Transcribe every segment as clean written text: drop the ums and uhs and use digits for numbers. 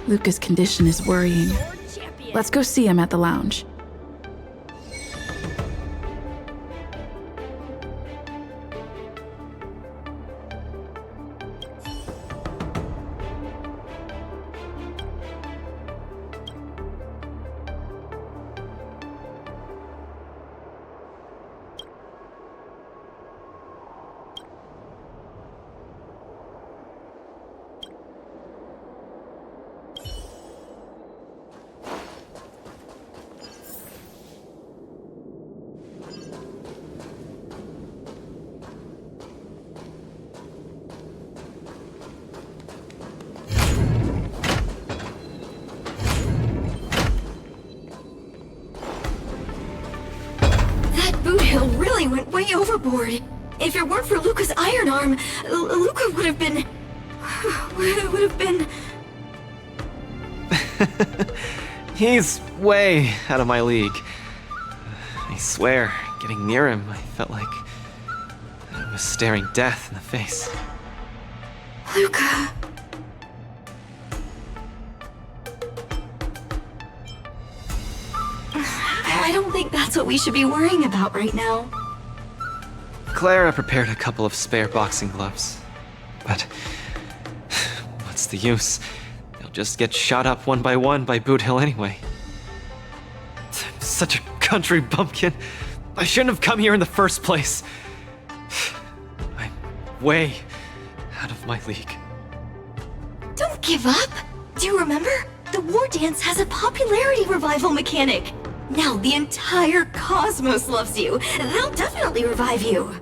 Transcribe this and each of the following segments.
Luca's condition is worrying. Let's go see him at the lounge. Really went way overboard. If it weren't for Luca's iron arm, Luca would have been... He's way out of my league. I swear, getting near him, I felt like I was staring death in the face. Luca... I don't think that's what we should be worrying about right now. Clara prepared a couple of spare boxing gloves. But what's the use? They'll just get shot up one by Boot Hill anyway. I'm such a country bumpkin. I shouldn't have come here in the first place. I'm way out of my league. Don't give up! Do you remember? The war dance has a popularity revival mechanic. Now the entire cosmos loves you. They'll definitely revive you.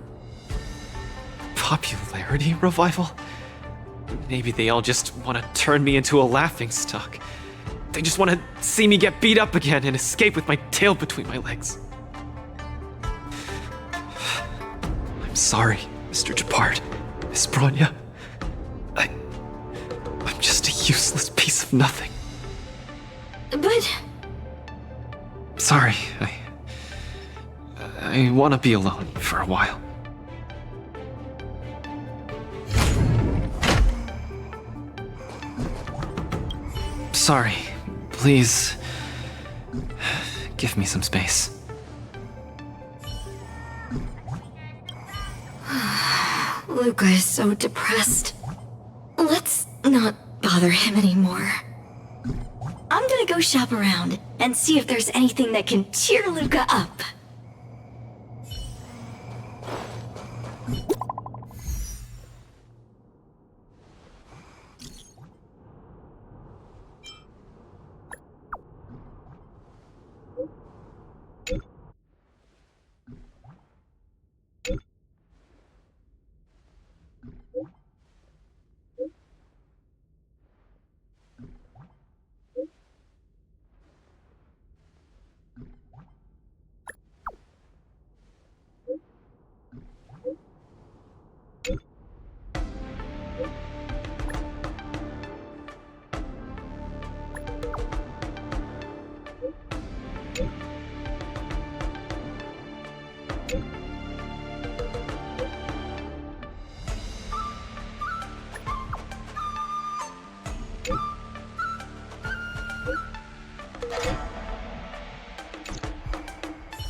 Popularity revival? Maybe they all just want to turn me into a laughingstock. They just want to see me get beat up again and escape with my tail between my legs. I'm sorry, Mr. Japard, Miss Bronya. I'm just a useless piece of nothing. But... Sorry, I want to be alone for a while. Sorry, please give me some space. Luca is so depressed. Let's not bother him anymore. I'm gonna go shop around and see if there's anything that can cheer Luca up.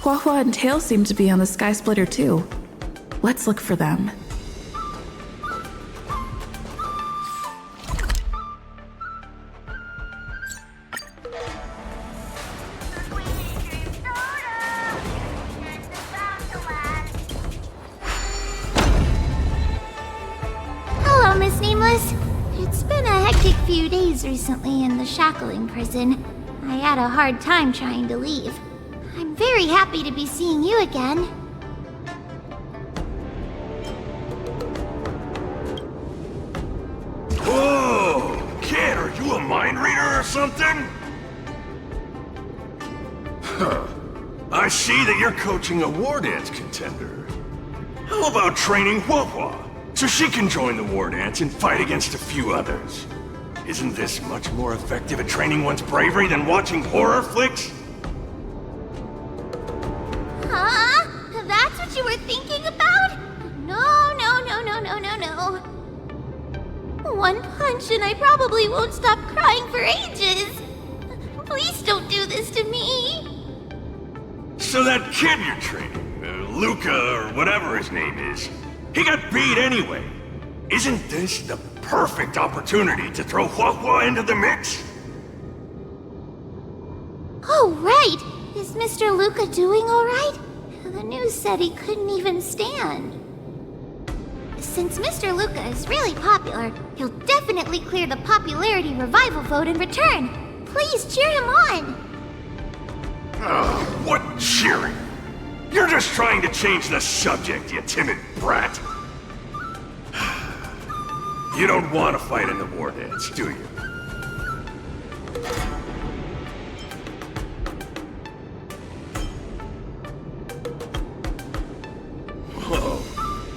Huahua and Tail seem to be on the Sky Splitter too. Let's look for them. Hello, Miss Nameless. It's been a hectic few days recently in the shackling prison. I had a hard time trying to leave. I'm very happy to be seeing you again. Whoa! Kid, are you a mind reader or something? Huh. I see that you're coaching a war dance contender. How about training Huahua so she can join the war dance and fight against a few others? Isn't this much more effective at training one's bravery than watching horror flicks? Huh? That's what you were thinking about? No. One punch and I probably won't stop crying for ages. Please don't do this to me. So that kid you're training, Luca or whatever his name is, he got beat anyway. Isn't this the perfect opportunity to throw Huahua into the mix? Oh, right! Is Mr. Luca doing alright? The news said he couldn't even stand. Since Mr. Luca is really popular, he'll definitely clear the popularity revival vote in return. Please cheer him on! What cheering? You're just trying to change the subject, you timid brat. You don't want to fight in the war dance, do you? Whoa,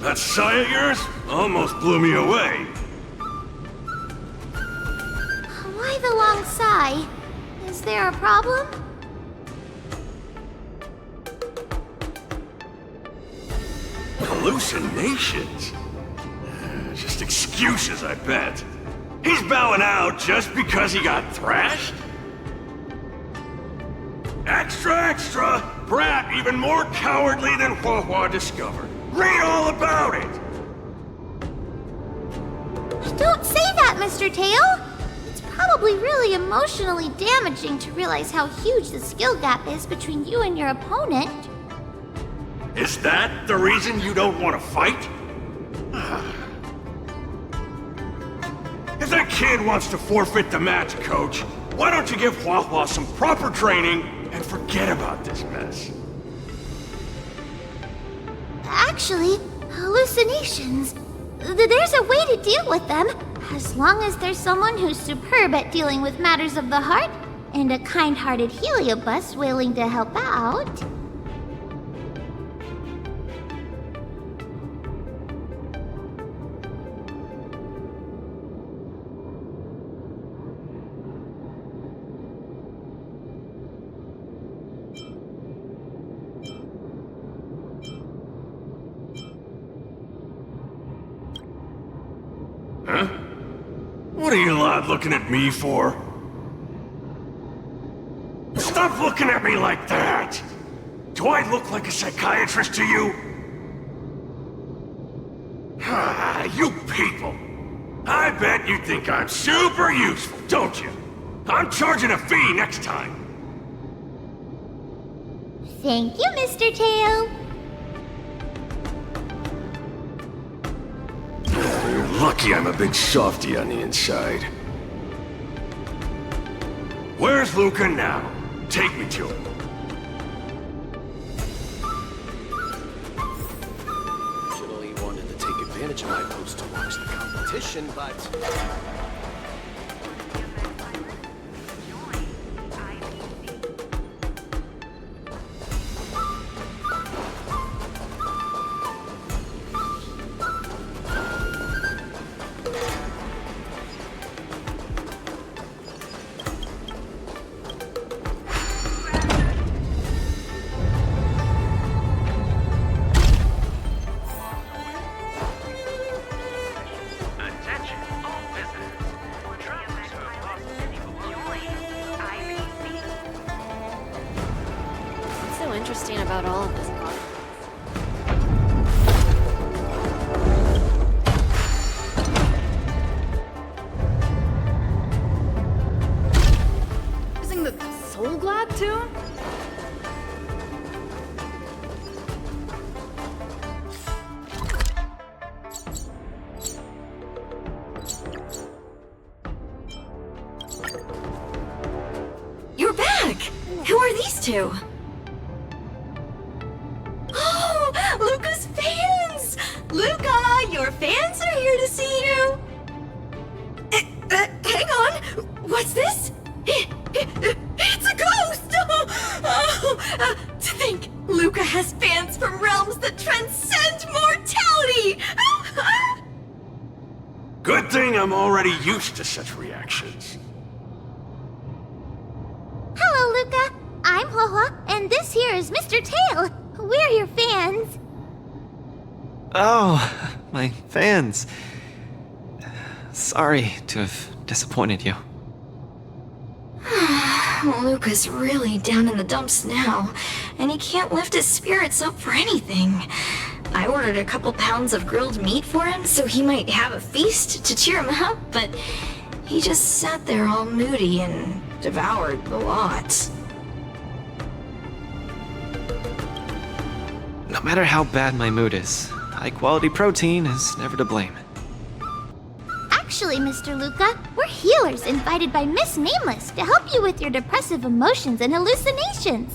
that sigh of yours almost blew me away. Why the long sigh? Is there a problem? Hallucinations? Just excuses, I bet. He's bowing out just because he got thrashed? Extra, extra! Brat even more cowardly than Huahua discovered. Read all about it! Don't say that, Mr. Tail! It's probably really emotionally damaging to realize how huge the skill gap is between you and your opponent. Is that the reason you don't want to fight? If that kid wants to forfeit the match, Coach, why don't you give Huahua some proper training and forget about this mess? Actually, hallucinations. There's a way to deal with them, as long as there's someone who's superb at dealing with matters of the heart, and a kind-hearted Heliobus willing to help out. Huh? What are you lot looking at me for? Stop looking at me like that! Do I look like a psychiatrist to you? You people! I bet you think I'm super useful, don't you? I'm charging a fee next time. Thank you, Mr. Tail. You're lucky I'm a big softy on the inside. Where's Luca now? Take me to him. Originally wanted to take advantage of my post to watch the competition, but... Interesting about all of this. Using the Soul Glad tune? You're back! Who are these two? Luca's fans! Luca, your fans are here to see you! Hang on! What's this? It's a ghost! To think, Luca has fans from realms that transcend mortality! Good thing I'm already used to such reactions. Hello, Luca. I'm Huahua, and this here is Mr. Tail. We're your fans. Oh, my fans. Sorry to have disappointed you. Luca's really down in the dumps now, and he can't lift his spirits up for anything. I ordered a couple pounds of grilled meat for him so he might have a feast to cheer him up, but he just sat there all moody and devoured the lot. No matter how bad my mood is, high-quality protein is never to blame. Actually, Mr. Luca, we're healers invited by Miss Nameless to help you with your depressive emotions and hallucinations.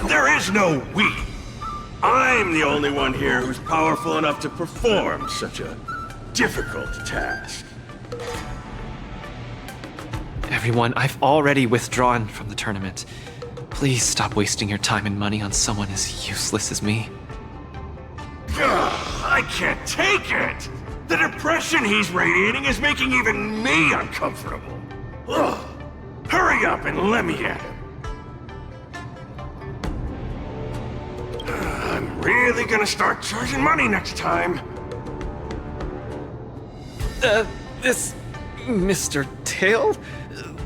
There is no we. I'm the only one here who's powerful enough to perform such a difficult task. Everyone, I've already withdrawn from the tournament. Please stop wasting your time and money on someone as useless as me. Ugh, I can't take it! The depression he's radiating is making even me uncomfortable. Ugh. Hurry up and let me at him. I'm really gonna start charging money next time. This... Mr. Tail?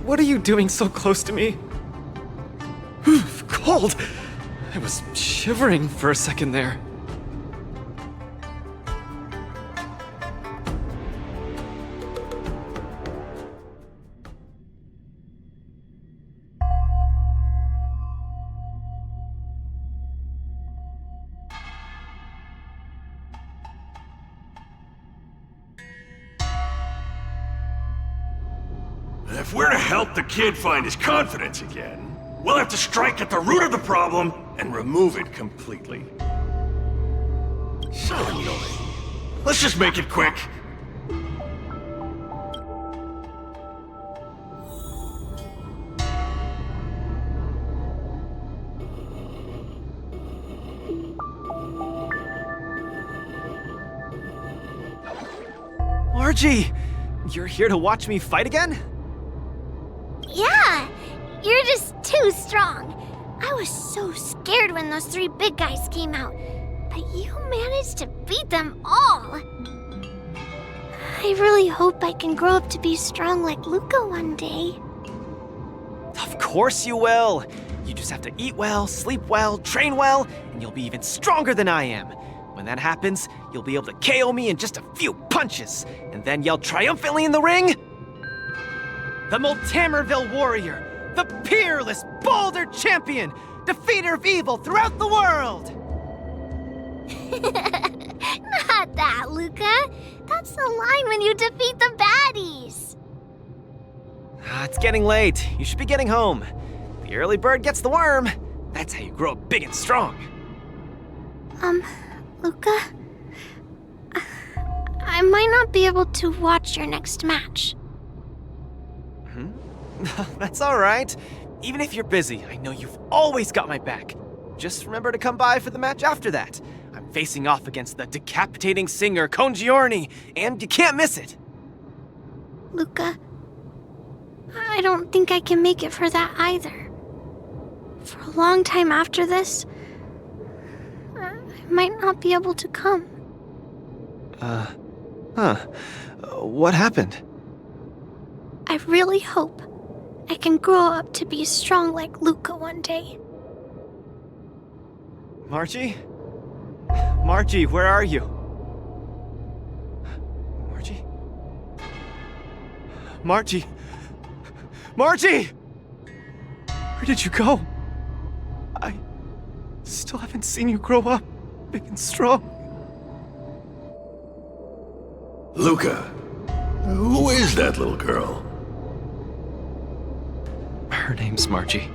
What are you doing so close to me? Cold! I was shivering for a second there. If we're to help the kid find his confidence again, we'll have to strike at the root of the problem and remove it completely. So annoying. Let's just make it quick. Margie! You're here to watch me fight again? Yeah, you're just too strong. I was so scared when those 3 big guys came out, but you managed to beat them all. I really hope I can grow up to be strong like Luca one day. Of course you will! You just have to eat well, sleep well, train well, and you'll be even stronger than I am. When that happens, you'll be able to KO me in just a few punches, and then yell triumphantly in the ring, "The Multamerville Warrior, the peerless Boulder Champion, defeater of evil throughout the world!" Not that, Luca. That's the line when you defeat the baddies. It's getting late. You should be getting home. The early bird gets the worm. That's how you grow up big and strong. Luca? I might not be able to watch your next match. That's all right. Even if you're busy, I know you've always got my back. Just remember to come by for the match after that. I'm facing off against the decapitating singer Congiorni, and you can't miss it. Luca, I don't think I can make it for that either. For a long time after this, I might not be able to come. What happened? I really hope I can grow up to be strong like Luca one day. Margie? Margie, where are you? Margie? Margie? Margie! Where did you go? I still haven't seen you grow up big and strong. Luca, who is that little girl? Her name's Margie.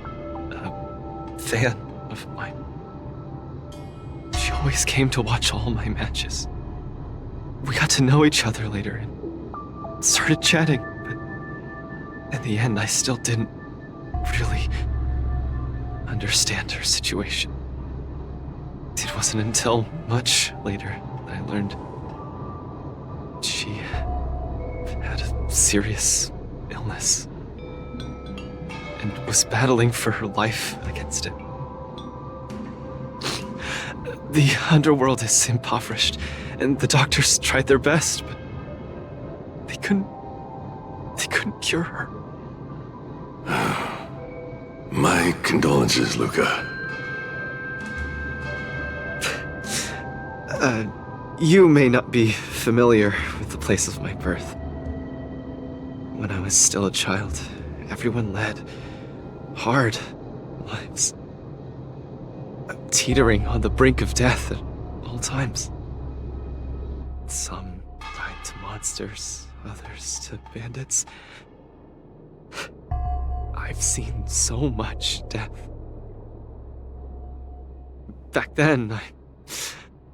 A fan of mine. She always came to watch all my matches. We got to know each other later and started chatting, but in the end, I still didn't really understand her situation. It wasn't until much later that I learned she had a serious illness and was battling for her life against it. The underworld is impoverished, and the doctors tried their best, but they couldn't couldn't cure her. My condolences, Luca. You may not be familiar with the place of my birth. When I was still a child, everyone led hard lives, teetering on the brink of death at all times. Some died to monsters, others to bandits. I've seen so much death. Back then, I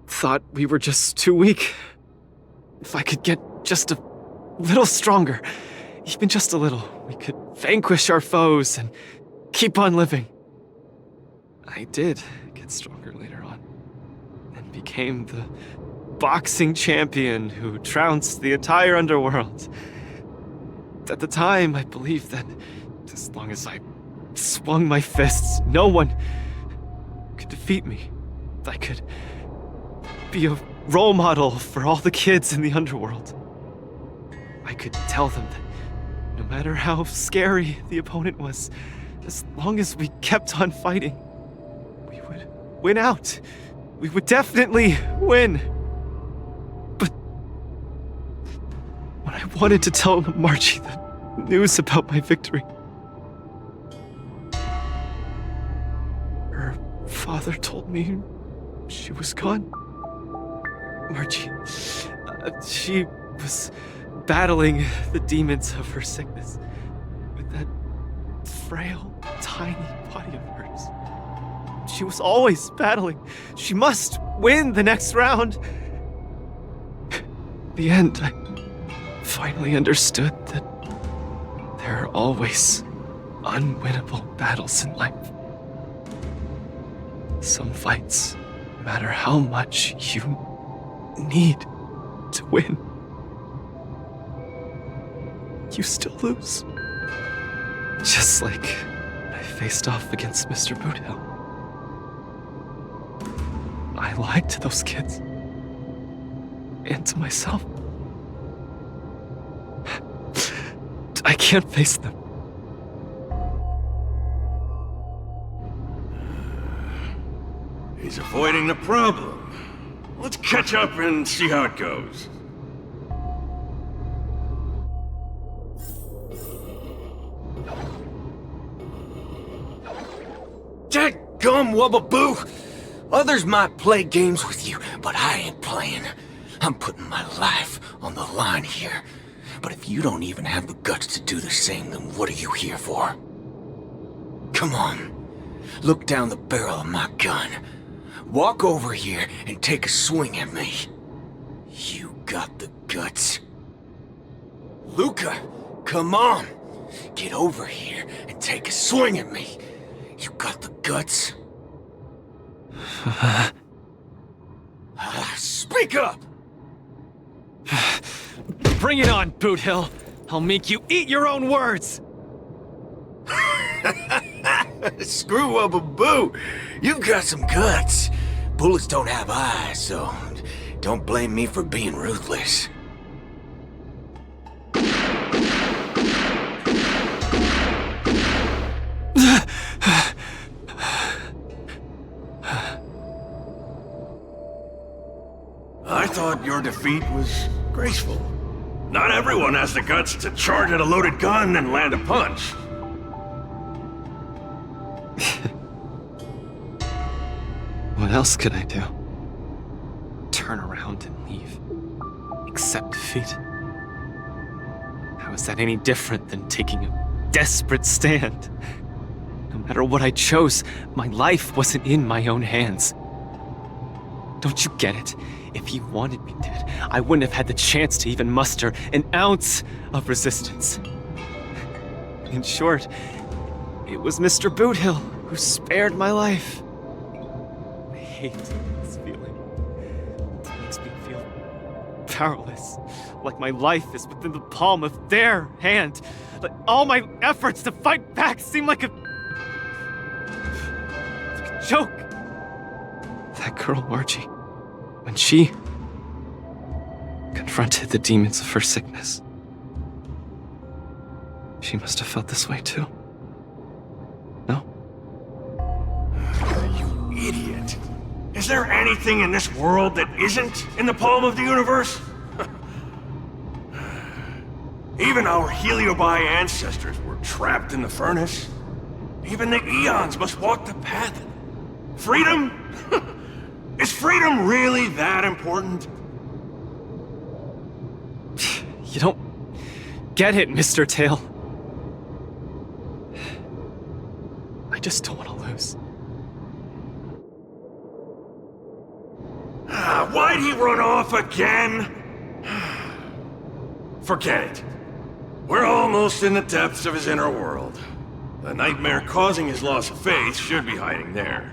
thought we were just too weak. If I could get just a little stronger, even just a little, we could vanquish our foes and keep on living. I did get stronger later on, and became the boxing champion who trounced the entire underworld. At the time, I believed that as long as I swung my fists, no one could defeat me. I could be a role model for all the kids in the underworld. I could tell them that no matter how scary the opponent was, as long as we kept on fighting, we would win out. We would definitely win. But when I wanted to tell Margie the news about my victory, her father told me she was gone. Margie, she was battling the demons of her sickness with that frail, tiny body of hers. She was always battling. She must win the next round. In the end, I finally understood that there are always unwinnable battles in life. Some fights, no matter how much you need to win, you still lose. Just like when I faced off against Mr. Boothill. I lied to those kids. And to myself. I can't face them. He's avoiding the problem. Let's catch up and see how it goes. Dadgum Wubbaboo! Others might play games with you, but I ain't playing. I'm putting my life on the line here. But if you don't even have the guts to do the same, then what are you here for? Come on. Look down the barrel of my gun. Walk over here and take a swing at me. You got the guts. Luca, come on. Get over here and take a swing at me. You got the guts. Speak up! Bring it on, Boothill. I'll make you eat your own words. Screw Wubbaboo. You've got some guts. Bullets don't have eyes, so don't blame me for being ruthless. I thought your defeat was graceful. Not everyone has the guts to charge at a loaded gun and land a punch. What else could I do? Turn around and leave. Accept defeat. How is that any different than taking a desperate stand? No matter what I chose, my life wasn't in my own hands. Don't you get it? If you wanted me dead, I wouldn't have had the chance to even muster an ounce of resistance. In short, it was Mr. Boothill who spared my life. I hate this feeling. It makes me feel powerless, like my life is within the palm of their hand. Like all my efforts to fight back seem like a joke. That girl, Margie, when she confronted the demons of her sickness, She must have felt this way too. No? You idiot. Is there anything in this world that isn't in the palm of the universe? Even our Heliobi ancestors were trapped in the furnace. Even the eons must walk the path. Freedom? Is freedom really that important? You don't get it, Mr. Tail. I just don't want to lose. Why'd he run off again? Forget it. We're almost in the depths of his inner world. The nightmare causing his loss of faith should be hiding there.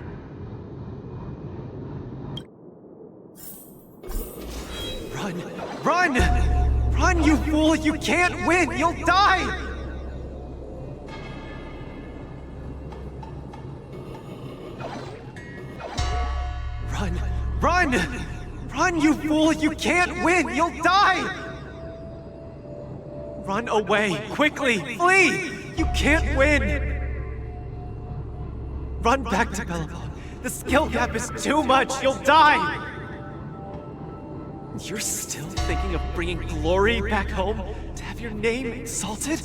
Run! Run! Run, you fool! You can't win! You'll die! Run! Run! Run, you fool! You can't win! You'll die! Run away! Quickly! Flee! You can't win! Run back to Belleville. The skill gap is too much! You'll die! You're still thinking of bringing glory back home? To have your name exalted?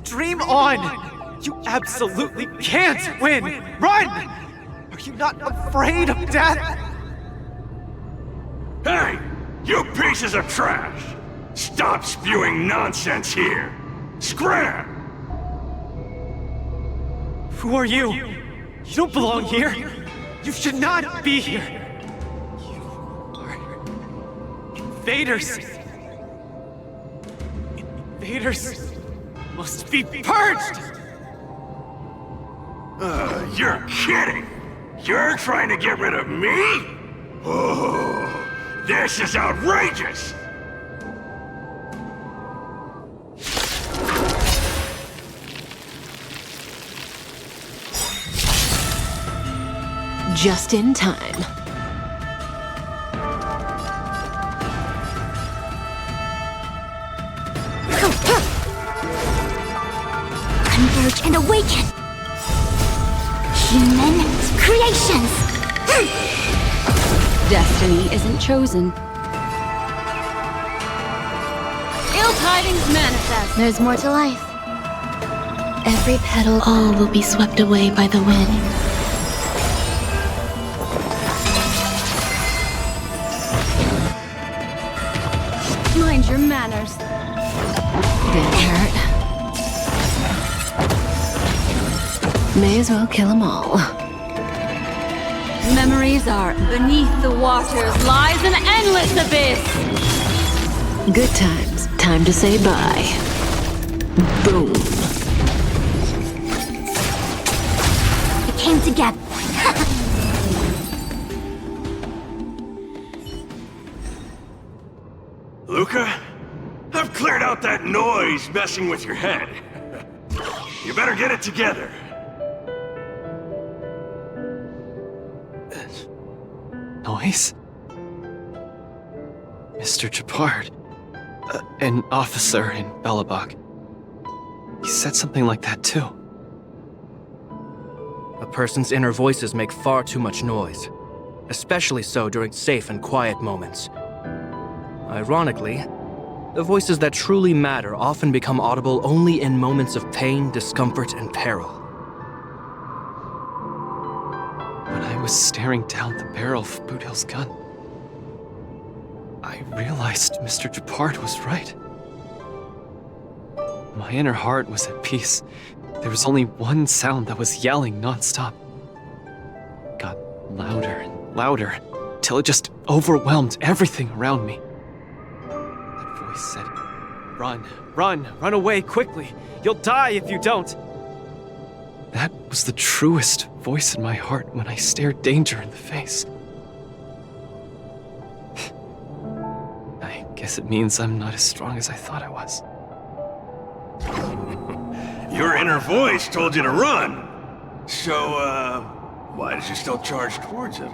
Dream on! You absolutely can't win! Run! Are you not afraid of death? Hey! You pieces of trash! Stop spewing nonsense here! Scram! Who are you? You don't belong here! You should not be here! Invaders! Invaders must be purged! You're kidding! You're trying to get rid of me? Oh, this is outrageous! Just in time. Converge and awaken! Human creations! Destiny isn't chosen. Ill tidings manifest. There's more to life. Every petal, all will be swept away by the wind. Mind your manners. Didn't hurt. May as well kill them all. Memories are beneath the waters lies an endless abyss. Good times. Time to say bye. Boom. We came together. Luca, I've cleared out that noise messing with your head. You better get it together. Noise? Mr. Japard. An officer in Belobog. He said something like that too. A person's inner voices make far too much noise, especially so during safe and quiet moments. Ironically, the voices that truly matter often become audible only in moments of pain, discomfort, and peril. When I was staring down the barrel of Boothill's gun, I realized Mr. Japard was right. My inner heart was at peace. There was only one sound that was yelling nonstop. It got louder and louder, till it just overwhelmed everything around me. That voice said, "Run, run, run away quickly. You'll die if you don't." That was the truest voice in my heart when I stared danger in the face. I guess it means I'm not as strong as I thought I was. Your inner voice told you to run. So, why did you still charge towards him?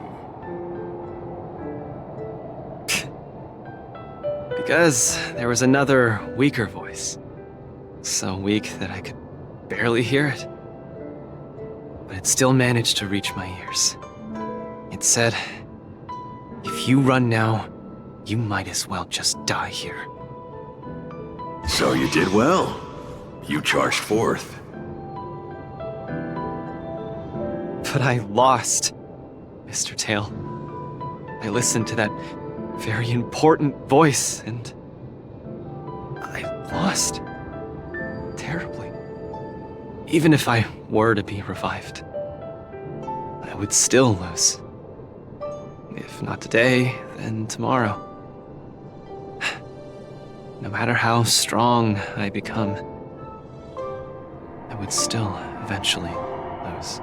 Because there was another, weaker voice. so weak that I could barely hear it. But it still managed to reach my ears. It said, "If you run now, you might as well just die here." So you did well. You charged forth. But I lost, Mr. Tail. I listened to that very important voice, and I lost. Terribly. Even if I were to be revived, I would still lose. If not today, then tomorrow. No matter how strong I become, I would still eventually lose.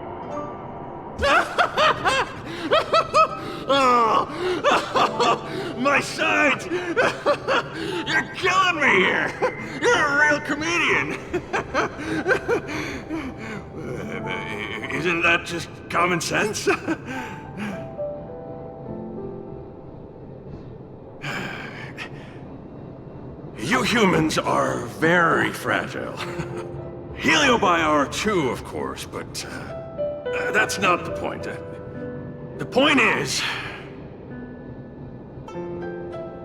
Oh, my sides! You're killing me here! You're a real comedian! Isn't that just common sense? You humans are very fragile. Heliobior too, of course, but that's not the point. The point is,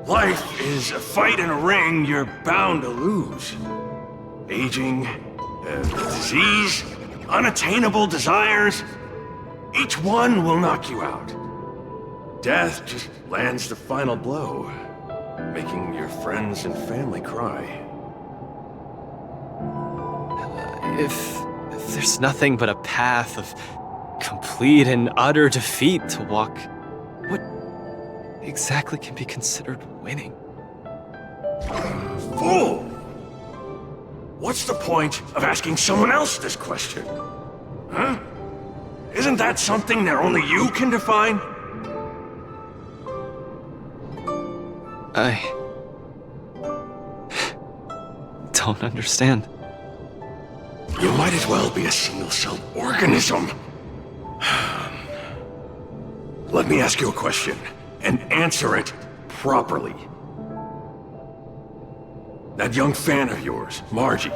life is a fight in a ring you're bound to lose. Aging, disease, unattainable desires, each one will knock you out. Death just lands the final blow, making your friends and family cry. If there's nothing but a path of complete and utter defeat to walk, what exactly can be considered winning? Fool! What's the point of asking someone else this question? Huh? Isn't that something that only you can define? I don't understand. You might as well be a single-celled organism. Let me ask you a question, and answer it properly. That young fan of yours, Margie,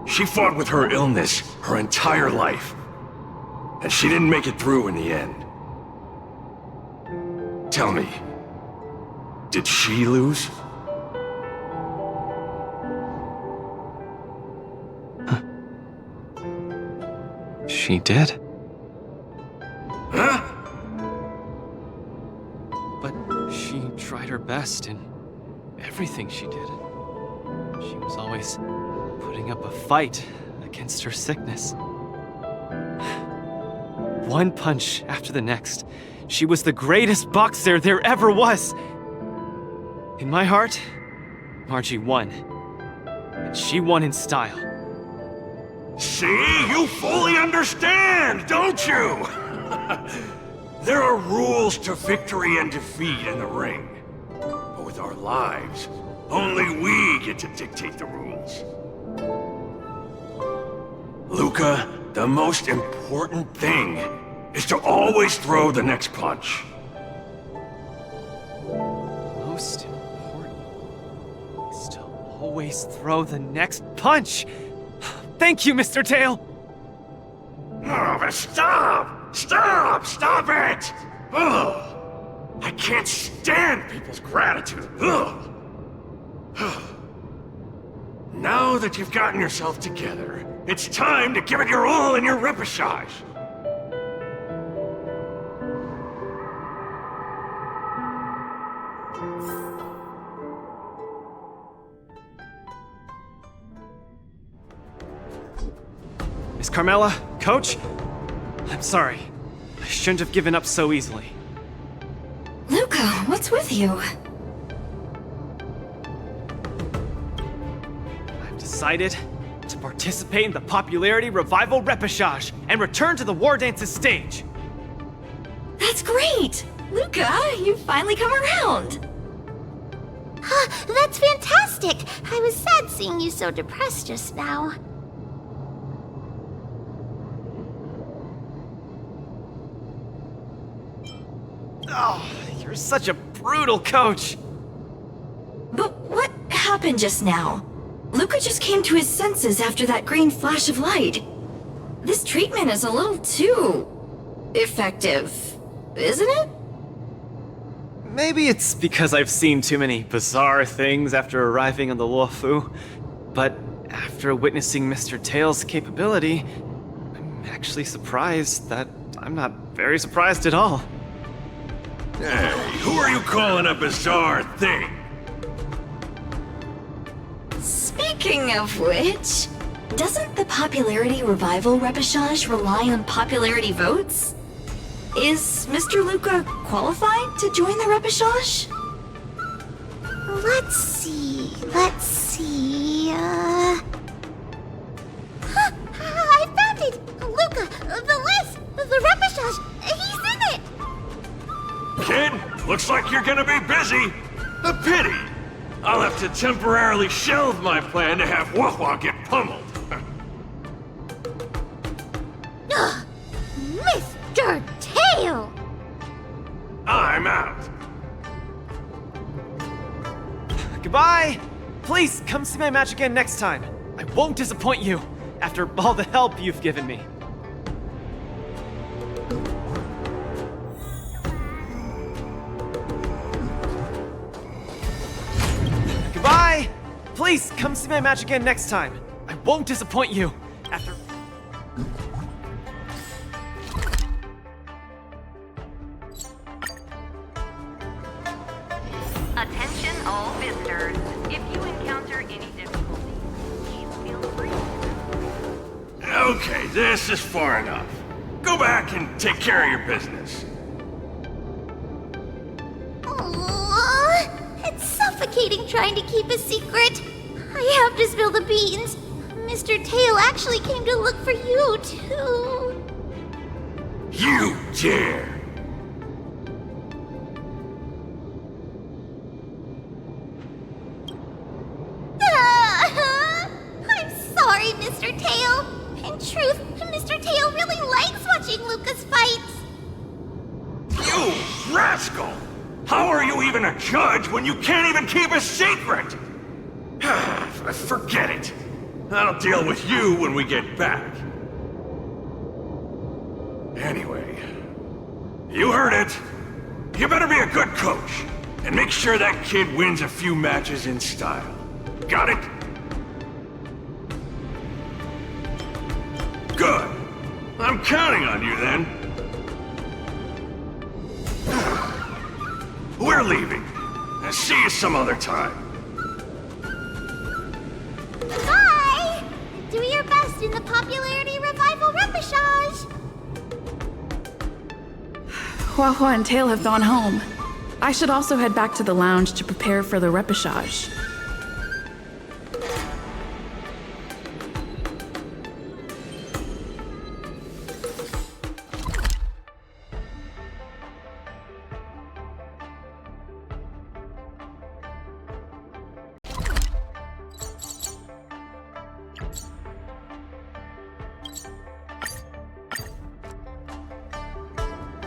she fought with her illness her entire life, and she didn't make it through in the end. Tell me, did she lose? She did. Huh? But she tried her best in everything she did. She was always putting up a fight against her sickness. One punch after the next, she was the greatest boxer there ever was. In my heart, Margie won. And she won in style. See? You fully understand, don't you? There are rules to victory and defeat in the ring. But with our lives, only we get to dictate the rules. Luca, the most important thing is to always throw the next punch. Most important is to always throw the next punch. Thank you, Mr. Tail! Oh, but stop! Stop! Stop it! Ugh. I can't stand people's gratitude. Ugh. Now that you've gotten yourself together, it's time to give it your all in your repechage. Miss Carmela, Coach? I'm sorry. I shouldn't have given up so easily. Luca, what's with you? I've decided to participate in the Popularity Revival Repechage and return to the War Dance's stage. That's great! Luca, you've finally come around! That's fantastic! I was sad seeing you so depressed just now. Oh, you're such a brutal coach! But what happened just now? Luca just came to his senses after that green flash of light. This treatment is a little too effective, isn't it? Maybe it's because I've seen too many bizarre things after arriving on the Luofu, but after witnessing Mr. Tail's capability, I'm actually surprised that I'm not very surprised at all. Hey, who are you calling a bizarre thing? Speaking of which, doesn't the popularity revival repechage rely on popularity votes? Is Mr. Luca qualified to join the repechage? Let's see. I found it! Luca, the list! The repechage! He's in it! Kid, looks like you're gonna be busy. A pity. I'll have to temporarily shelve my plan to have Wawa get pummeled. Ugh, Mr. Tail! I'm out. Goodbye! Please, come see my match again next time. I won't disappoint you, after all the help you've given me. Goodbye! Please, come see my match again next time. I won't disappoint you, after... Attention all visitors. If you encounter any difficulty, please feel free. Okay, this is far enough. Go back and take care of your business. It's suffocating trying to keep a secret. I have to spill the beans. Mr. Tail actually came to look for you, too. You dare! I'm sorry, Mr. Tail. In truth, Mr. Tail really likes watching Luca's fights. You rascal! How are you even a judge when you can't even keep a secret? Forget it. I'll deal with you when we get back. Anyway, you heard it. You better be a good coach and make sure that kid wins a few matches in style. Got it? Good. I'm counting on you then. We're leaving. See you some other time. Bye! Do your best in the popularity revival repechage. Hua and Tail have gone home. I should also head back to the lounge to prepare for the repechage.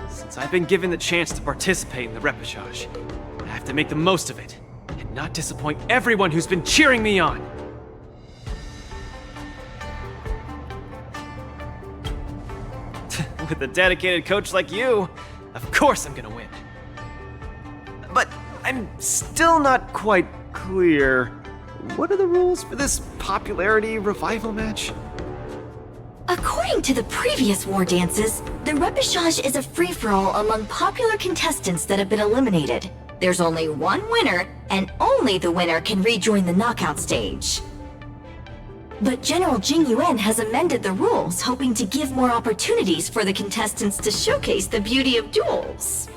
Since I've been given the chance to participate in the repechage, I have to make the most of it, and not disappoint everyone who's been cheering me on. With a dedicated coach like you, of course I'm gonna win. But I'm still not quite clear. What are the rules for this popularity revival match? According to the previous war dances, the repechage is a free-for-all among popular contestants that have been eliminated. There's only one winner, and only the winner can rejoin the knockout stage. But General Jing Yuan has amended the rules, hoping to give more opportunities for the contestants to showcase the beauty of duels.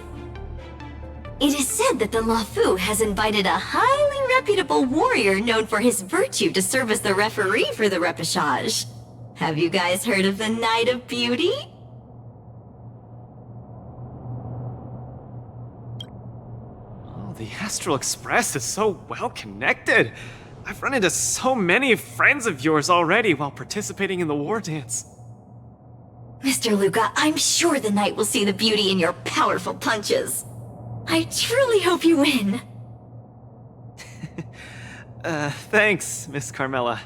It is said that the Luofu has invited a highly reputable warrior known for his virtue to serve as the referee for the repechage. Have you guys heard of the Night of Beauty? Oh, the Astral Express is so well connected. I've run into so many friends of yours already while participating in the war dance. Mr. Luca, I'm sure the night will see the beauty in your powerful punches. I truly hope you win. Thanks, Miss Carmela.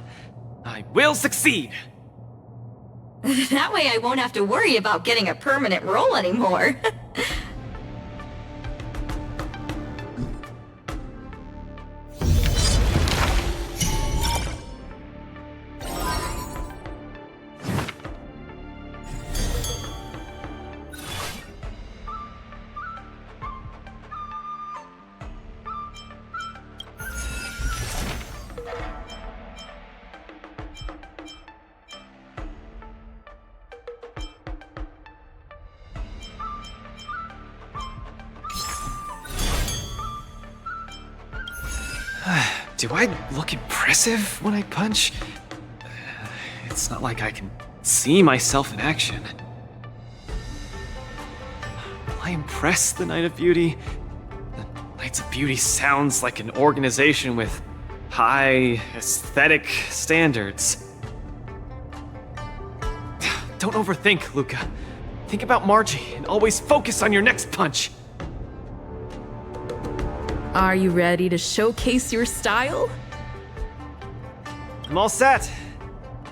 I will succeed! That way I won't have to worry about getting a permanent role anymore. Do I look impressive when I punch? It's not like I can see myself in action. Will I impress the Knight of Beauty? The Knights of Beauty sounds like an organization with high aesthetic standards. Don't overthink, Luca. Think about Margie and always focus on your next punch. Are you ready to showcase your style? I'm all set.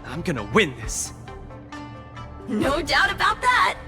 I'm gonna win this. No doubt about that.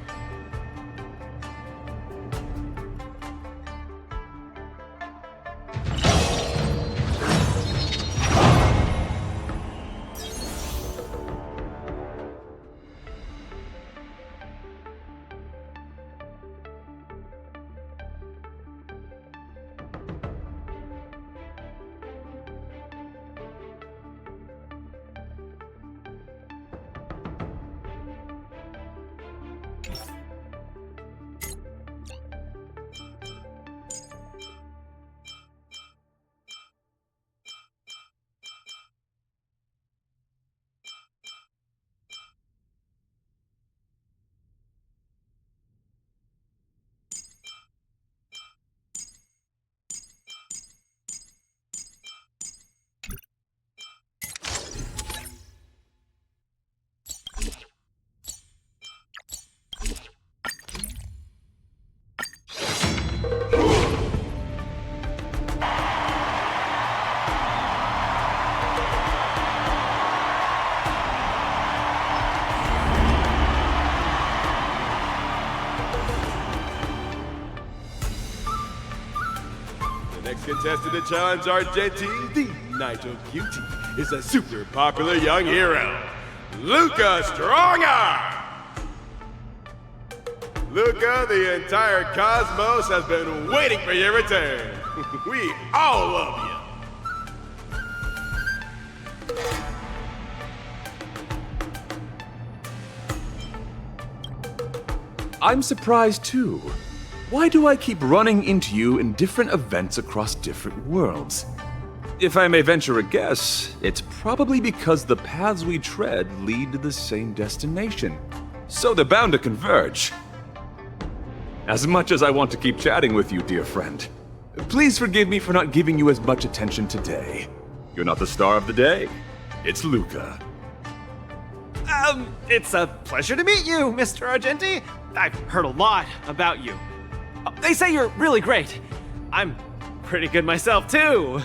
Contestant to challenge Argenti, the Knight of Beauty, is a super popular young hero, Luca Strongarm! Luca, the entire cosmos has been waiting for your return. We all love you. I'm surprised too. Why do I keep running into you in different events across different worlds? If I may venture a guess, it's probably because the paths we tread lead to the same destination. So they're bound to converge. As much as I want to keep chatting with you, dear friend, please forgive me for not giving you as much attention today. You're not the star of the day. It's Luca. It's a pleasure to meet you, Mr. Argenti. I've heard a lot about you. They say you're really great. I'm pretty good myself, too.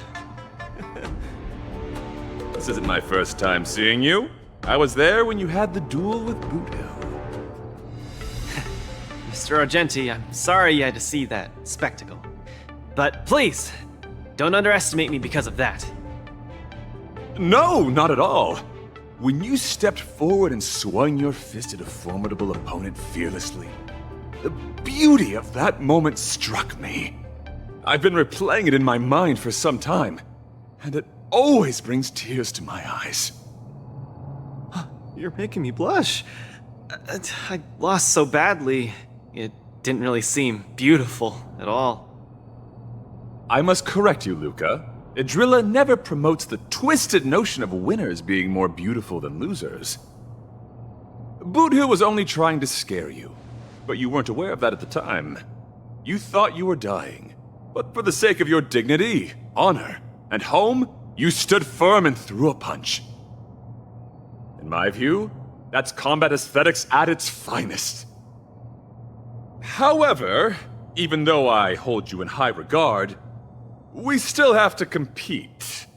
This isn't my first time seeing you. I was there when you had the duel with Boothill. Mr. Argenti, I'm sorry you had to see that spectacle. But please, don't underestimate me because of that. No, not at all. When you stepped forward and swung your fist at a formidable opponent fearlessly, the beauty of that moment struck me. I've been replaying it in my mind for some time, and it always brings tears to my eyes. You're making me blush. I lost so badly, it didn't really seem beautiful at all. I must correct you, Luca. Idrilla never promotes the twisted notion of winners being more beautiful than losers. Boothill was only trying to scare you, but you weren't aware of that at the time. You thought you were dying, but for the sake of your dignity, honor, and home, you stood firm and threw a punch. In my view, that's combat aesthetics at its finest. However, even though I hold you in high regard, we still have to compete.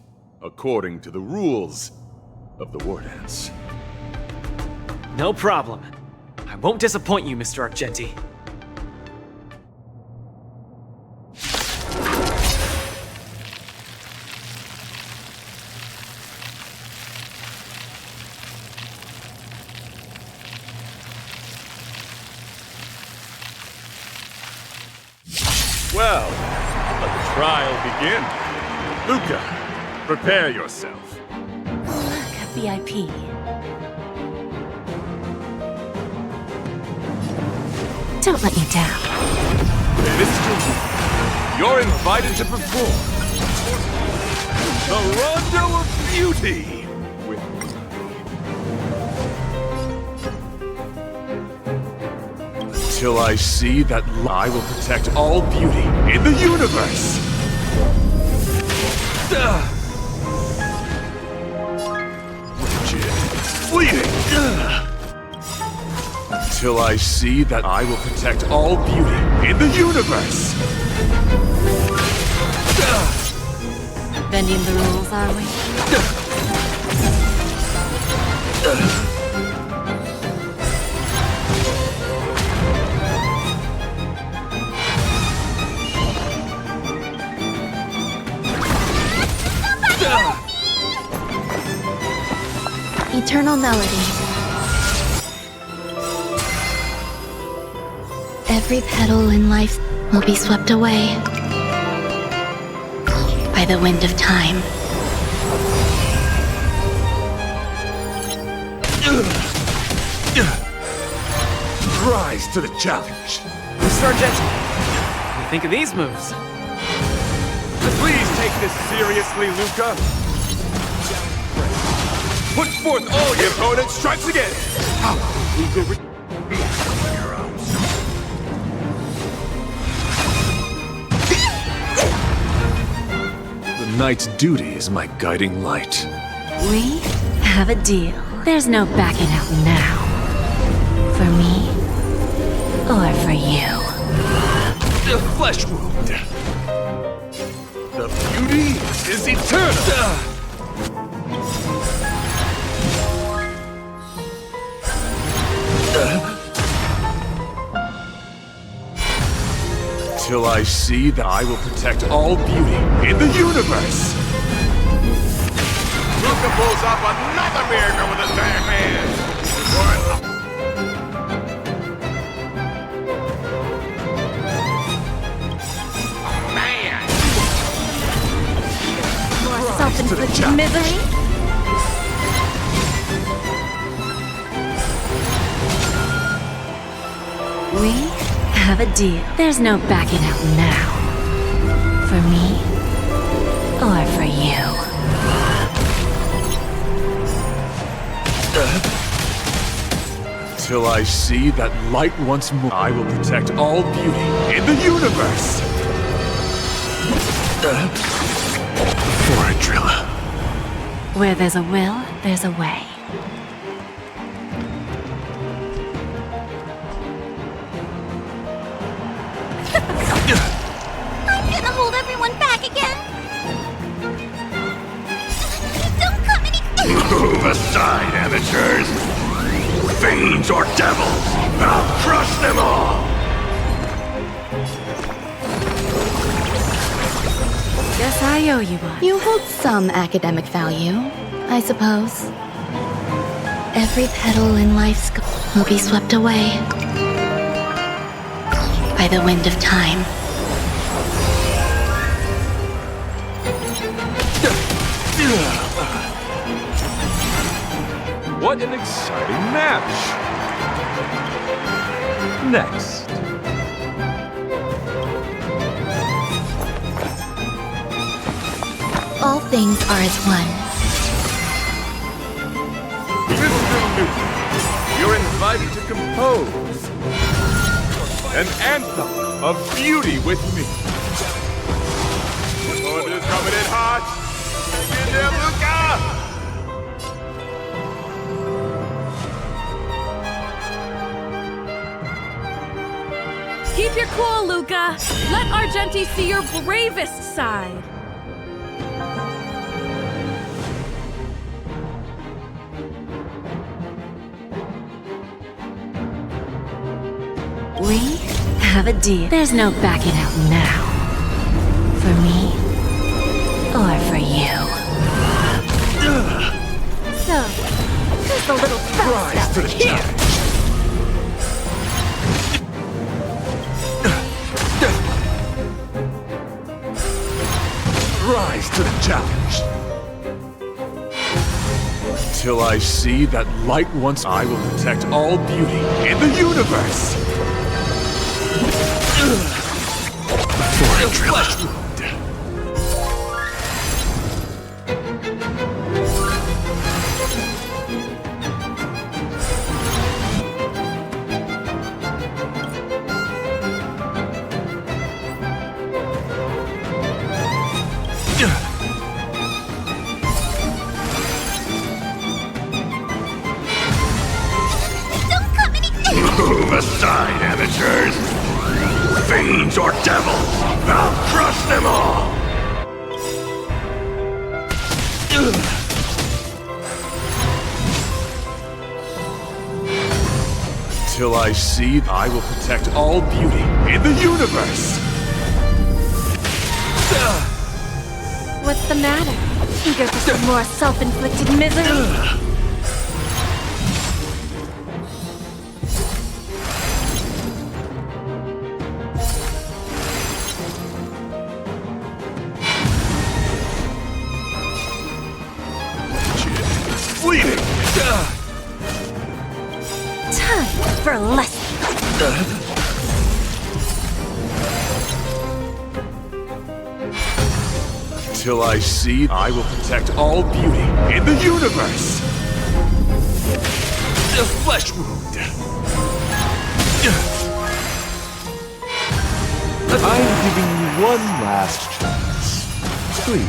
according to the rules of the war dance. No problem. I won't disappoint you, Mr. Argenti. Well, let the trial begin. Luca, prepare yourself. Look, VIP. Don't let me down. Mr. You're invited to perform the Rondo of Beauty with Till I see that I will protect all beauty in the universe! Rigid, fleeting! Till I see that I will protect all beauty in the universe! Bending the rules, are we? Eternal melody. Every petal in life will be swept away by the wind of time. Rise to the challenge. Mr. Argenti, what do you think of these moves? Please take this seriously, Luca. Put forth all your opponent strikes again. Luca, The knight's duty is my guiding light. We have a deal. There's no backing out now. For me, or for you. The flesh wound. The beauty is eternal. Till I see that I will protect all beauty in the universe. Luca pulls off another miracle with his bare hands. Man! More self-inflicted misery? We have a deal. There's no backing out now. For me, or for you. Till I see that light once more, I will protect all beauty in the universe. For Adrilla. Where there's a will, there's a way. I'm gonna hold everyone back again. Don't come any. Move aside, amateurs! Fiends or devils! I'll crush them all! Guess I owe you one. You hold some academic value, I suppose. Every petal in life's will be swept away by the wind of time. What an exciting match! Next. All things are as one. Mr. Newton, you're invited to compose an anthem of beauty with me. Orbit is coming in hot. Get there, Luca! Keep your cool, Luca. Let Argenti see your bravest side. we have a deal. There's no backing out now. For me, or for you. So, who's the little fast out here? Rise to the challenge. Till I see that light once I will protect all beauty in the universe. For a flesh wound. Move aside, amateurs! Fiends or devils, I'll crush them all! Till I see, I will protect all beauty in the universe! What's the matter? Eager for some more self-inflicted misery? Fleeting! Time for a lesson. Till I see, I will protect all beauty in the universe! A flesh wound! I'm giving you one last chance. Please.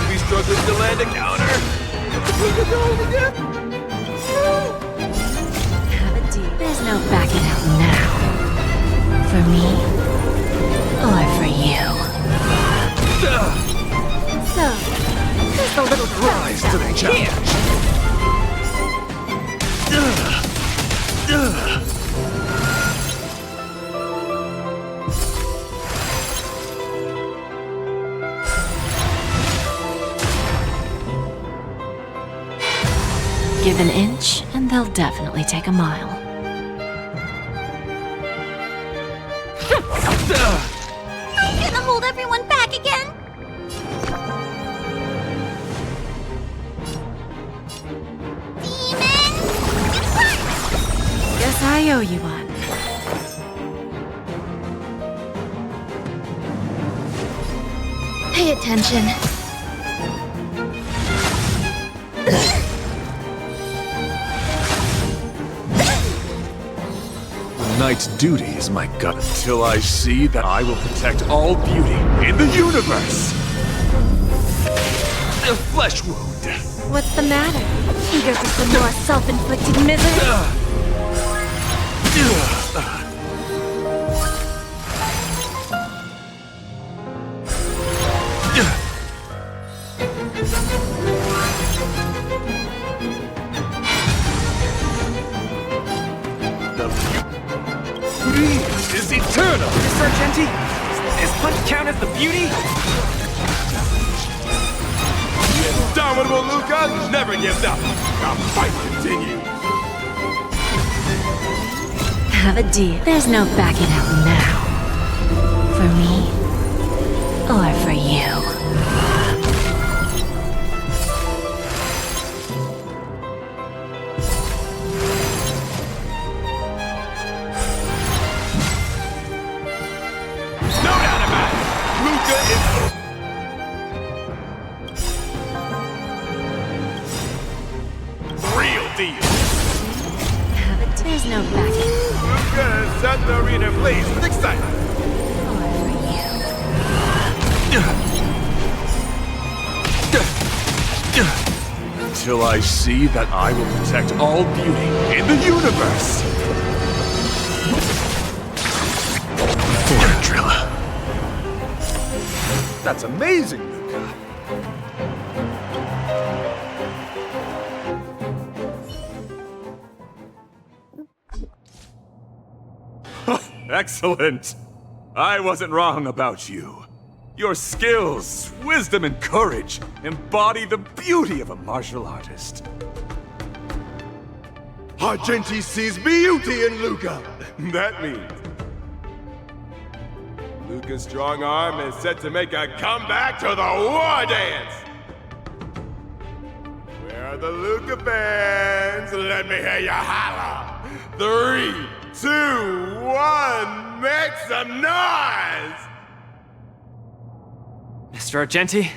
We struggling to land a counter. Have a deal. There's no backing out now. For me, or for you. So, who's the little Rise to the challenge. Give an inch, and they'll definitely take a mile. I'm gonna hold everyone back again. Demon! Depart! Guess I owe you one. Pay attention. Knight's duty is my gut until I see that I will protect all beauty in the universe! A flesh wound! What's the matter? Eager for some more self-inflicted misery? Is eternal! Sargenti, is punch count as the beauty? Indomitable Luca never gives up. Our fight continues. Have a deal. There's no backing out now. For me, or for you. No doubt about it. Luca is real deal. Have a deal. There's no backing Luca has set the arena ablaze with excitement. or for you. Till I see that I will protect all beauty in the universe! Drilla. That's amazing, Luca. Excellent. I wasn't wrong about you. Your skills, wisdom, and courage embody the beauty of a martial artist. Argenti sees beauty in Luca. That means Luca's strong arm is set to make a comeback to the war dance. Where are the Luca fans? Let me hear you holler. 3, 2, 1, make some noise! Mr. Argenti,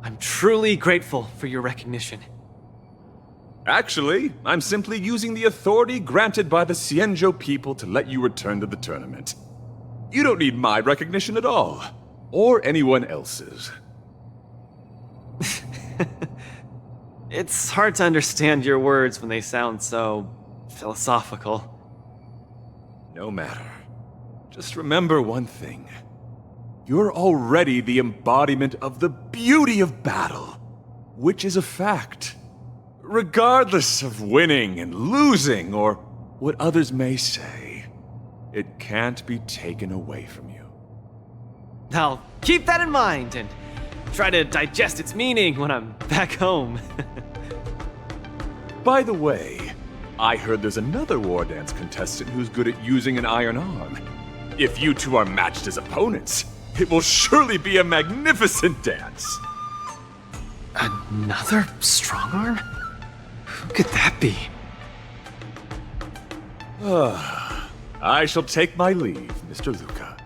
I'm truly grateful for your recognition. Actually, I'm simply using the authority granted by the Cienjo people to let you return to the tournament. You don't need my recognition at all, or anyone else's. It's hard to understand your words when they sound so philosophical. No matter. Just remember one thing. You're already the embodiment of the beauty of battle, which is a fact. Regardless of winning and losing, or what others may say, it can't be taken away from you. I'll keep that in mind and try to digest its meaning when I'm back home. By the way, I heard there's another war dance contestant who's good at using an iron arm. If you two are matched as opponents, it will surely be a magnificent dance. Another strong arm? Who could that be? I shall take my leave, Mr. Luca.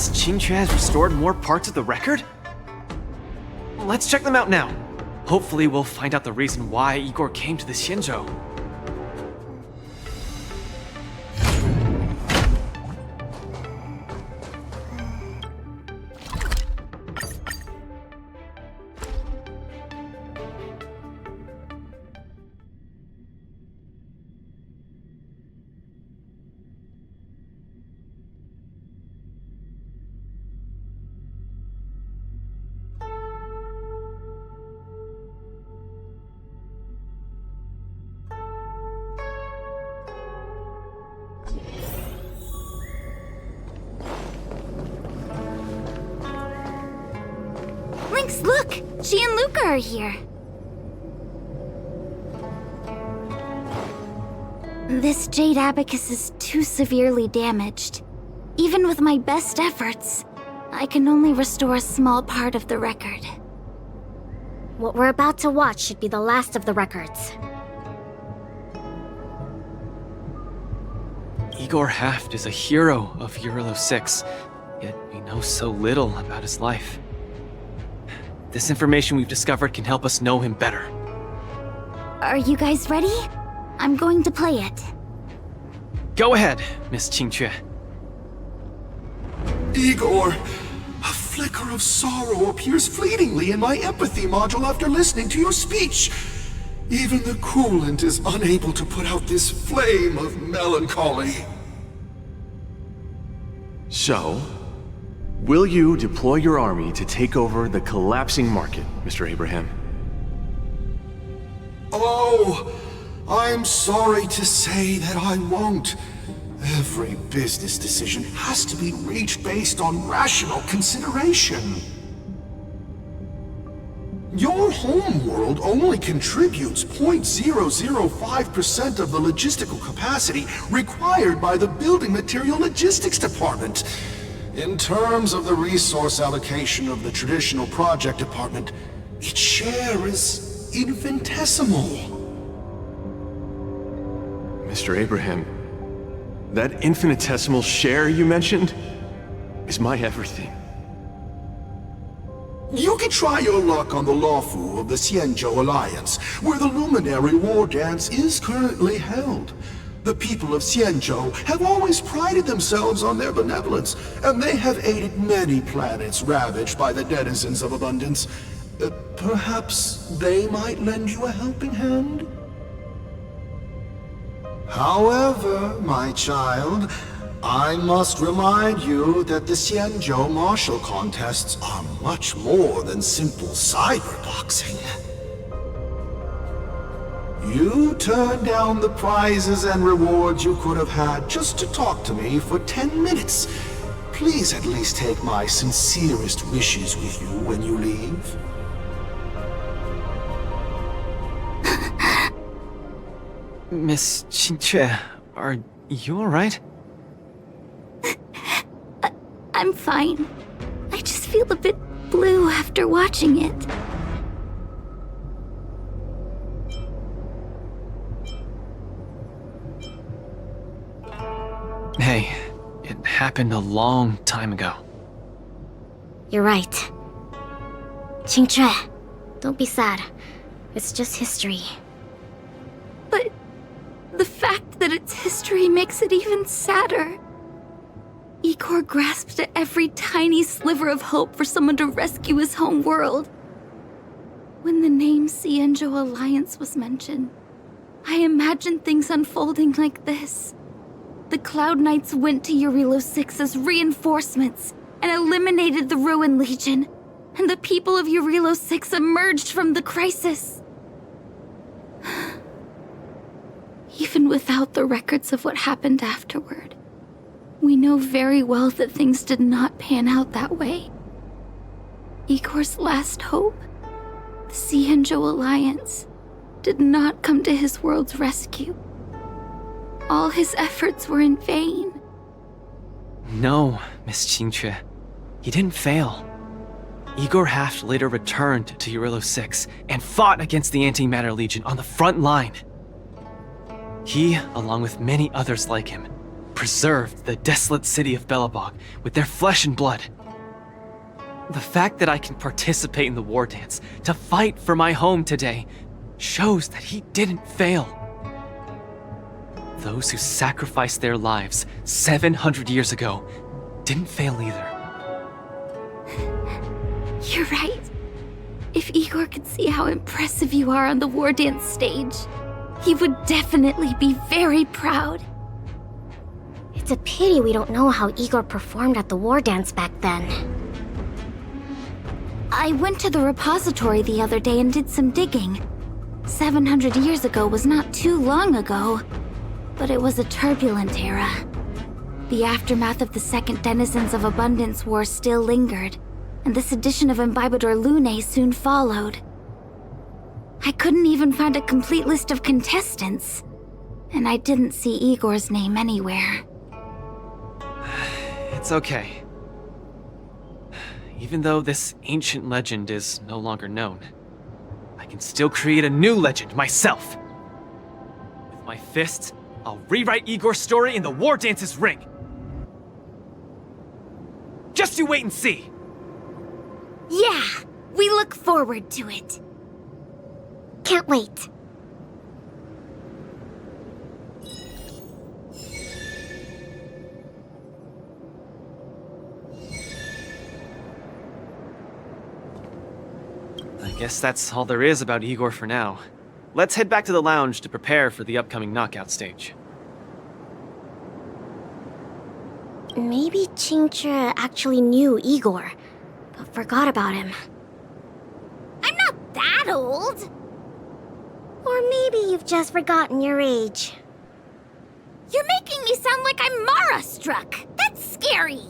Miss Qingque has restored more parts of the record? Let's check them out now. Hopefully we'll find out the reason why Igor came to the Xianzhou. Lynx, look! She and Luca are here. This jade abacus is too severely damaged. Even with my best efforts, I can only restore a small part of the record. What we're about to watch should be the last of the records. Igor Haft is a hero of Eurilo 6, yet we know so little about his life. This information we've discovered can help us know him better. Are you guys ready? I'm going to play it. Go ahead, Miss Qingque. Igor, a flicker of sorrow appears fleetingly in my empathy module after listening to your speech. Even the coolant is unable to put out this flame of melancholy. So, will you deploy your army to take over the collapsing market, Mr. Abraham? Oh, I'm sorry to say that I won't. Every business decision has to be reached based on rational consideration. Your homeworld only contributes 0.005% of the logistical capacity required by the Building Material Logistics Department. In terms of the resource allocation of the traditional project department, its share is infinitesimal. Mr. Abraham, that infinitesimal share you mentioned is my everything. You can try your luck on the Lawfu of the Xianzhou Alliance, where the Luminary War Dance is currently held. The people of Xianzhou have always prided themselves on their benevolence, and they have aided many planets ravaged by the denizens of abundance. Perhaps they might lend you a helping hand? However, my child, I must remind you that the Xianzhou martial contests are much more than simple cyberboxing. You turned down the prizes and rewards you could have had just to talk to me for 10 minutes. Please at least take my sincerest wishes with you when you leave. Miss Qingque, are you alright? I'm fine. I just feel a bit blue after watching it. Hey, it happened a long time ago. You're right. Qingque, don't be sad. It's just history. But the fact that it's history makes it even sadder. Igor grasped at every tiny sliver of hope for someone to rescue his home world. When the name Xianzhou Alliance was mentioned, I imagined things unfolding like this. The Cloud Knights went to Eurilo 6 as reinforcements and eliminated the Ruin Legion, and the people of Eurilo 6 emerged from the crisis. Even without the records of what happened afterward, we know very well that things did not pan out that way. Igor's last hope, the Xianzhou Alliance, did not come to his world's rescue. All his efforts were in vain. No, Miss Qingque. He didn't fail. Igor Haft later returned to Eurilo 6 and fought against the Antimatter Legion on the front line. He, along with many others like him, preserved the desolate city of Belobog with their flesh and blood. The fact that I can participate in the war dance to fight for my home today shows that he didn't fail. Those who sacrificed their lives 700 years ago didn't fail either. You're right. If Igor could see how impressive you are on the war dance stage, he would definitely be very proud. It's a pity we don't know how Igor performed at the war dance back then. I went to the repository the other day and did some digging. 700 years ago was not too long ago, but it was a turbulent era. The aftermath of the Second Denizens of Abundance War still lingered, and the sedition of Imbibador Lune soon followed. I couldn't even find a complete list of contestants, and I didn't see Igor's name anywhere. It's okay. Even though this ancient legend is no longer known, I can still create a new legend myself. With my fists, I'll rewrite Igor's story in the War Dance's ring. Just you wait and see! Yeah, we look forward to it. Can't wait. I guess that's all there is about Igor for now. Let's head back to the lounge to prepare for the upcoming knockout stage. Maybe Qingzhi actually knew Igor, but forgot about him. I'm not that old. Or maybe you've just forgotten your age. You're making me sound like I'm Mara-struck. That's scary.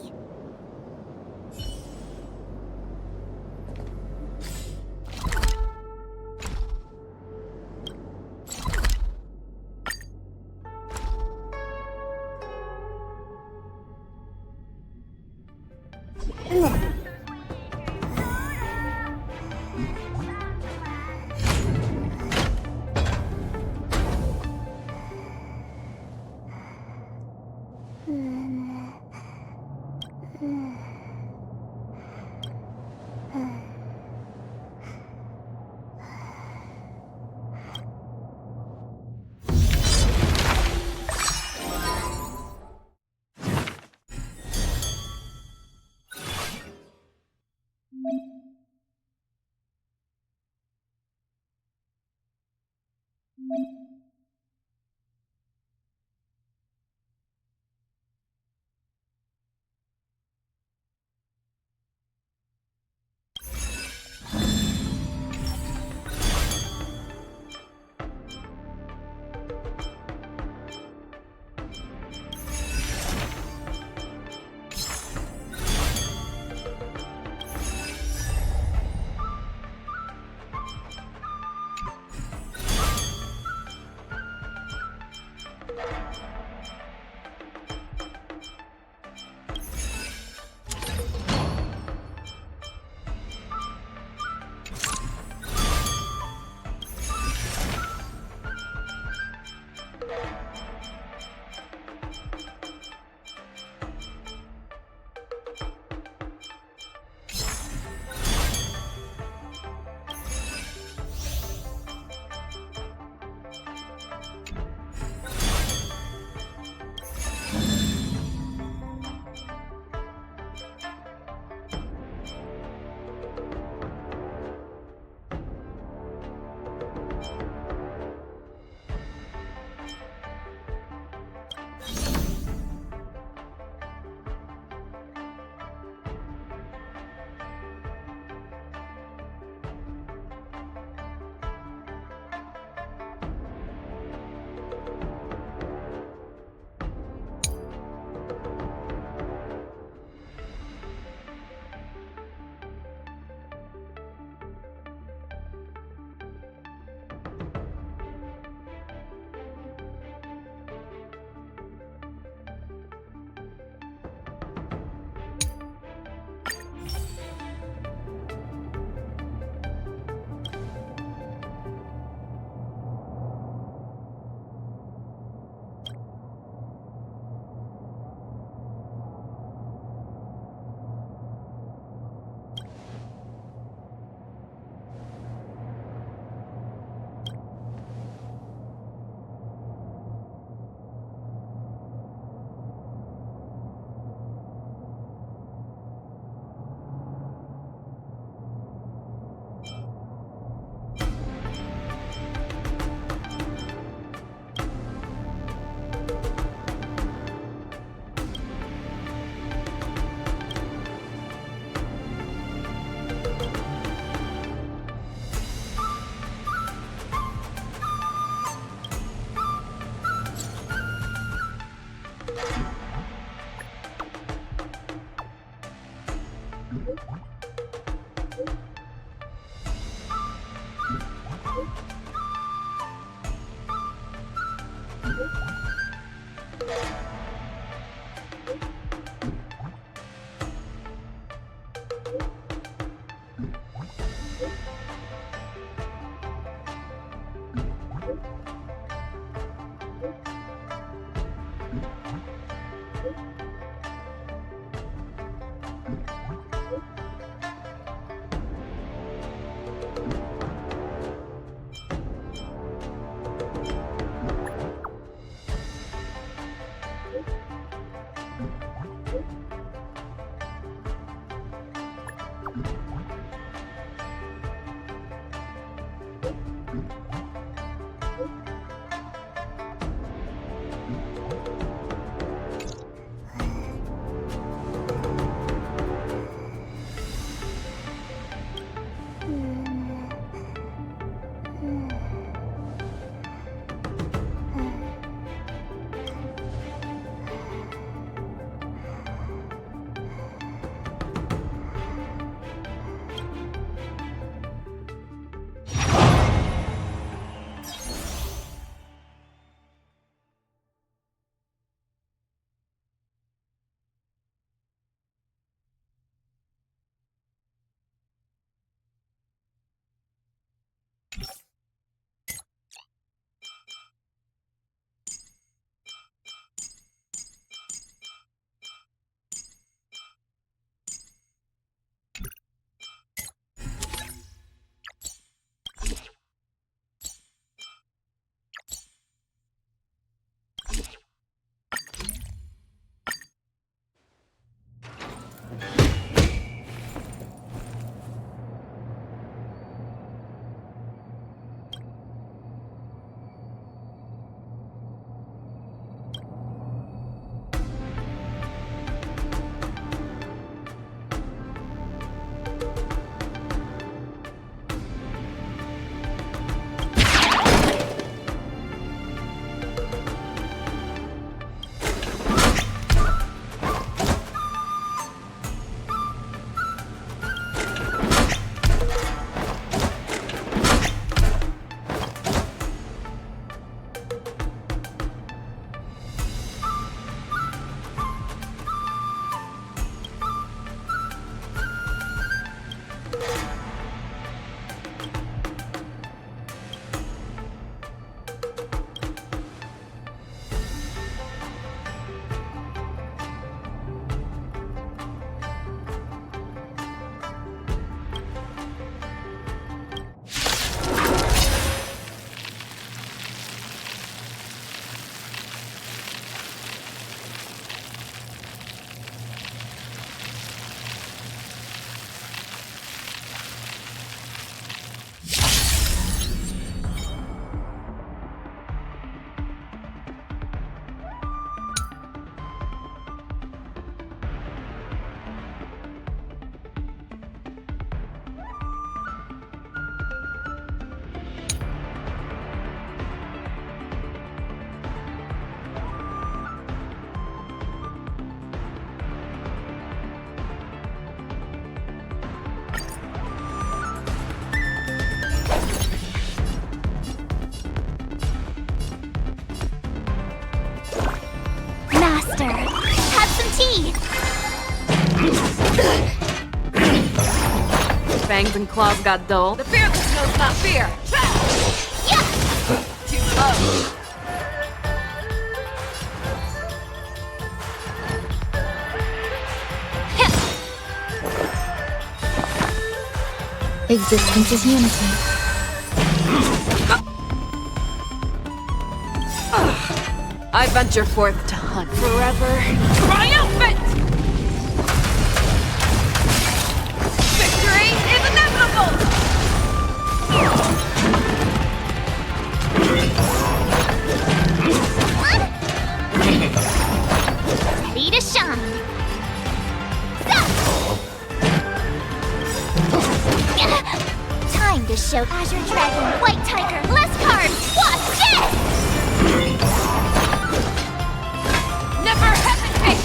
Fangs and claws got dull. The fearless knows not fear. Too close. Existence is unity. I venture forth to hunt forever. Triumphant! Victory is inevitable! Ready to shine. Time to show Azure Dragon, White Tiger, less cards. Watch this! Never hesitate!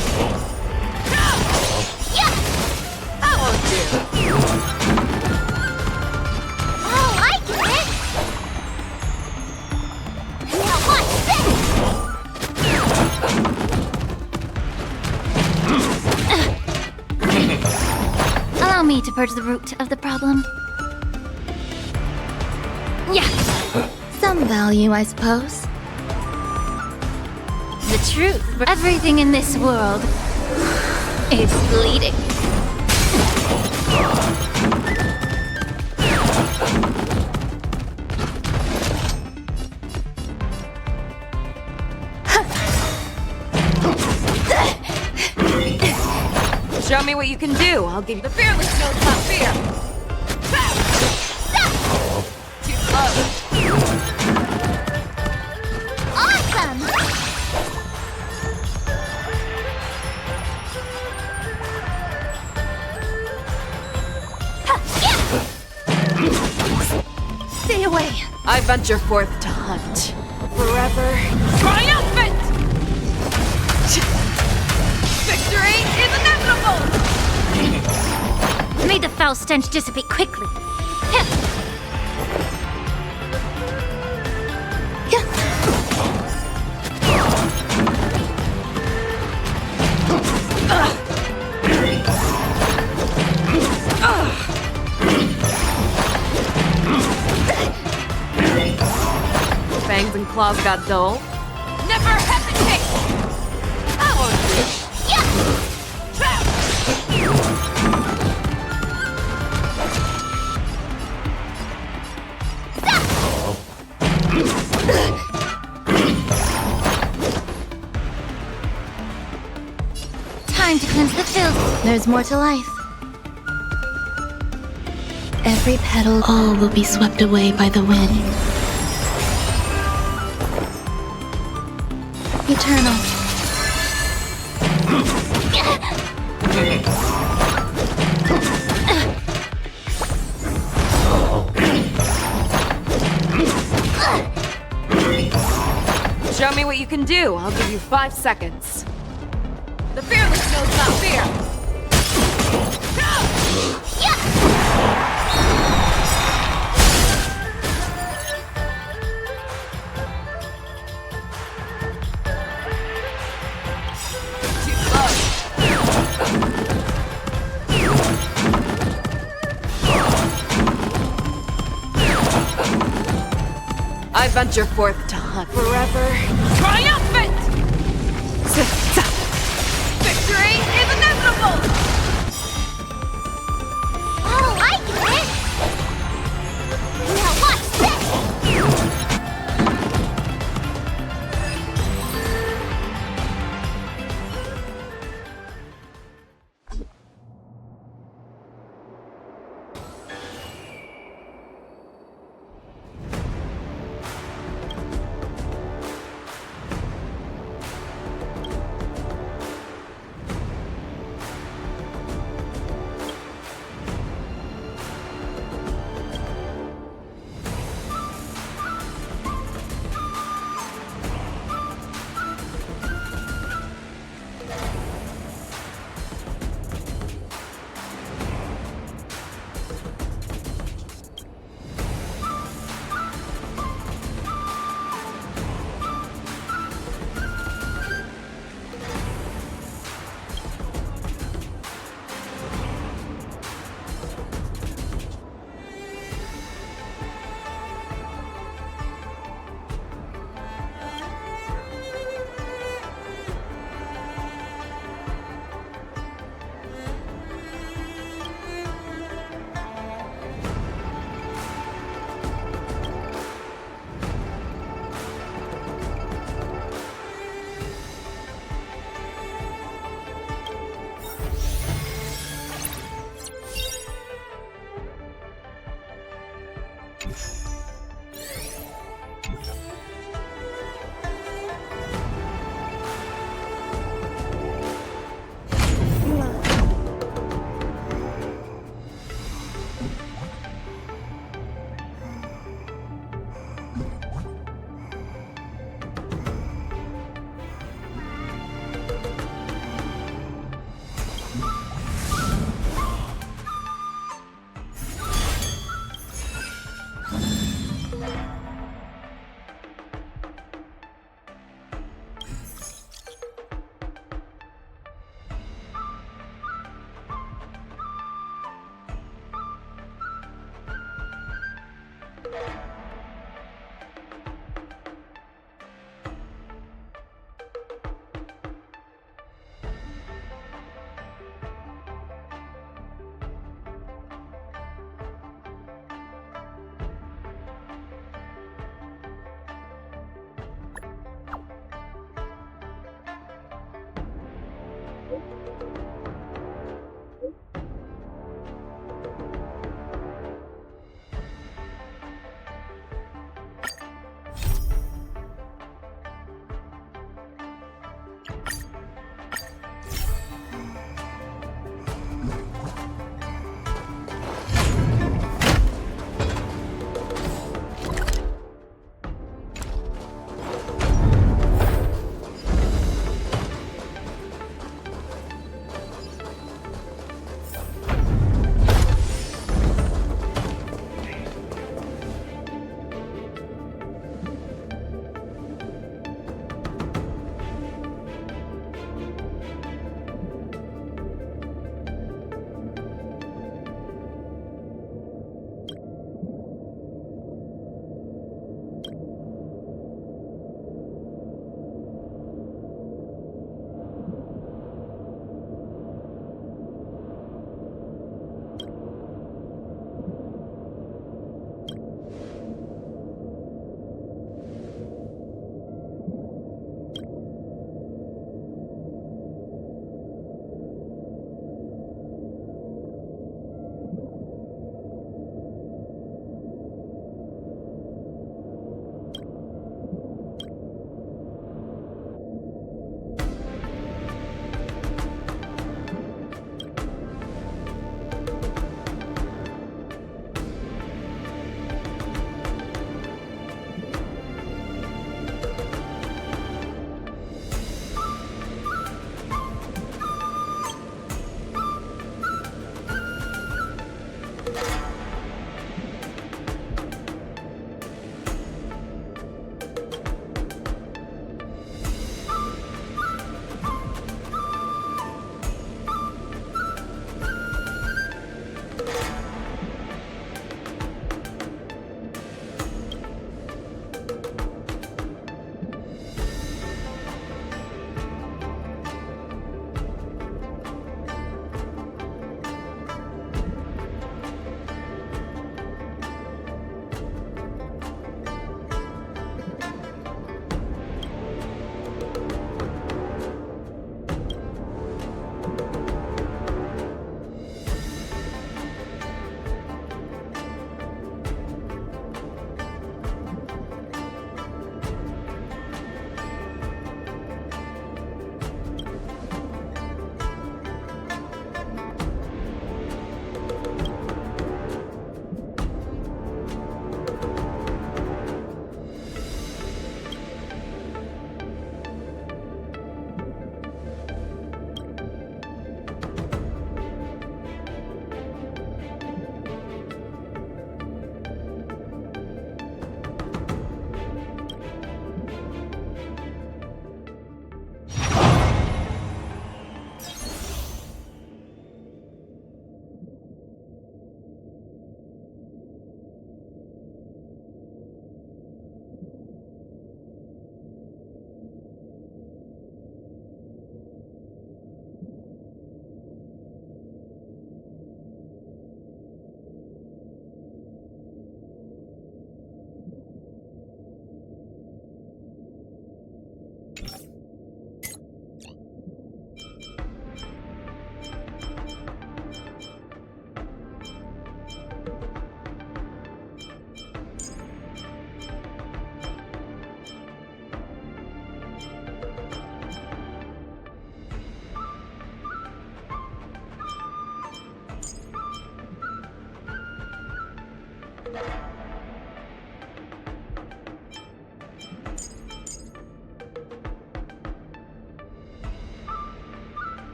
Yeah! I won't do. uncovered the root of the problem. Yeah, some value, I suppose. The truth, everything in this world is bleeding. Show me what you can do. I'll give you the fearless knows not fear. Too close. Awesome! Stay away. I venture forth to hunt. Forever triumphant! Victory is inevitable! May the foul stench dissipate quickly. Fangs and claws got dull. Never hesitate! I won't do. Time to cleanse the filth. There's more to life. Every petal, all will be swept away by the wind. Eternal. Show me what you can do. I'll give you 5 seconds. The fearless knows not fear. Too close. I venture forth to hunt. Forever triumphant! Victory is inevitable! Oh, I get it! Now watch this!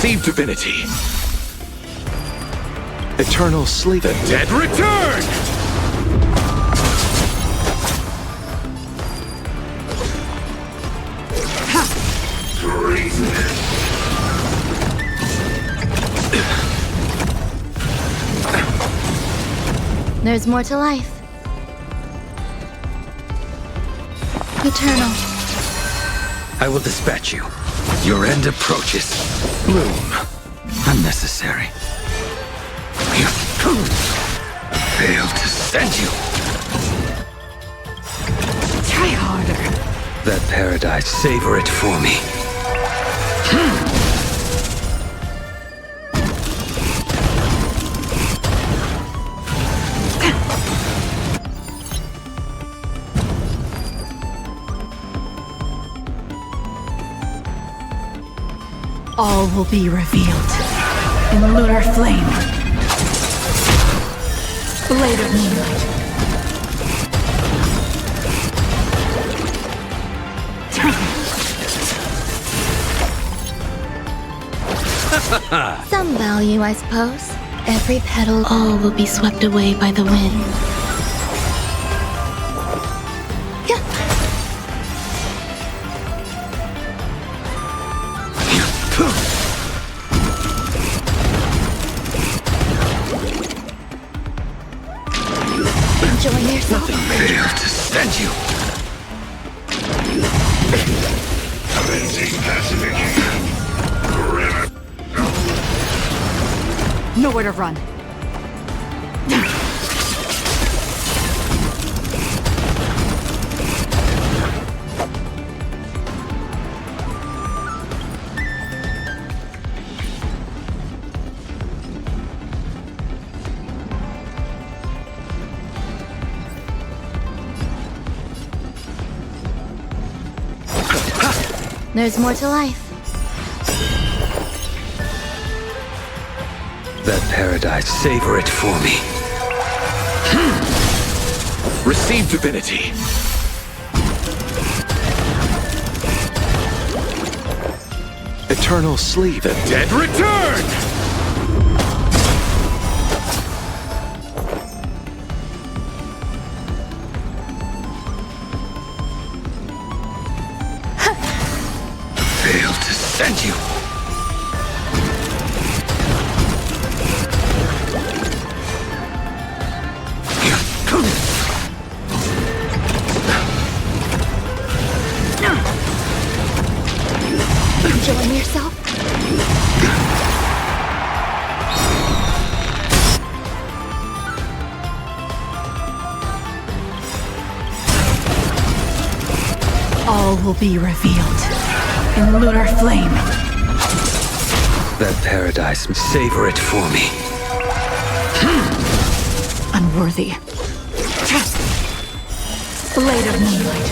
Receive divinity. Eternal sleep. The dead return! There's more to life. Eternal. I will dispatch you. Your end approaches. Bloom. Unnecessary. Failed to send you. Try harder. That paradise, savor it for me. All will be revealed in the lunar flame. Blade of moonlight. Some value, I suppose. Every petal, all will be swept away by the wind. Enjoy yourself. Failed to send you. Commencing pacification. Nowhere to run. There's more to life. That paradise, savor it for me. Receive divinity. Eternal sleep. The dead return! Failed to send you. Enjoying yourself? All will be revealed in the lunar flame. That paradise, savor it for me. Unworthy. Blade of moonlight.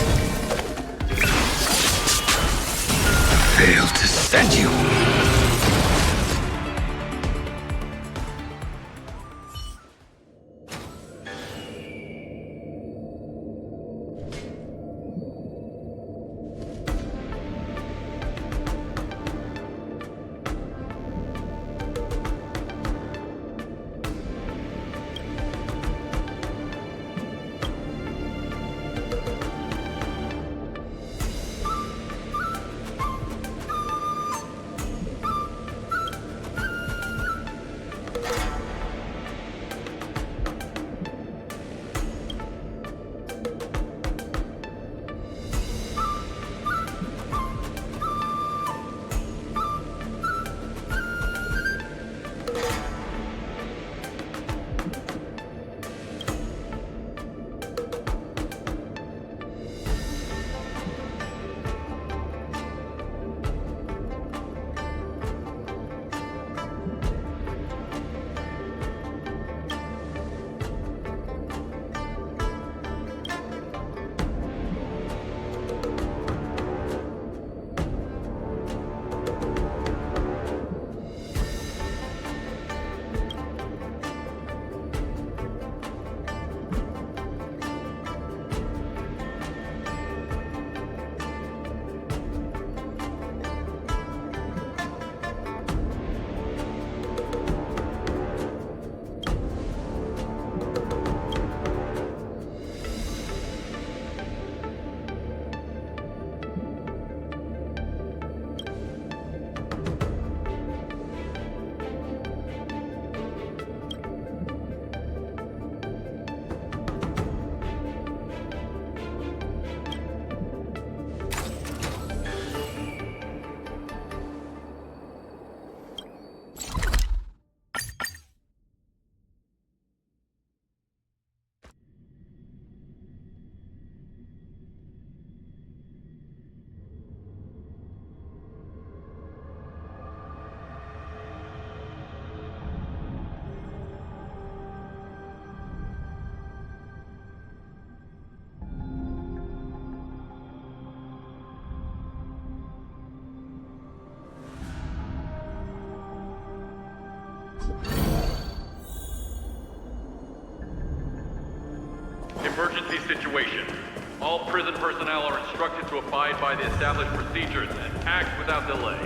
Failed to send you. emergency situation. All prison personnel are instructed to abide by the established procedures and act without delay.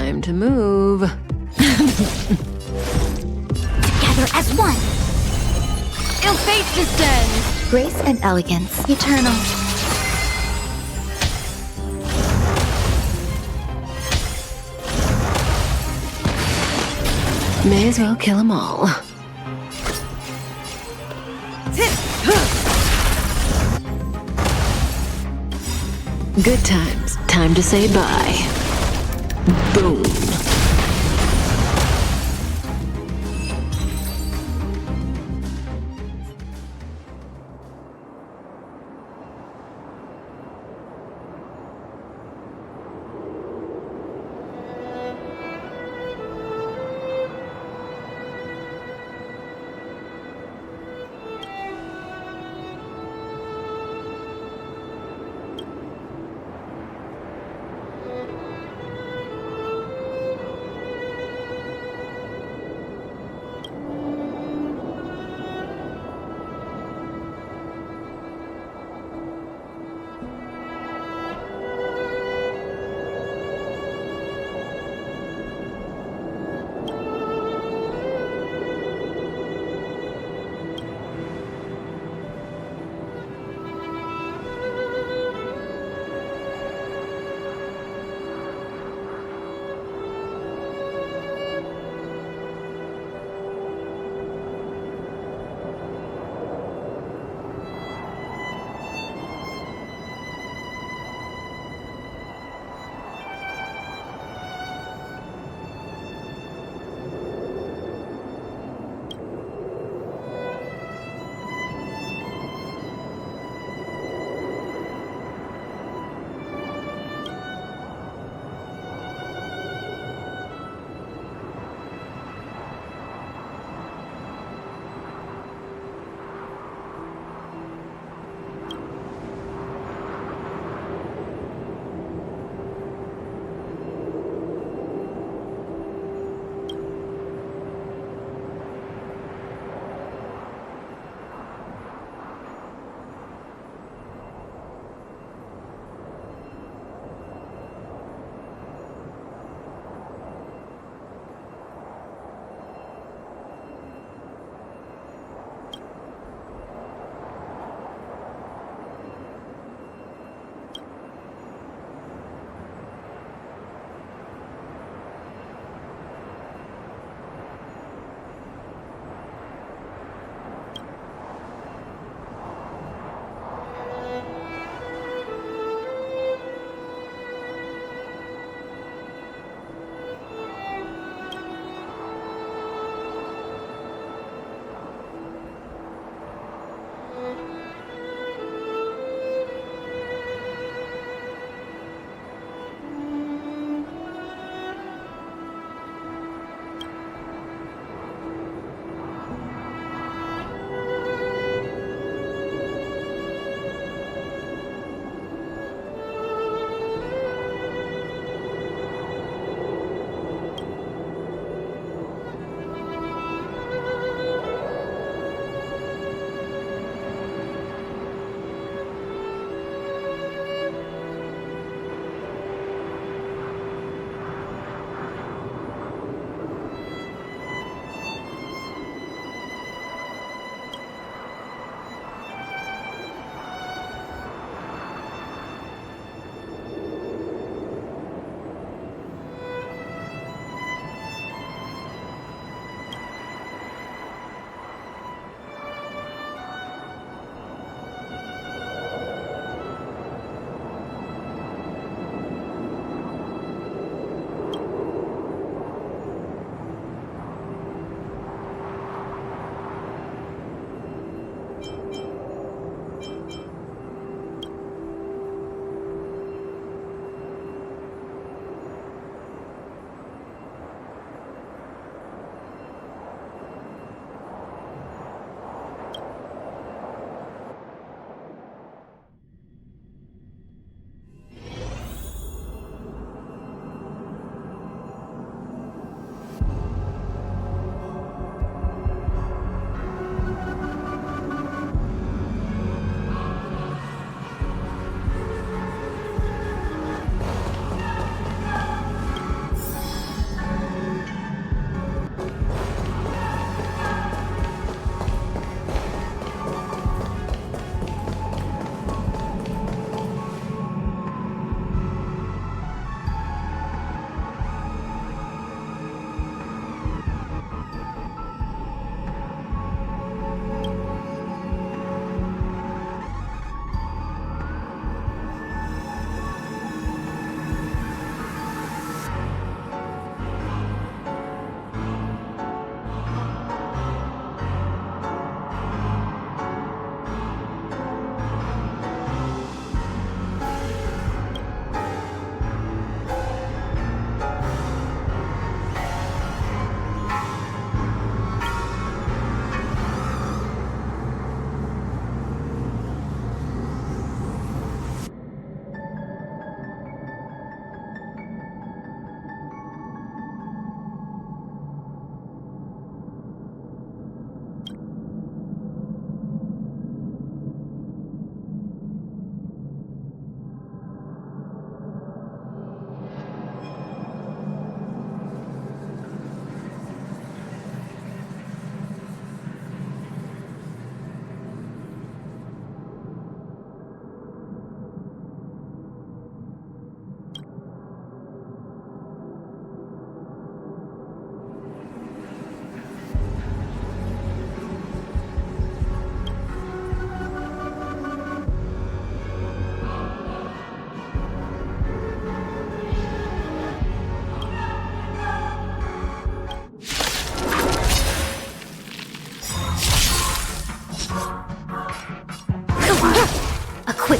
Time to move. Together as one. Ill fate descends. Grace and elegance. Eternal. May as well kill them all. Good times. Time to say bye. Boom.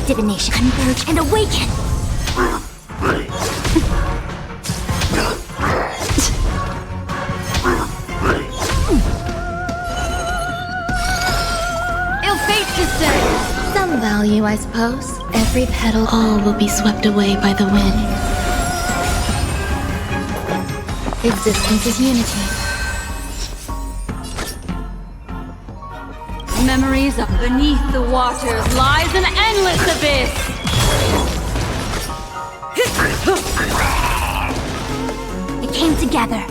divination, converge and awaken! Ill fate to say. Some value, I suppose. Every petal. All will be swept away by the wind. Existence is unity. Memories of beneath the waters lies an endless abyss. It came together.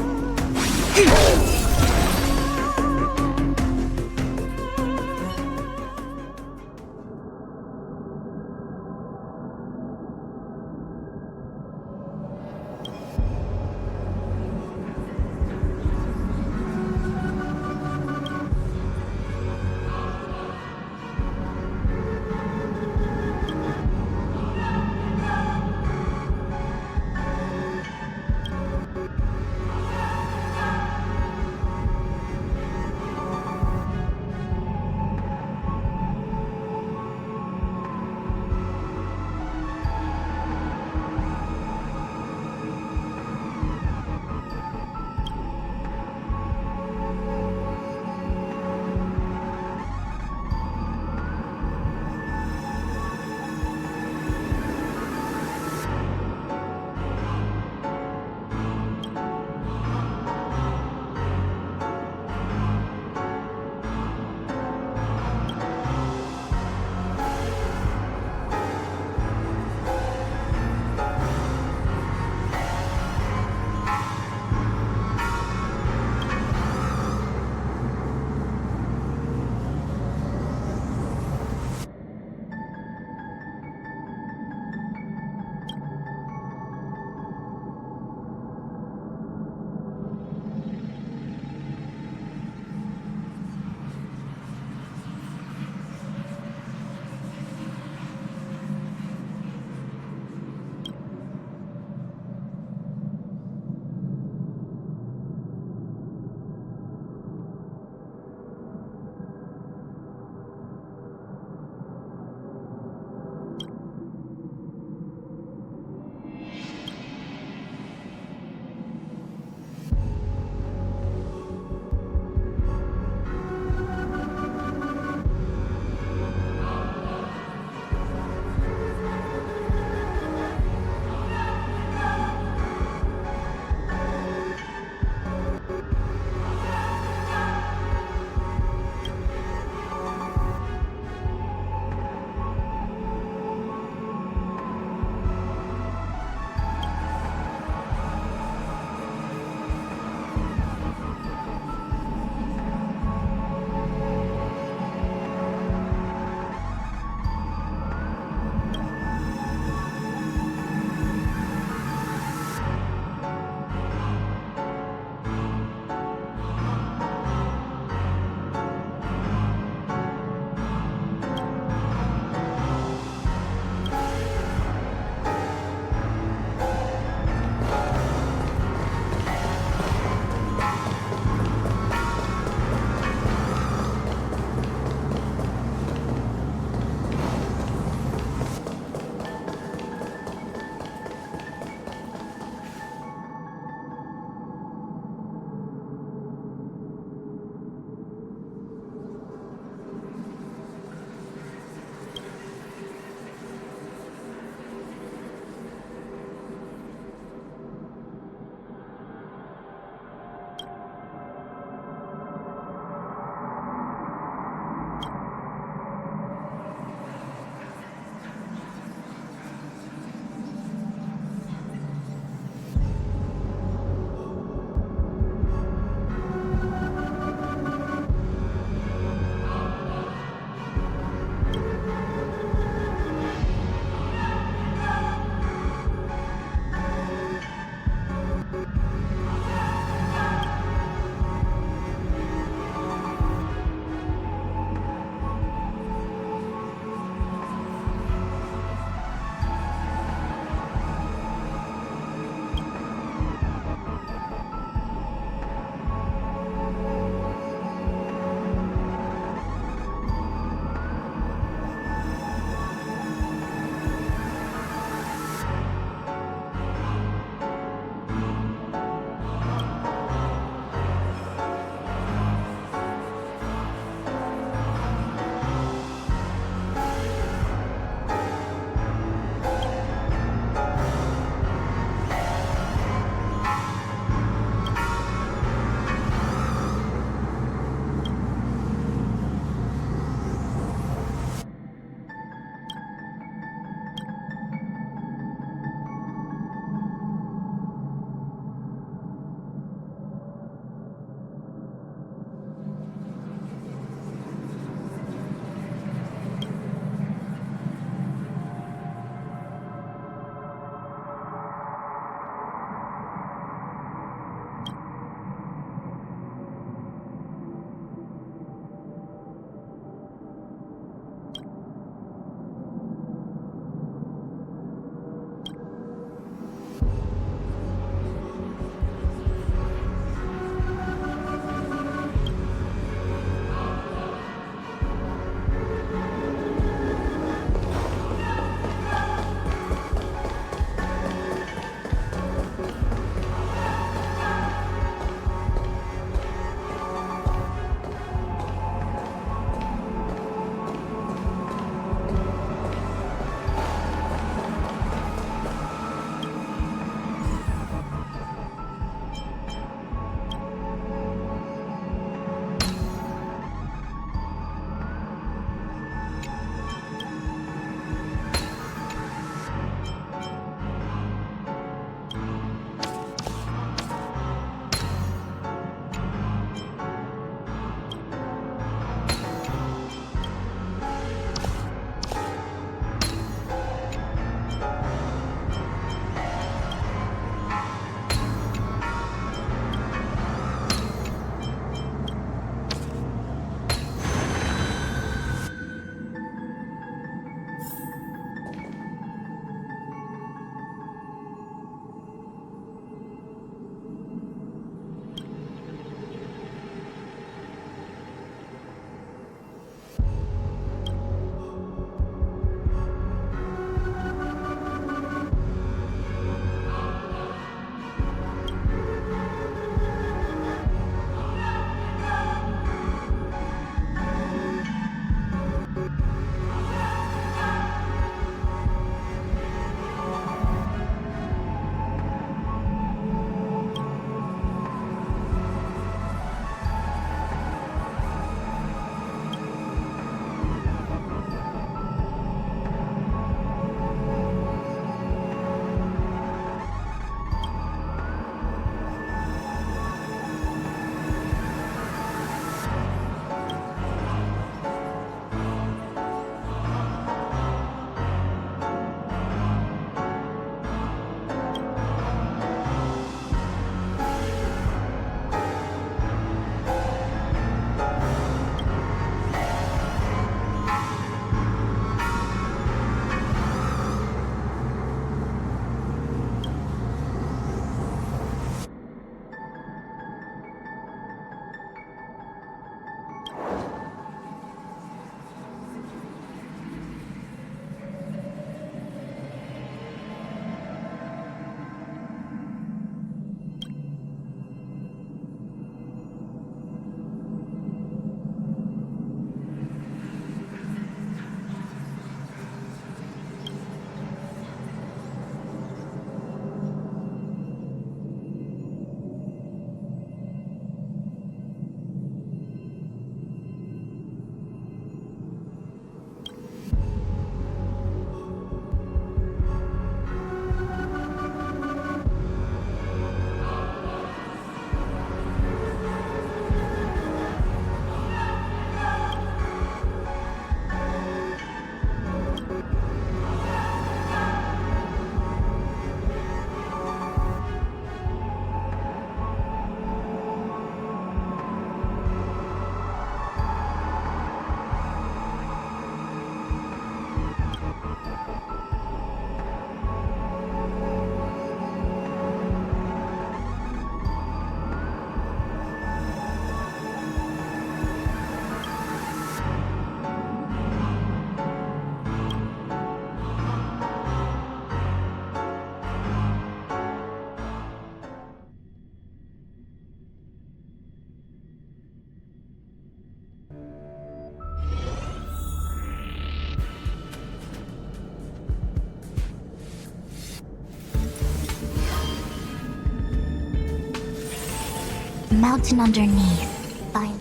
mountain underneath. Fine.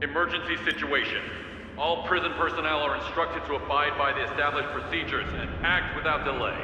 Emergency situation. All prison personnel are instructed to abide by the established procedures and act without delay.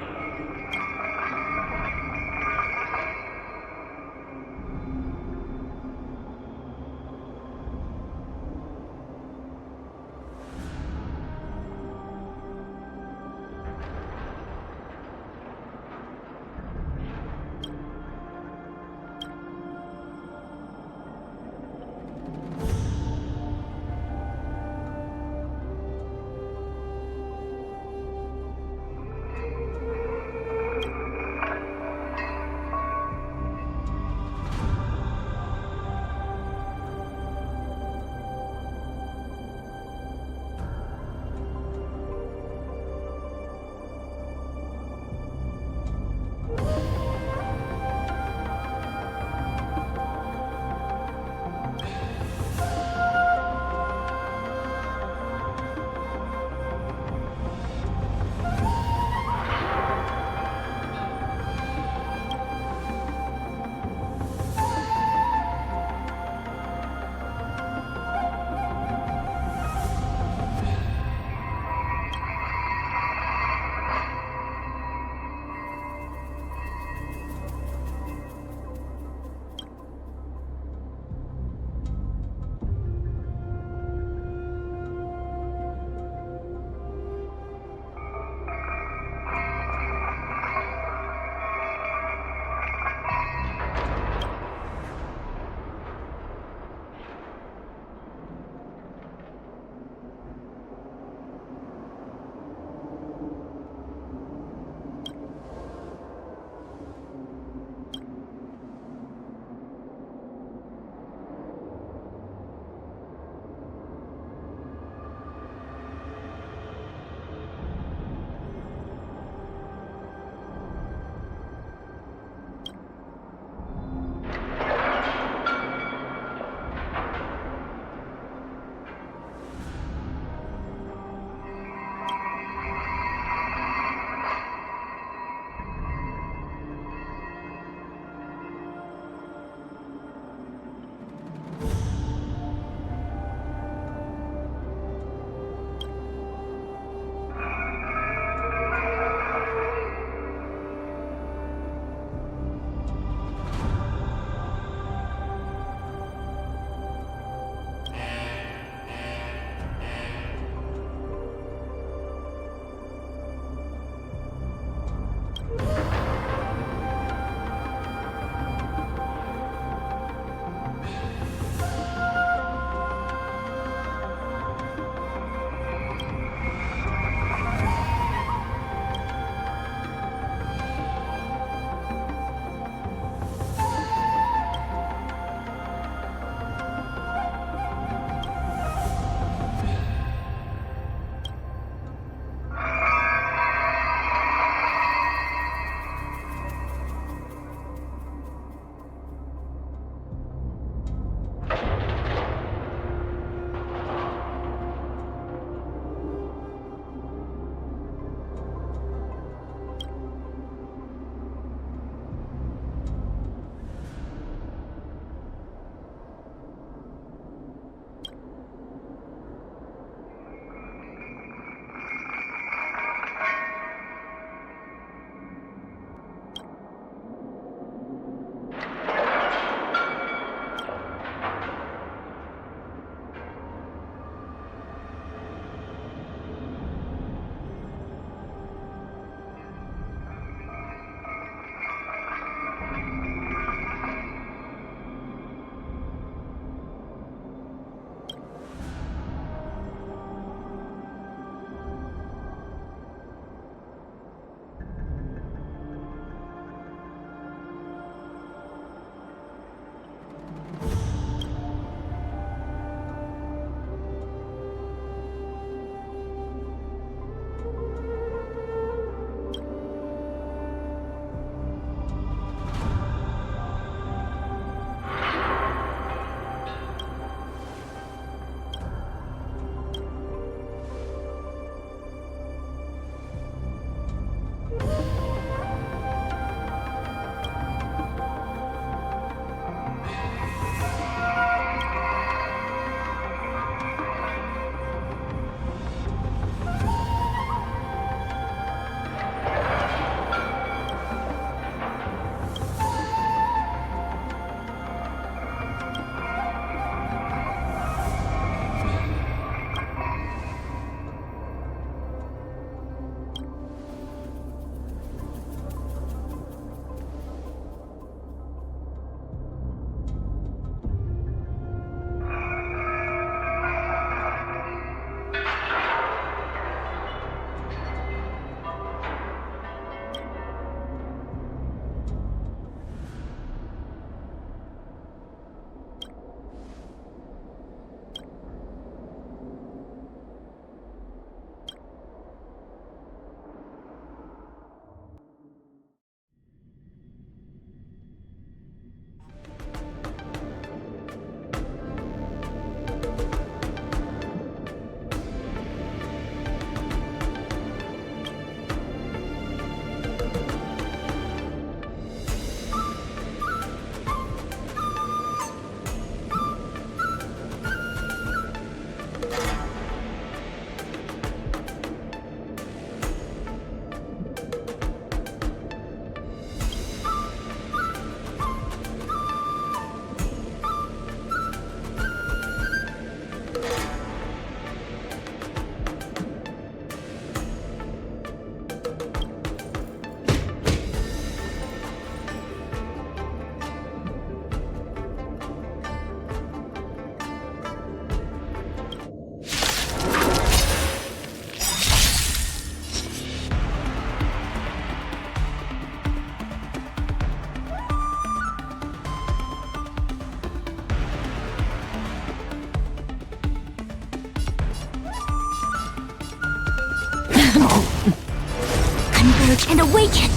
emerge and awaken!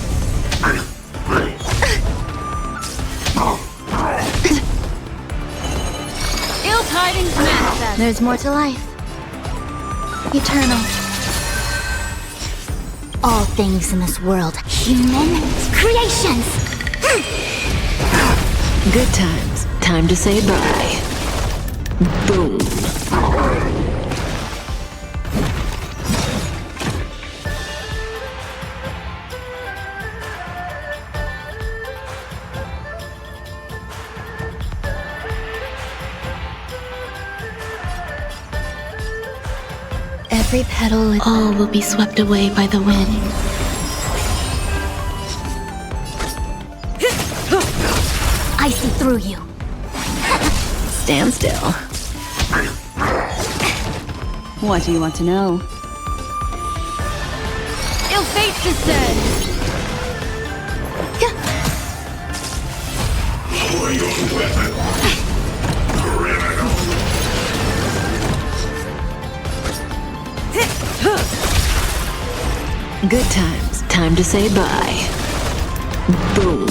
Ill tidings manifest. There's more to life. Eternal. All things in this world, human creations! Good times. Time to say bye. Boom. Every petal, all will be swept away by the wind. I see through you. Stand still. What do you want to know? Ill fate descends! Lower your weapon. Criminal. Good times. Time to say bye. Boom.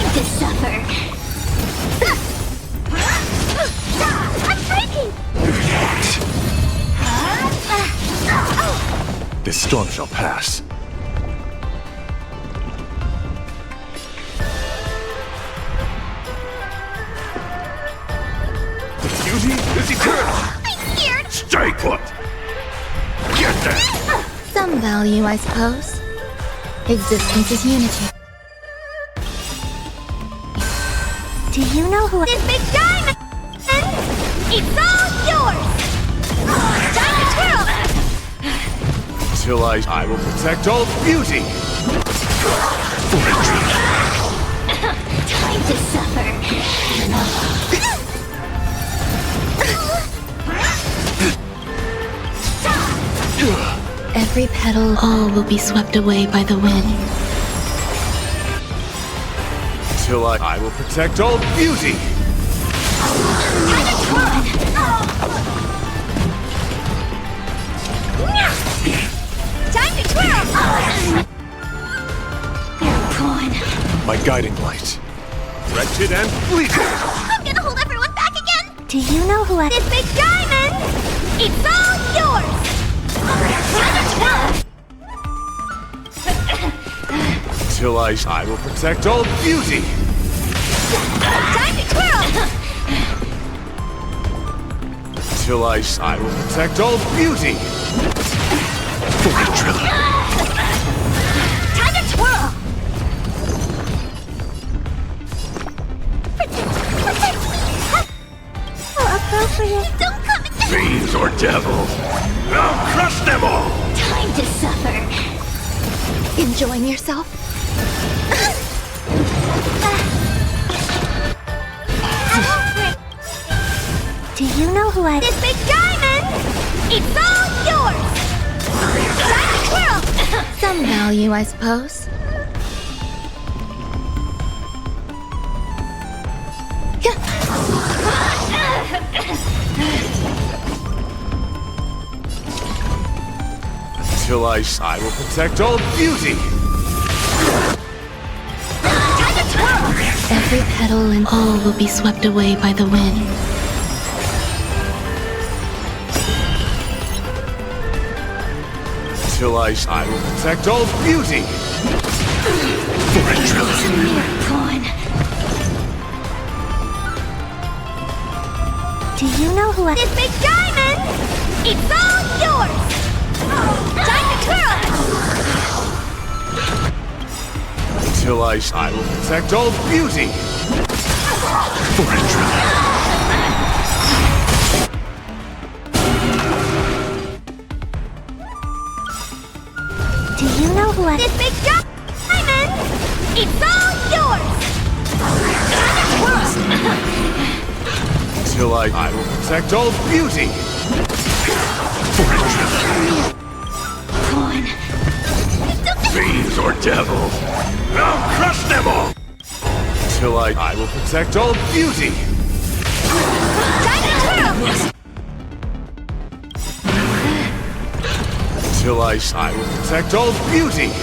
To suffer. I'm breaking! This storm shall pass. The beauty is eternal! I'm scared! Stay put! Get there! Some value, I suppose. Existence is unity. Do you know who This big diamond! It's all yours! Time to twirl! Till I will protect all beauty! Time to suffer. Every petal, all will be swept away by the wind. Till I will protect all beauty! Time to twirl! You're a pawn. My guiding light. Wretched and bleeding! I'm gonna hold everyone back again! Do you know who I... This big diamond! It's all yours! Till I will protect all beauty! Time to twirl! Till I will protect all beauty! Time to twirl! How appropriate. Don't come and... Fiends or devils! I'll crush them all! Time to suffer. Enjoying yourself? Do you know who I... This big diamond! It's all yours! Time to twirl! Some value, I suppose. Till I will protect all beauty! Time to twirl! Every petal and all will be swept away by the wind. Till I will protect all beauty! You're a pawn. Do you know who I... This big diamond! It's all yours! Time to twirl! Till I will protect all beauty! Do you know who I... This big diamond! It's all yours! Time to twirl! Till I will protect all beauty! Fiends or devils, I'll crush them all! Till I will protect all beauty! Till I will protect all beauty!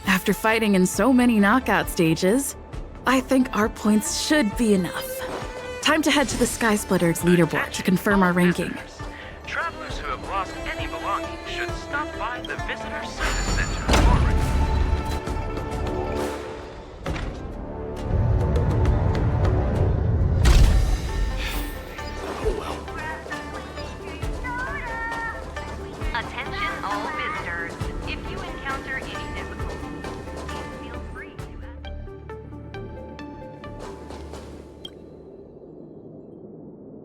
After fighting in so many knockout stages, I think our points should be enough. Time to head to the Sky Splitters leaderboard to confirm our ranking. Travelers who have lost any belongings should stop by the Visitor Service Center forward. Attention all visitors. If you encounter any difficulties, please feel free to ask.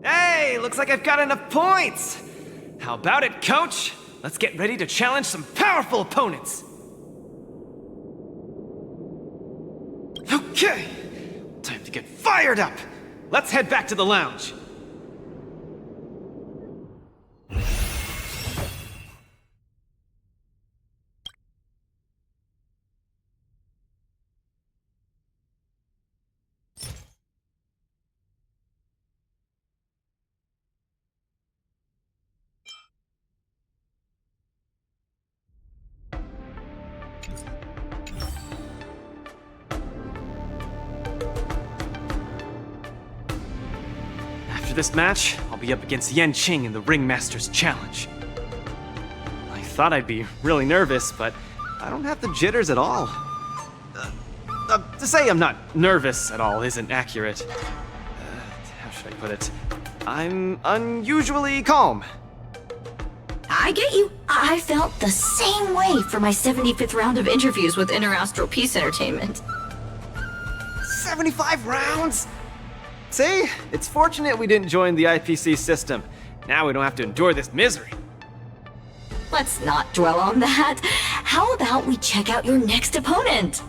Hey, looks like I've got enough points! How about it, coach? Let's get ready to challenge some powerful opponents! Okay, time to get fired up! Let's head back to the lounge. After this match, I'll be up against Yen Qing in the Ringmaster's Challenge. I thought I'd be really nervous, but I don't have the jitters at all. To say I'm not nervous at all isn't accurate. How should I put it? I'm unusually calm. I get you. I felt the same way for my 75th round of interviews with Interastral Peace Entertainment. 75 rounds? See? It's fortunate we didn't join the IPC system. Now we don't have to endure this misery. Let's not dwell on that. How about we check out your next opponent?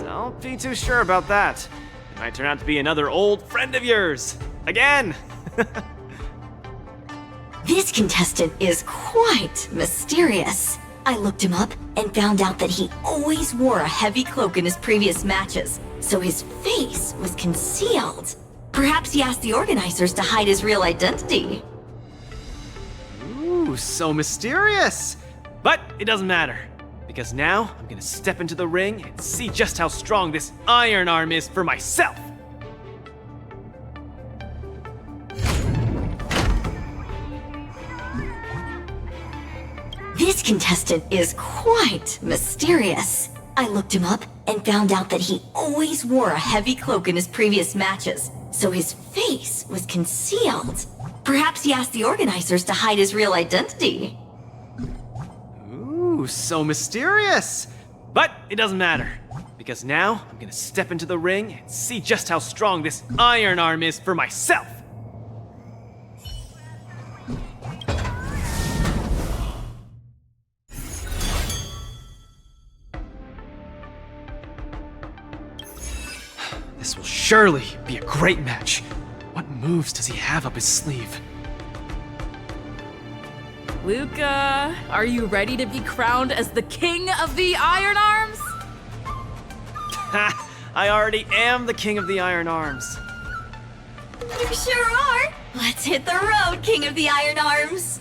Don't be too sure about that. It might turn out to be another old friend of yours. Again! This contestant is quite mysterious. I looked him up and found out that he always wore a heavy cloak in his previous matches, so his face was concealed. Perhaps he asked the organizers to hide his real identity. Ooh, so mysterious! But it doesn't matter, because now I'm gonna step into the ring and see just how strong this iron arm is for myself! This contestant is quite mysterious. I looked him up and found out that he always wore a heavy cloak in his previous matches, so his face was concealed. Perhaps he asked the organizers to hide his real identity. Ooh, so mysterious! But it doesn't matter, because now I'm gonna step into the ring and see just how strong this iron arm is for myself! This will surely be a great match. What moves does he have up his sleeve? Luca, are you ready to be crowned as the King of the Iron Arms? Ha! I already am the King of the Iron Arms. You sure are! Let's hit the road, King of the Iron Arms!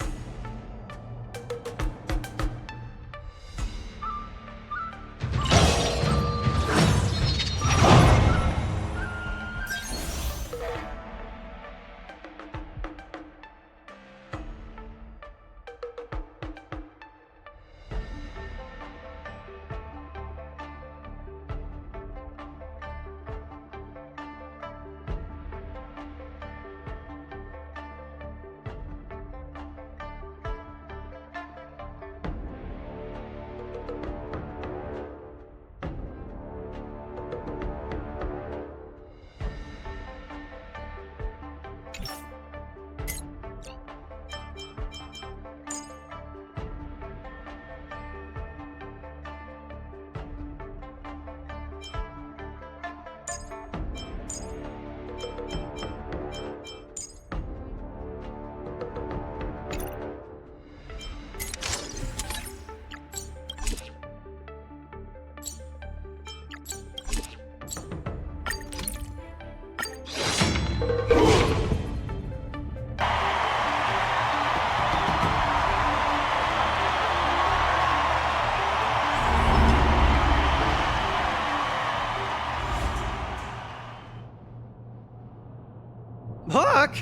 Look!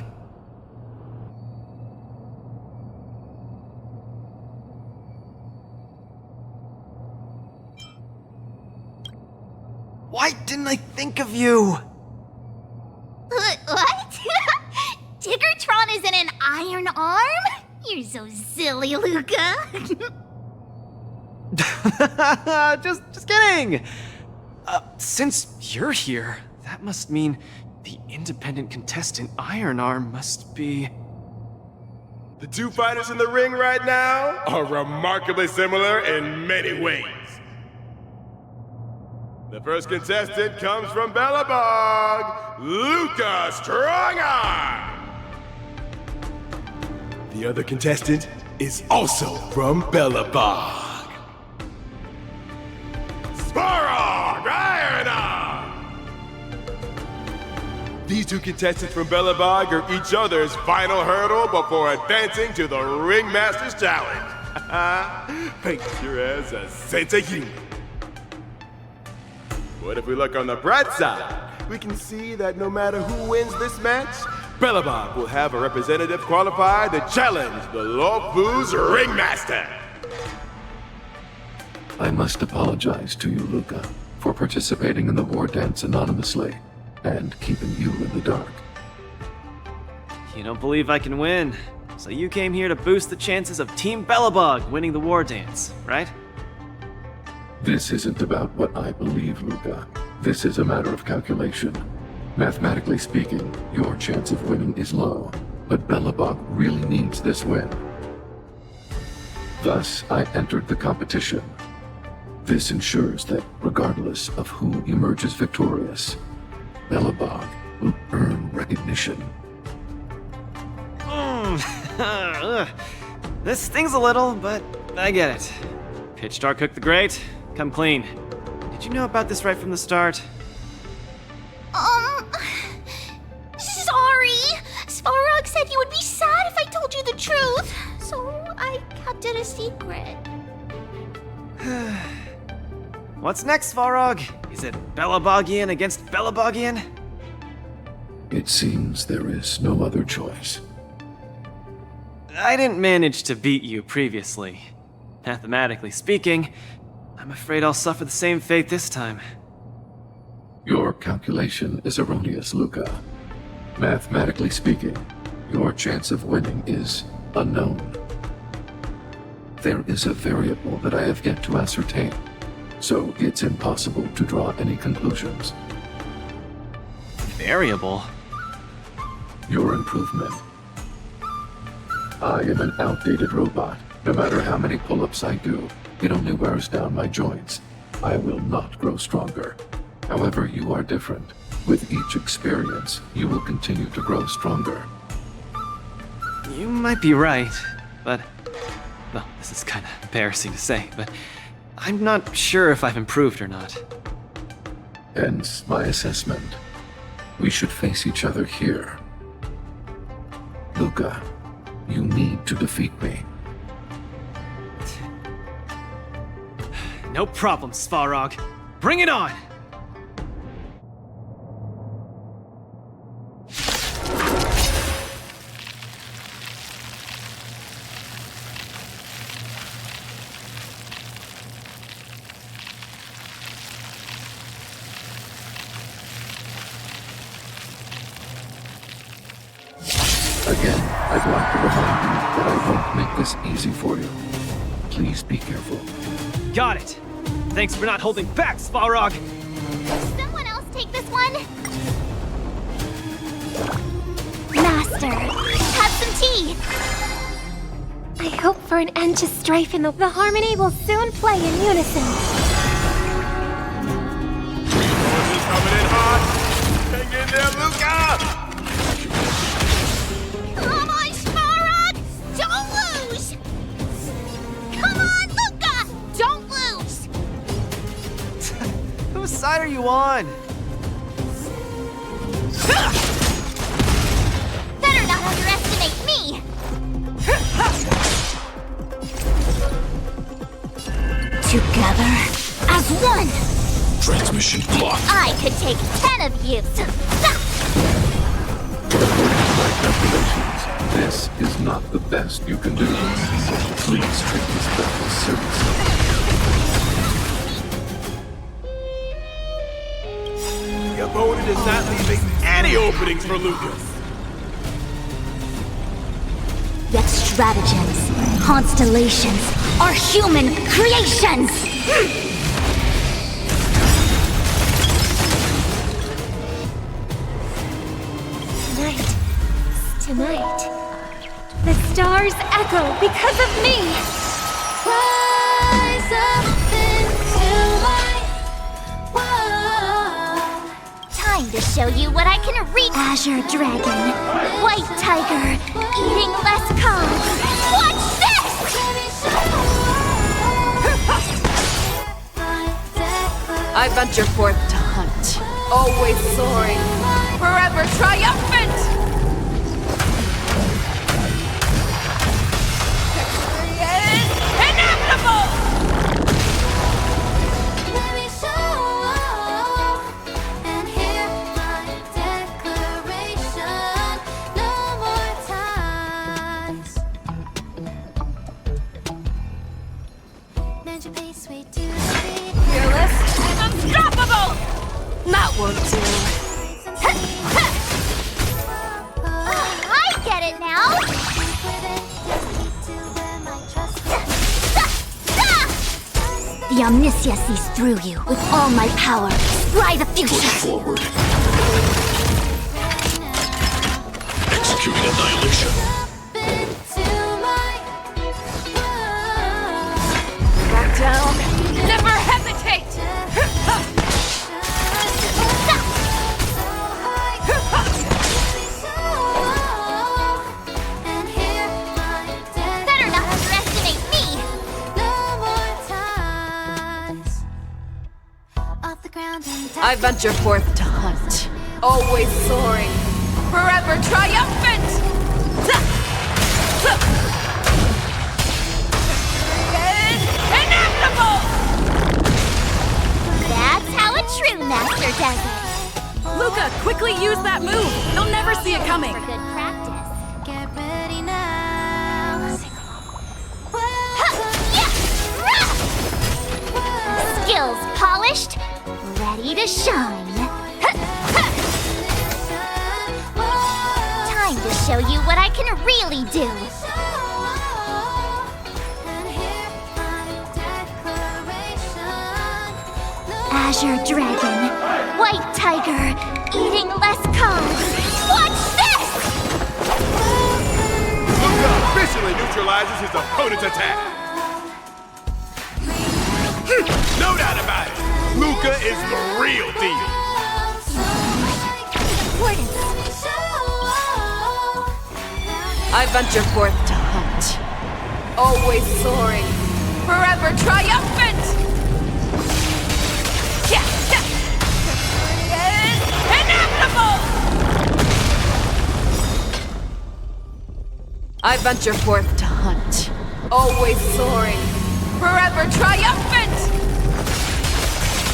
Why didn't I think of you? What? Tiggertron is in an iron arm? You're so silly, Luca. just kidding! Since you're here, that must mean the independent contestant Iron Arm must be... The two fighters in the ring right now are remarkably similar in many ways. The first contestant comes from Bellabog, Luca Strongarm. The other contestant is also from Bellabog, Sporog Iron Arm. These two contestants from Bellabog are each other's final hurdle before advancing to the Ringmaster's Challenge. Picture as a sense of humor. But if we look on the bright side, we can see that no matter who wins this match, Bellabog will have a representative qualified to challenge the Lawfu's Ringmaster. I must apologize to you, Luca, for participating in the war dance anonymously and keeping you in the dark. You don't believe I can win, so you came here to boost the chances of Team Bellabog winning the war dance, right? This isn't about what I believe, Luca. This is a matter of calculation. Mathematically speaking, your chance of winning is low, but Bellabog really needs this win. Thus, I entered the competition. This ensures that, regardless of who emerges victorious, Bellabog will earn recognition. This stings a little, but I get it. Pitch Dark Cook the Great, come clean. Did you know about this right from the start? Sorry. Svarog said you would be sad if I told you the truth, so I kept it a secret. What's next, Svarog? Is it Bellabogian against Bellabogian? It seems there is no other choice. I didn't manage to beat you previously. Mathematically speaking, I'm afraid I'll suffer the same fate this time. Your calculation is erroneous, Luca. Mathematically speaking, your chance of winning is unknown. There is a variable that I have yet to ascertain, so it's impossible to draw any conclusions. Variable? Your improvement. I am an outdated robot. No matter how many pull-ups I do, it only wears down my joints. I will not grow stronger. However, you are different. With each experience, you will continue to grow stronger. You might be right, but... Well, this is kind of embarrassing to say, but I'm not sure if I've improved or not. Hence my assessment. We should face each other here. Luca, you need to defeat me. No problem, Svarog. Bring it on! Again, I'd like to remind you that I won't make this easy for you. Please be careful. Got it! Thanks for not holding back, Svarog! Someone else take this one? Master, have some tea! I hope for an end to strife and the harmony will soon play in unison. Voices coming in hot! Hang in there, Luca! Come on, Svarog! Don't lose! Come on, Luca! Don't lose! Whose side are you on? Better not underestimate me! Together as one! Transmission blocked. I could take 10 of you! Calculations. This is not the best you can do. Please take this battle seriously. The opponent is not leaving any openings for Luca. Yet stratagems, constellations, are human creations! Tonight, the stars echo because of me! Rise up into my world. Time to show you what I can reach! Azure Dragon, White Tiger, eating less carbs. Watch this! I venture forth to hunt, always soaring, forever triumphant! Fearless and unstoppable! That won't do. I get it now! The Omniscia sees through you. With all my power, fly the future! Push forward. Executing annihilation. Back down. Never hesitate! Better not underestimate me! I venture forth to hunt, always soaring, forever triumphant! Inevitable! That's how a true master does it! Luca, quickly use that move! They'll never see it coming! For good practice. Get ready now. Skills polished, ready to shine. Time to show you what I can really do. Azure Dragon, White Tiger, eating less carbs. Watch this! Luca officially neutralizes his opponent's attack. No doubt about it. Luca is the real deal. I venture forth to hunt. Always soaring, forever triumphant! Yeah, yeah. It's inevitable! I venture forth to hunt. Always soaring, forever triumphant!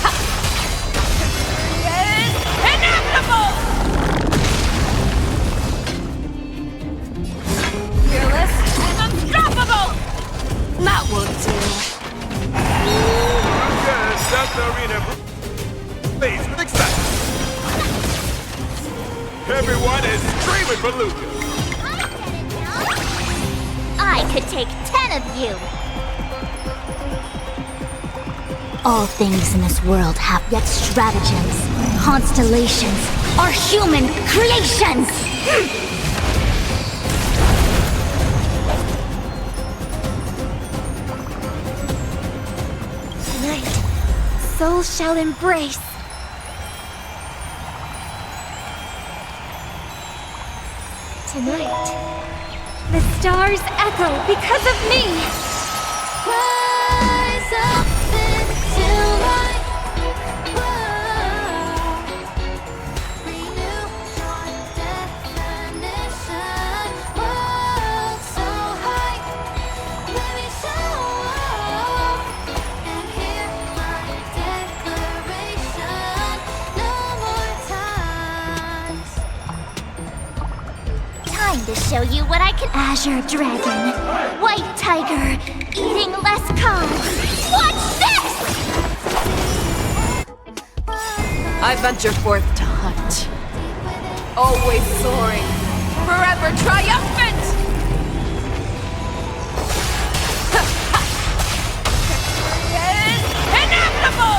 Ha! It's inevitable! Fearless and unstoppable! That won't do. Lucas left the arena faced with excitement. Everyone is screaming for Lucas. I could take 10 of you! All things in this world have yet stratagems. Constellations are human creations! Tonight, souls shall embrace. Tonight, the stars echo because of me! Rise up into my world. Renew your definition. World so high. Let me show up and hear my declaration. No more times. Time to show you what I can. Azure Dragon, White Tiger, eating less carbs. Watch this! I venture forth to hunt. Always soaring, forever triumphant! Ha, ha. It's inevitable!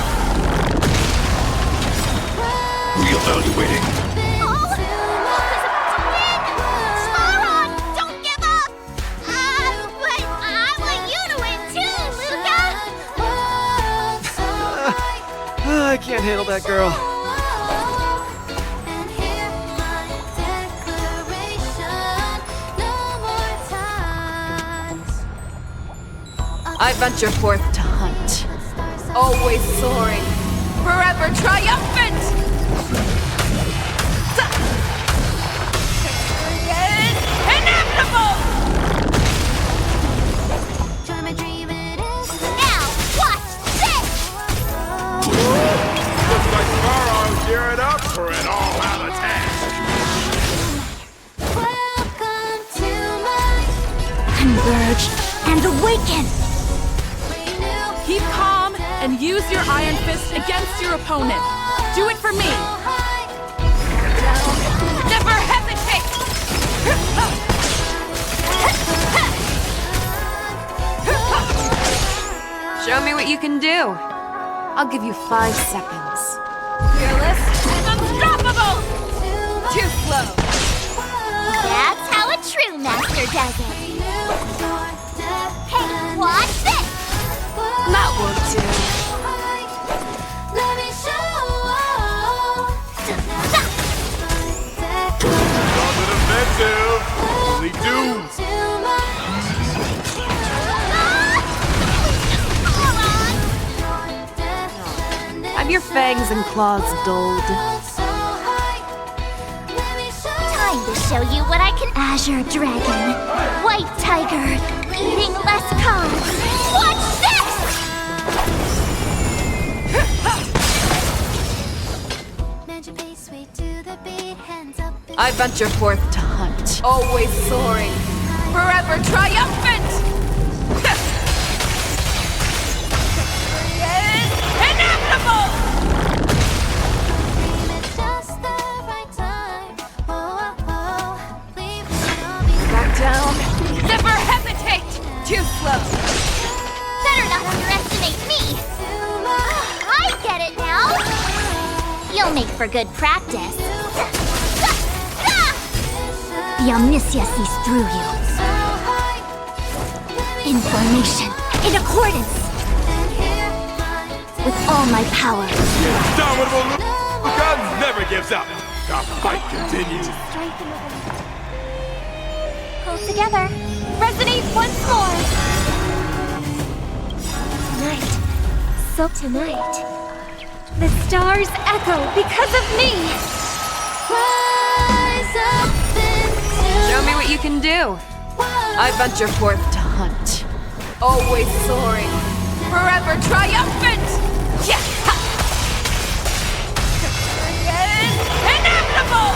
Reevaluating. I can't handle that girl. I venture forth to hunt. Always soaring, forever triumphant! It's inevitable! Now, watch this! Looks like Sparrow's gearing up for an all-out attack. Converge and awaken! Keep calm and use your Iron Fist against your opponent. Do it for me. Never hesitate! Show me what you can do. I'll give you 5 seconds. Fearless and unstoppable! Too slow. That's how a true master does it. Hey, watch this! That won't do. Something offensive. Only do. Have your fangs and claws dulled. Time to show you what I can. Azure Dragon, White Tiger, eating less carbs. Watch this! I venture forth to hunt. Always soaring, forever triumphant! It's inevitable! Back down. Never hesitate! Too slow. Better not underestimate me! I get it now! You'll make for good practice. The Omniscia sees through you. Information in accordance with all my power. Indomitable Luca never gives up. The fight continues. All together, resonate once more. Tonight, the stars echo because of me. Rise up Show me what you can do. I venture forth to hunt. Always soaring, forever triumphant. Yeah. Ha. Inevitable.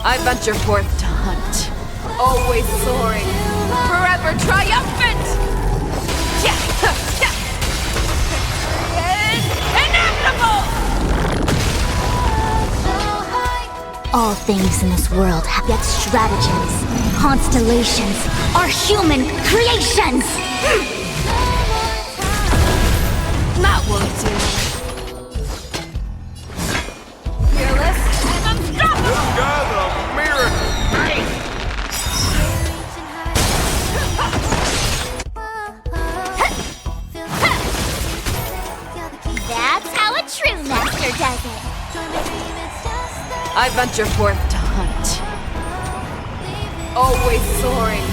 I venture forth to hunt. Always soaring, forever triumphant. Yeah. Yeah. Inevitable. All things in this world have yet stratagems. Constellations are human creations! That won't do. Fearless and unstoppable! This guy's a miracle! That's how a true master does it. I venture forth to hunt. Always soaring,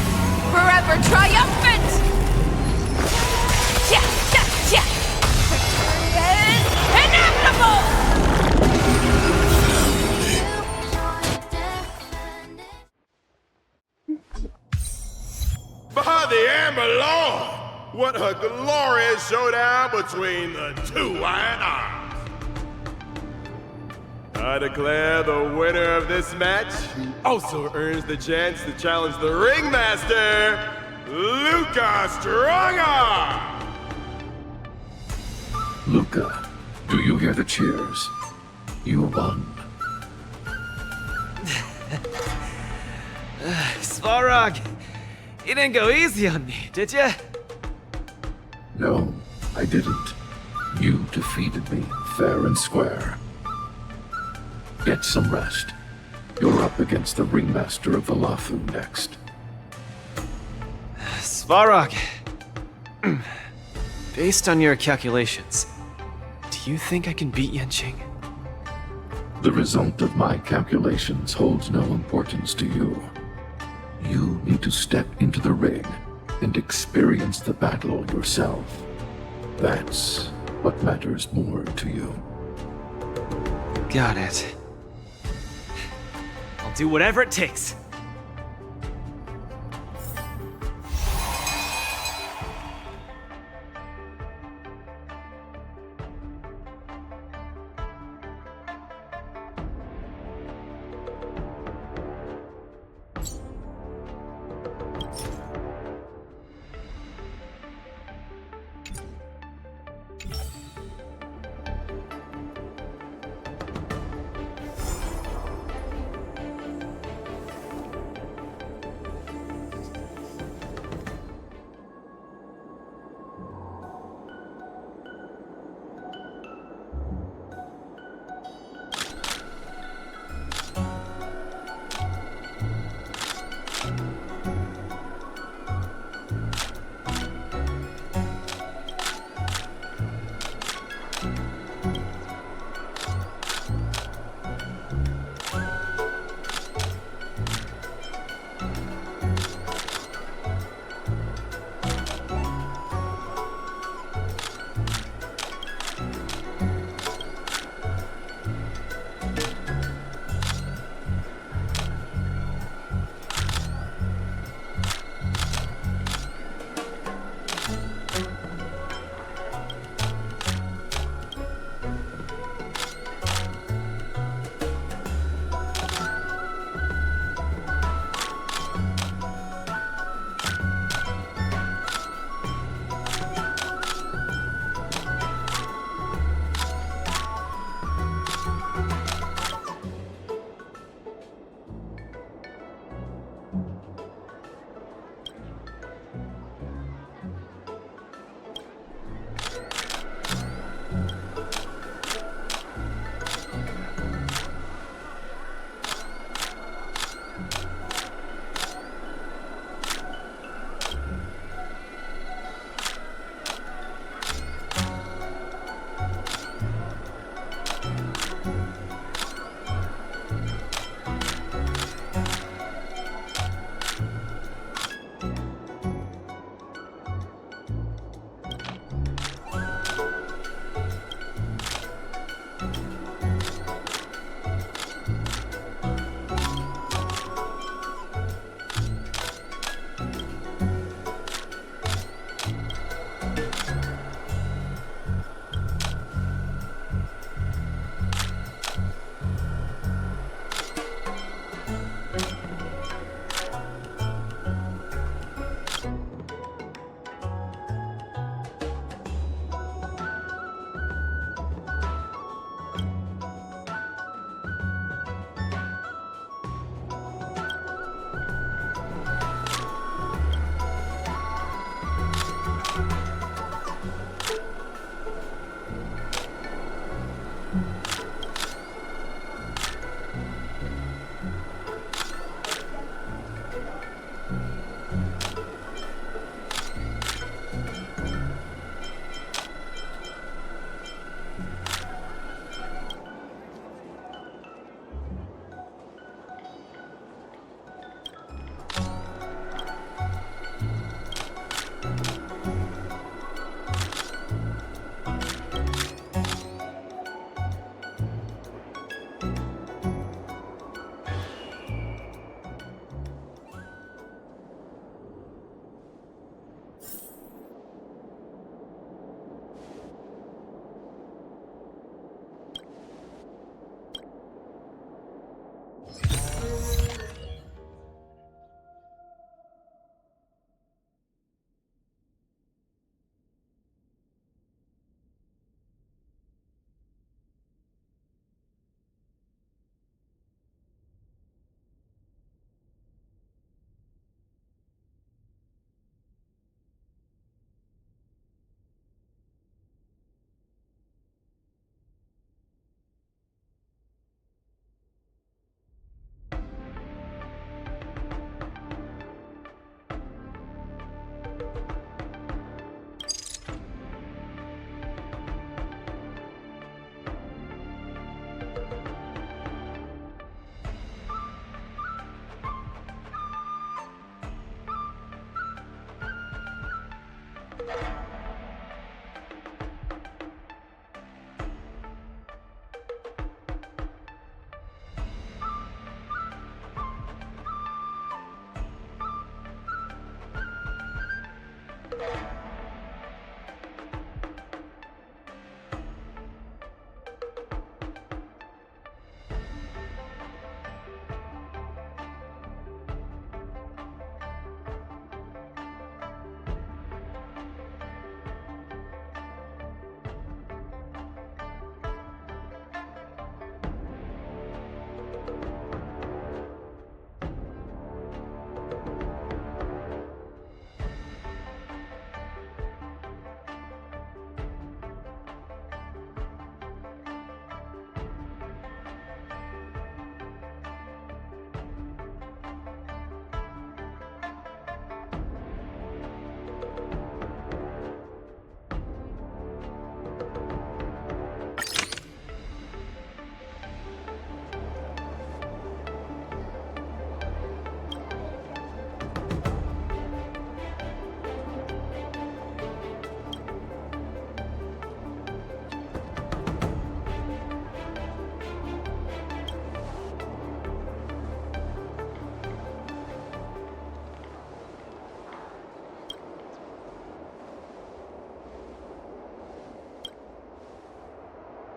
forever triumphant! Yeah, yeah, yeah! Inevitable! By the Amber Lord! What a glorious showdown between the two Iron Arms! I declare the winner of this match, who also earns the chance to challenge the ringmaster, Luca Strongarm! Luca, do you hear the cheers? You won. Svarog, you didn't go easy on me, did ya? No, I didn't. You defeated me, fair and square. Get some rest. You're up against the ringmaster of the Lafu next. Svarog, based on your calculations, do you think I can beat Yanqing? The result of my calculations holds no importance to you. You need to step into the ring and experience the battle yourself. That's what matters more to you. Got it. I'll do whatever it takes.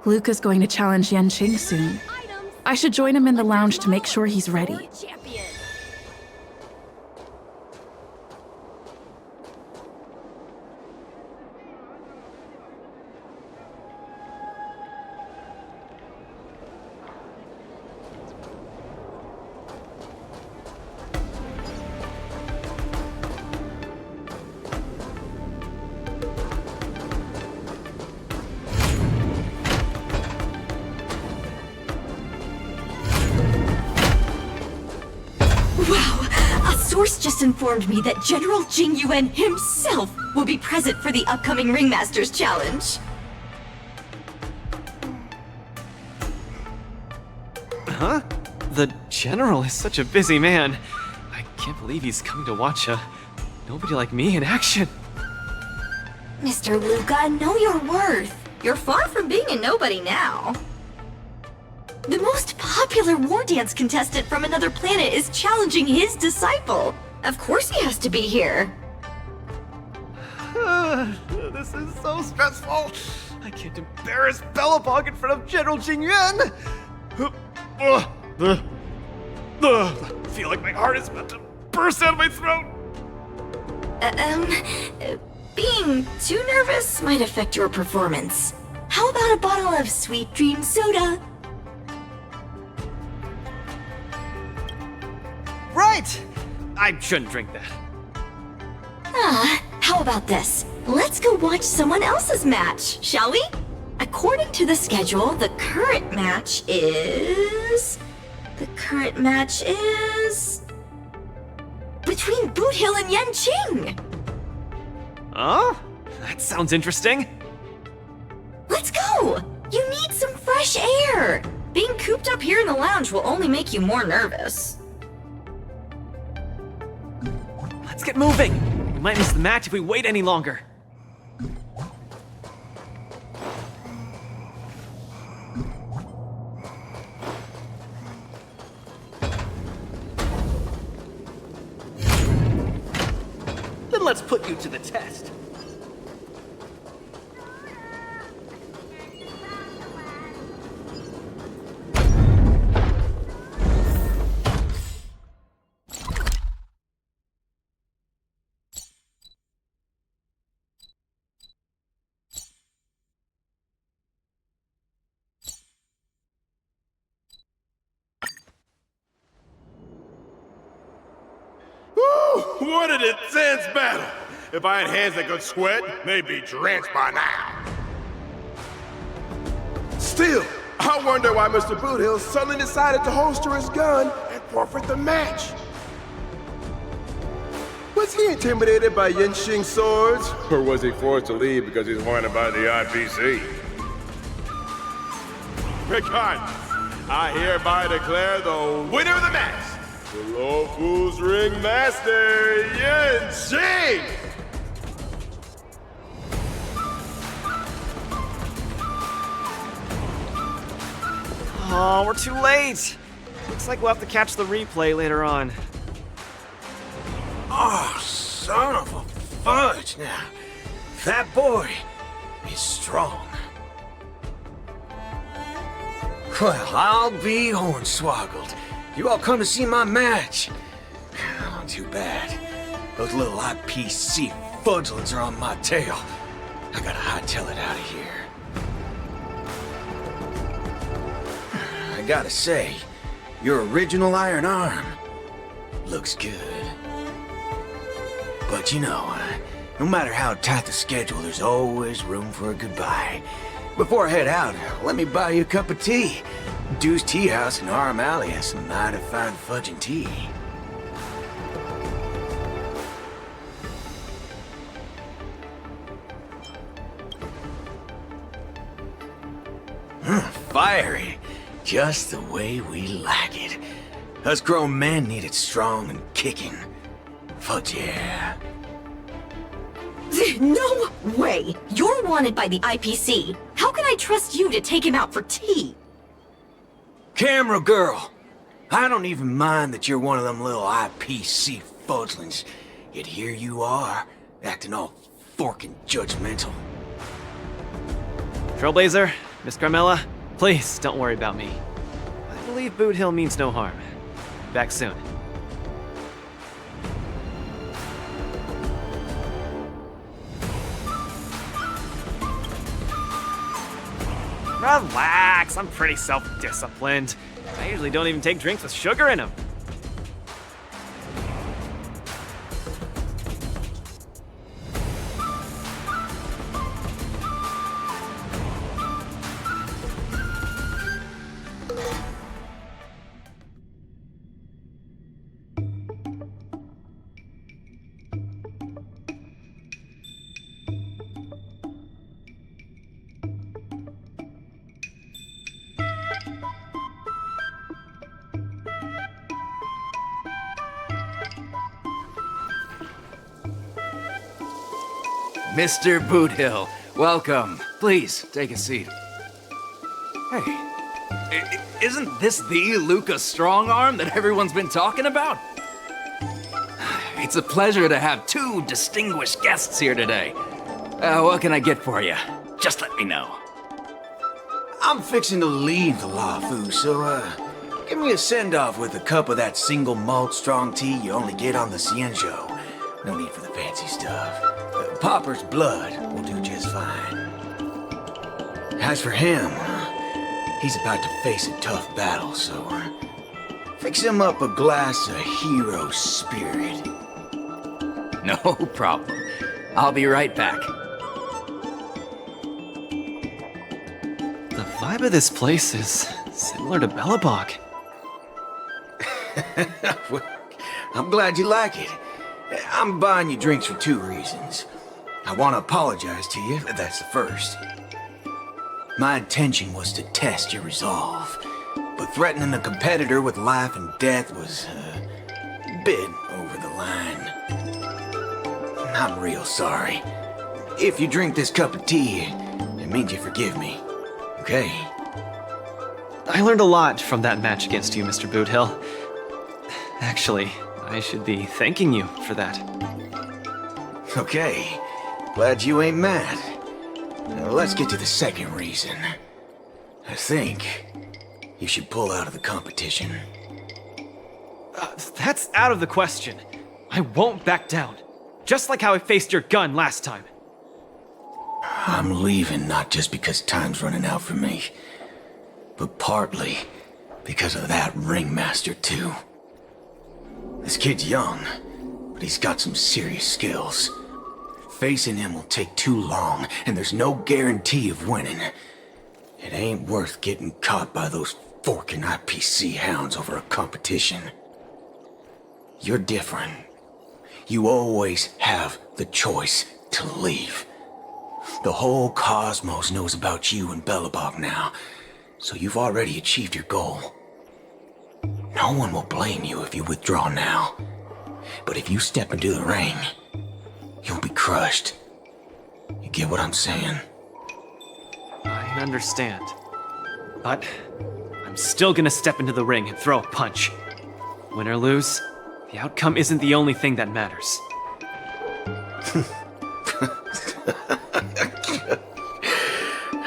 Luca's going to challenge Yanqing soon. I should join him in the lounge to make sure he's ready. Source just informed me that General Jing Yuan himself will be present for the upcoming Ringmasters Challenge. Huh? The General is such a busy man. I can't believe he's coming to watch a nobody like me in action. Mr. Luca, know your worth. You're far from being a nobody now. The most popular war dance contestant from another planet is challenging his disciple. Of course he has to be here. This is so stressful. I can't embarrass Bellabog in front of General Jing Yuan. I feel like my heart is about to burst out of my throat. Being too nervous might affect your performance. How about a bottle of Sweet Dream soda? Right! I shouldn't drink that. How about this? Let's go watch someone else's match, shall we? According to the schedule, the current match is between Boot Hill and Yanqing. Huh? That sounds interesting. Let's go! You need some fresh air! Being cooped up here in the lounge will only make you more nervous. Let's get moving! We might miss the match if we wait any longer. Then let's put you to the test. What an intense battle! If I had hands that could sweat, they'd be drenched by now. Still, I wonder why Mr. Boothill suddenly decided to holster his gun and forfeit the match. Was he intimidated by Yanqing's swords? Or was he forced to leave because he's wanted by the IPC? Regardless, I hereby declare the winner of the match, the Lofu's Ringmaster, Yanqing! Oh, we're too late. Looks like we'll have to catch the replay later on. Oh, son of a fudge now. That boy is strong. Well, I'll be hornswoggled. You all come to see my match. Oh, too bad. Those little IPC fudgelings are on my tail. I gotta hightail it out of here. I gotta say, your original iron arm looks good. But you know, no matter how tight the schedule, there's always room for a goodbye. Before I head out, let me buy you a cup of tea. Dew's Tea House in Arm Alley has some mighty fine fudge and tea. Fiery. Just the way we like it. Us grown men need it strong and kicking. Fudge yeah. No way! You're wanted by the IPC. How can I trust you to take him out for tea? Camera girl! I don't even mind that you're one of them little IPC fudgelings. Yet here you are, acting all forking judgmental. Trailblazer, Miss Carmella, please don't worry about me. I believe Boot Hill means no harm. Back soon. Relax, I'm pretty self-disciplined. I usually don't even take drinks with sugar in them. Mr. Boothill, welcome. Please, take a seat. Hey, isn't this the Luca Strongarm that everyone's been talking about? It's a pleasure to have two distinguished guests here today. What can I get for you? Just let me know. I'm fixing to leave the Lafu, so, give me a send-off with a cup of that single malt strong tea you only get on the Cienjo. No need for the fancy stuff. Popper's blood will do just fine. As for him, he's about to face a tough battle, so fix him up a glass of hero spirit. No problem. I'll be right back. The vibe of this place is similar to Belobog. I'm glad you like it. I'm buying you drinks for two reasons. I want to apologize to you, that's the first. My intention was to test your resolve, but threatening a competitor with life and death was a bit over the line. I'm real sorry. If you drink this cup of tea, it means you forgive me, okay? I learned a lot from that match against you, Mr. Boothill. Actually, I should be thanking you for that. Okay. Glad you ain't mad. Now let's get to the second reason. I think you should pull out of the competition. That's out of the question. I won't back down. Just like how I faced your gun last time. I'm leaving not just because time's running out for me, but partly because of that ringmaster too. This kid's young, but he's got some serious skills. Facing him will take too long, and there's no guarantee of winning. It ain't worth getting caught by those forking IPC hounds over a competition. You're different. You always have the choice to leave. The whole cosmos knows about you and Belobog now, so you've already achieved your goal. No one will blame you if you withdraw now. But if you step into the ring, you'll be crushed. You get what I'm saying? I understand. But I'm still gonna step into the ring and throw a punch. Win or lose, the outcome isn't the only thing that matters.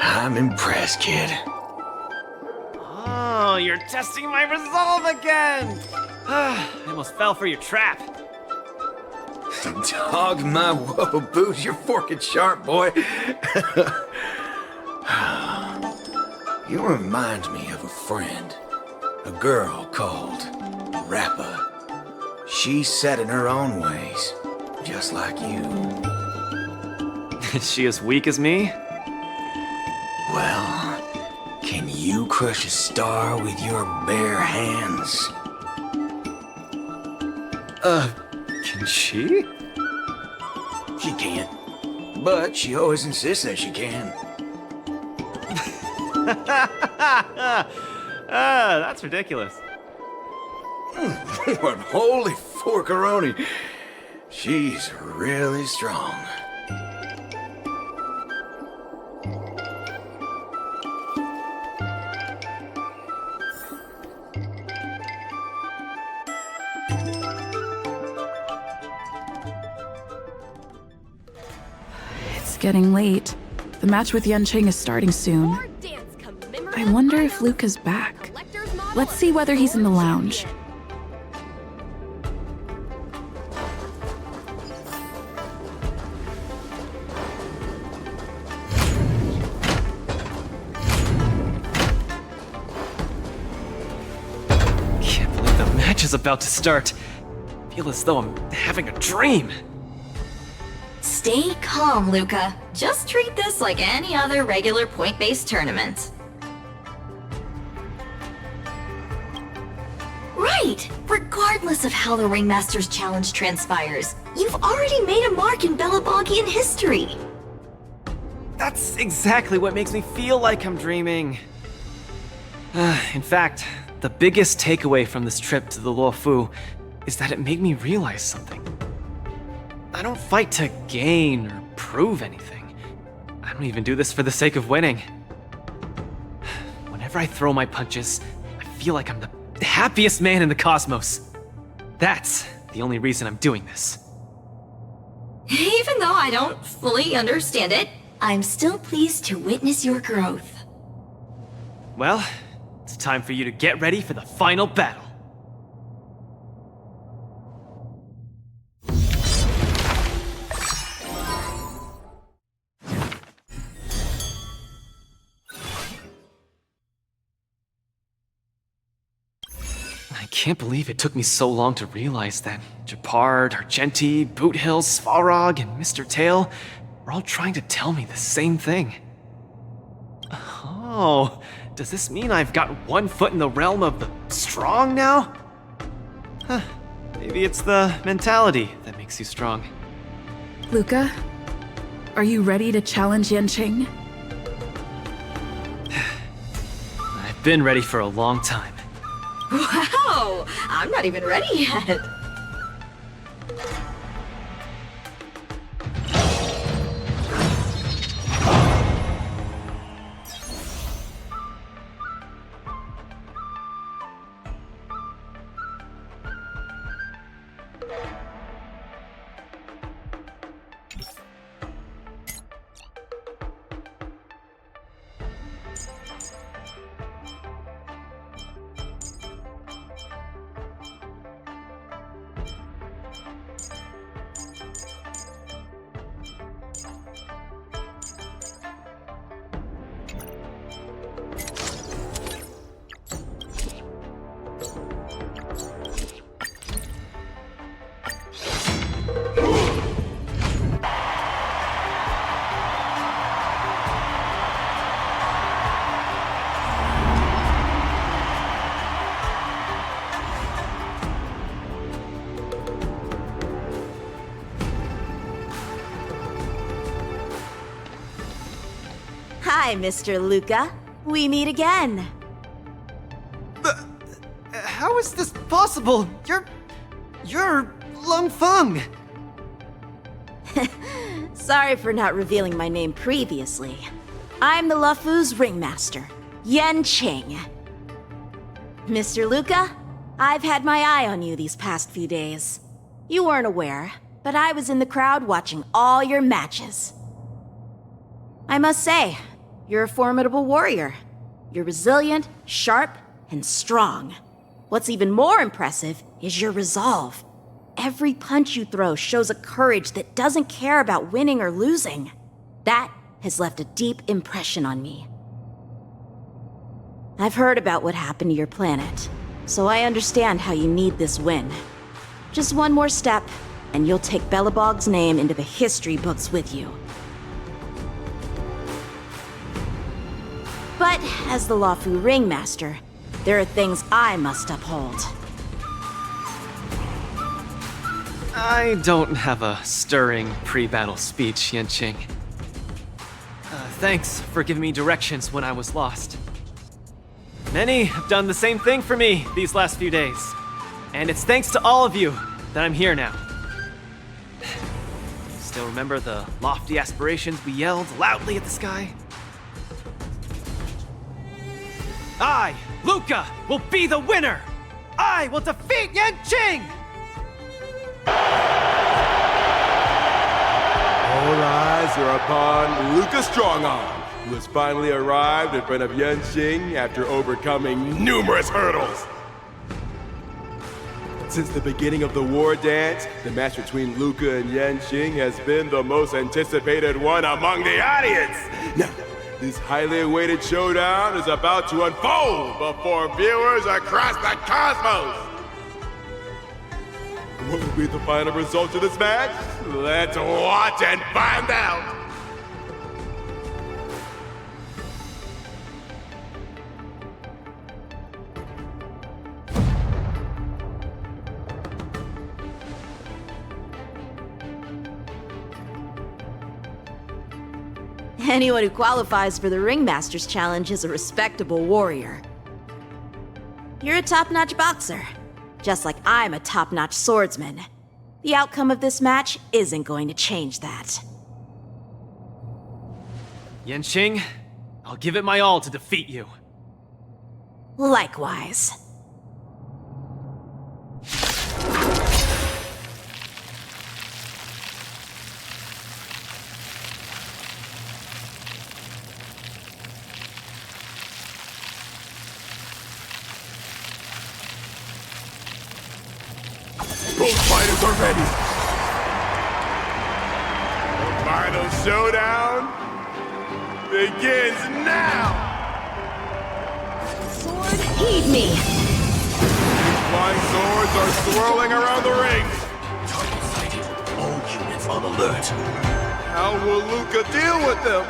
I'm impressed, kid. Oh, you're testing my resolve again! I almost fell for your trap. Dog my whoa boots, you're forking sharp, boy. You remind me of a friend. A girl called Rappa. She's set in her own ways, just like you. Is she as weak as me? Well, can you crush a star with your bare hands? Can she? She can't. But she always insists that she can. That's ridiculous. But holy forkaroni, she's really strong. It's getting late. The match with Yanqing is starting soon. I wonder if Luca's back. Let's see whether he's in the lounge. Can't believe the match is about to start. I feel as though I'm having a dream. Stay calm, Luca. Just treat this like any other regular point-based tournament. Right! Regardless of how the Ringmaster's Challenge transpires, you've already made a mark in Belabogian history! That's exactly what makes me feel like I'm dreaming. In fact, the biggest takeaway from this trip to the Luofu is that it made me realize something. I don't fight to gain or prove anything. I don't even do this for the sake of winning. Whenever I throw my punches, I feel like I'm the happiest man in the cosmos. That's the only reason I'm doing this. Even though I don't fully understand it, I'm still pleased to witness your growth. Well, it's time for you to get ready for the final battle. I can't believe it took me so long to realize that Japard, Argenti, Boothill, Svarog, and Mr. Tail were all trying to tell me the same thing. Oh, does this mean I've got one foot in the realm of the strong now? Huh, maybe it's the mentality that makes you strong. Luca, are you ready to challenge Yanqing? I've been ready for a long time. Wow! I'm not even ready yet. Hi, Mr. Luca. We meet again. How is this possible? You're Lung Feng. Sorry for not revealing my name previously. I'm the Luofu's ringmaster, Yanqing. Mr. Luca, I've had my eye on you these past few days. You weren't aware, but I was in the crowd watching all your matches. I must say, you're a formidable warrior. You're resilient, sharp, and strong. What's even more impressive is your resolve. Every punch you throw shows a courage that doesn't care about winning or losing. That has left a deep impression on me. I've heard about what happened to your planet, so I understand how you need this win. Just one more step, and you'll take Belobog's name into the history books with you. But as the Luofu Ringmaster, there are things I must uphold. I don't have a stirring pre-battle speech, Yanqing. Thanks for giving me directions when I was lost. Many have done the same thing for me these last few days. And it's thanks to all of you that I'm here now. Still remember the lofty aspirations we yelled loudly at the sky? I, Luca, will be the winner! I will defeat Yanqing! All eyes are upon Luca Strongarm, who has finally arrived in front of Yanqing after overcoming numerous hurdles. Since the beginning of the war dance, the match between Luca and Yanqing has been the most anticipated one among the audience. Now, this highly awaited showdown is about to unfold before viewers across the cosmos. What will be the final result of this match? Let's watch and find out! Anyone who qualifies for the Ringmaster's Challenge is a respectable warrior. You're a top-notch boxer, just like I'm a top-notch swordsman. The outcome of this match isn't going to change that. Yanqing, I'll give it my all to defeat you. Likewise. Both fighters are ready. The final showdown begins now. Sword, heed me. These flying swords are swirling around the ring. Target sighted. All units on alert. How will Luca deal with them?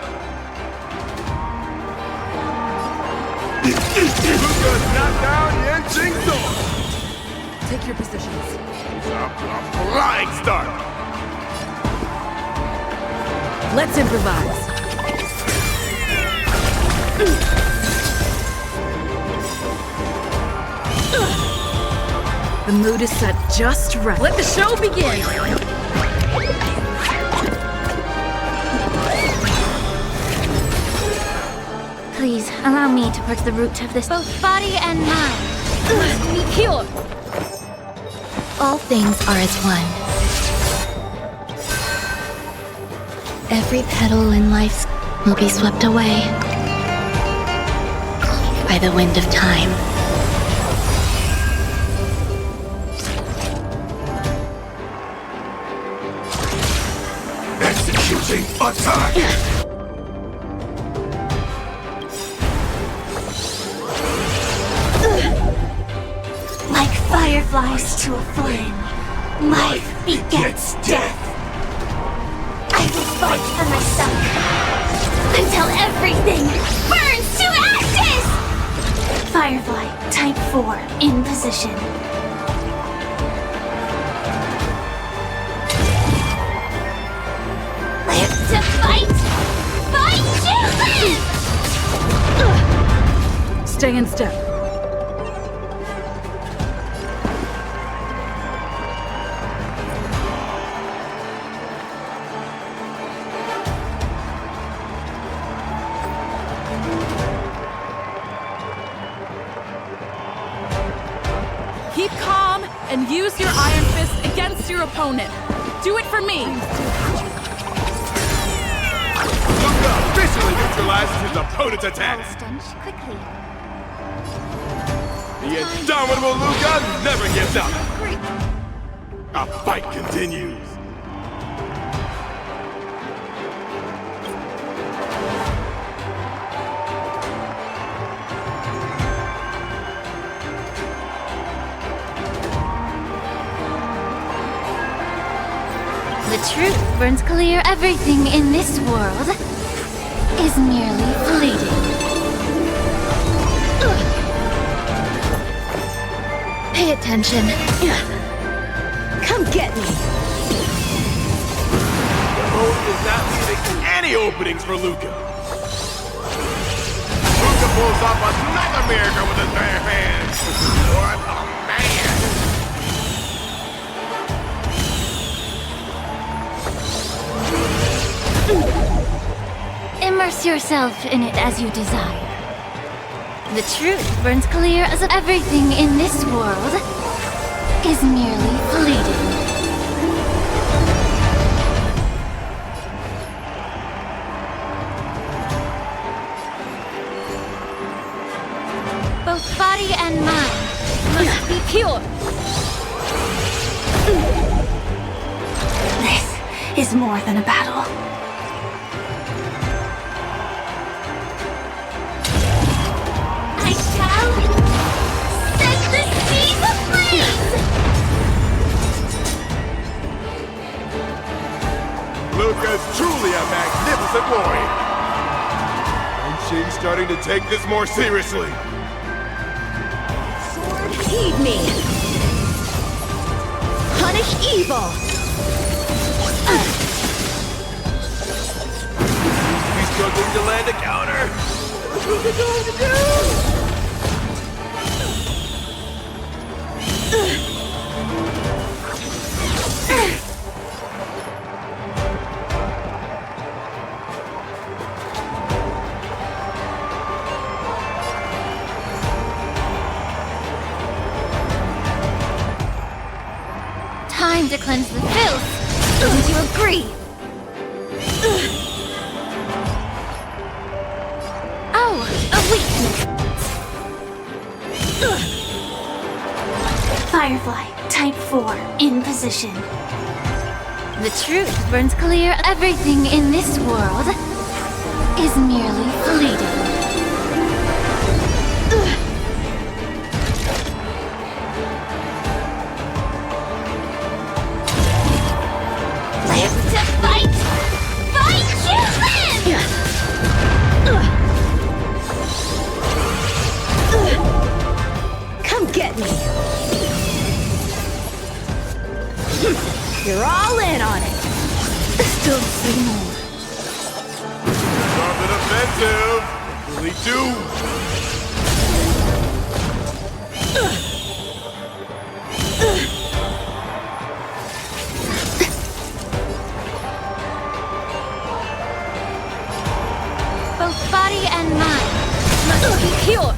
Luca's knocked down Yanqing's sword. Take your positions. A flying start. Let's improvise. The mood is set just right. Let the show begin! Please, allow me to purge the root of this, both body and mind. Heal! All things are as one. Every petal in life will be swept away by the wind of time. Executing attack! Like fireflies to a flame, life begets death. I will fight for myself until everything burns to ashes! Firefly, type 4, in position. Live to fight! Fight to live! Stay in step. Keep calm and use your iron fist against your opponent. Do it for me. Luca officially neutralizes his opponent's attack. Quickly. The indomitable Luca never gives up. A fight continues. The truth burns clear. Everything in this world is merely fleeting. Pay attention. Come get me. The opponent is not leaving any openings for Luca. Luca pulls off another miracle with his bare hands. What a man! Immerse yourself in it as you desire. The truth burns clear as if everything in this world is merely fleeting. body and mind must be pure. This is more than a battle. I shall set the seas ablaze! Luca's truly a magnificent warrior. And she's starting to take this more seriously. Sword, heed me! Punish evil! He's struggling to land a counter. What's Luca going to do? Time to cleanse the filth. Wouldn't you agree? Oh, a weakness. Firefly, type 4, in position. The truth burns clear. Everything in this world is merely fleeting. Live to fight! Fight you live! Come get me! You're all in on it! Still the same old. Something offensive. Really do. Both body and mind must be pure.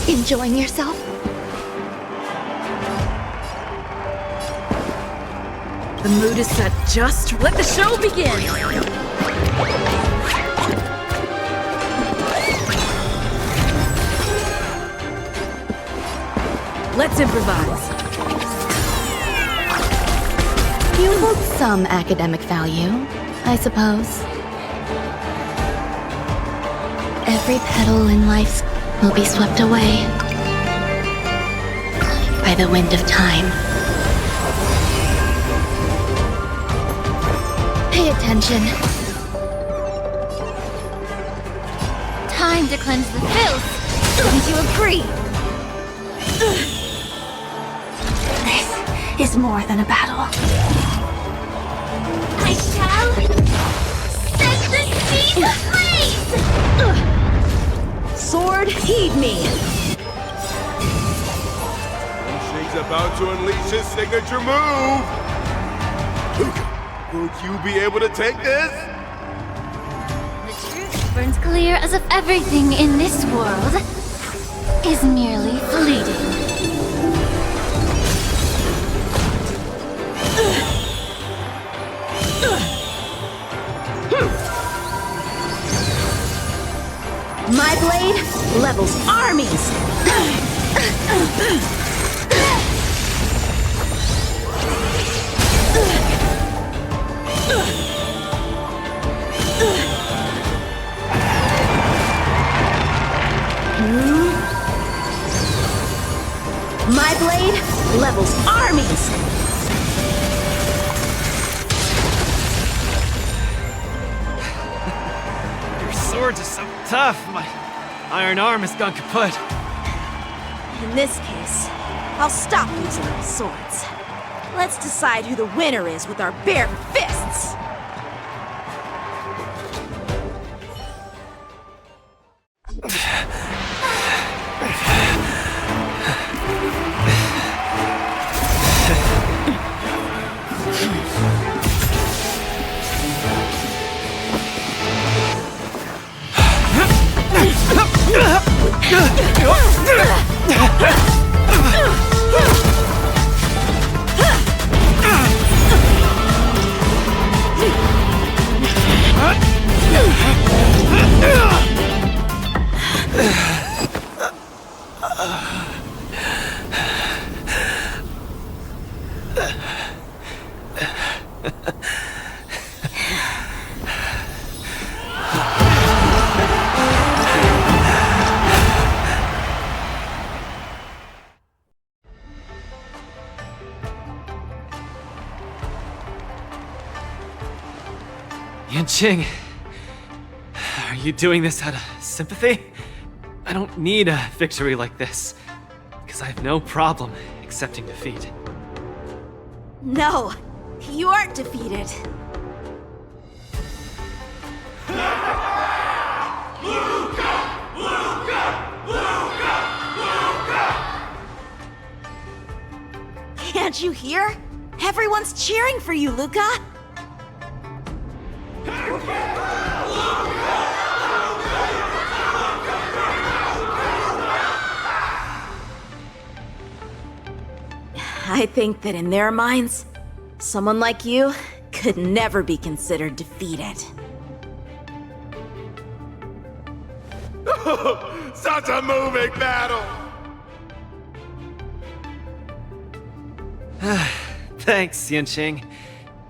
Enjoying yourself? The mood is set. Just let the show begin. Let's improvise. You hold some academic value, I suppose. Every petal in life will be swept away by the wind of time. Pay attention. Time to cleanse the filth. Wouldn't you agree? This is more than a battle. I shall set the seas ablaze! Sword, heed me! Shing's about to unleash his signature move. Luca, will you be able to take this? The truth burns clear as if everything in this world is merely fleeting. My blade levels armies! My blade levels armies! Your swords are so tough. My iron arm has gone kaput. In this case, I'll stop using my swords. Let's decide who the winner is with our bare fists! Yanqing, are you doing this out of sympathy? I don't need a victory like this, because I have no problem accepting defeat. No, you aren't defeated. Can't you hear? Everyone's cheering for you, Luca! I think that in their minds, someone like you could never be considered defeated. Such a moving battle! Thanks, Yanqing.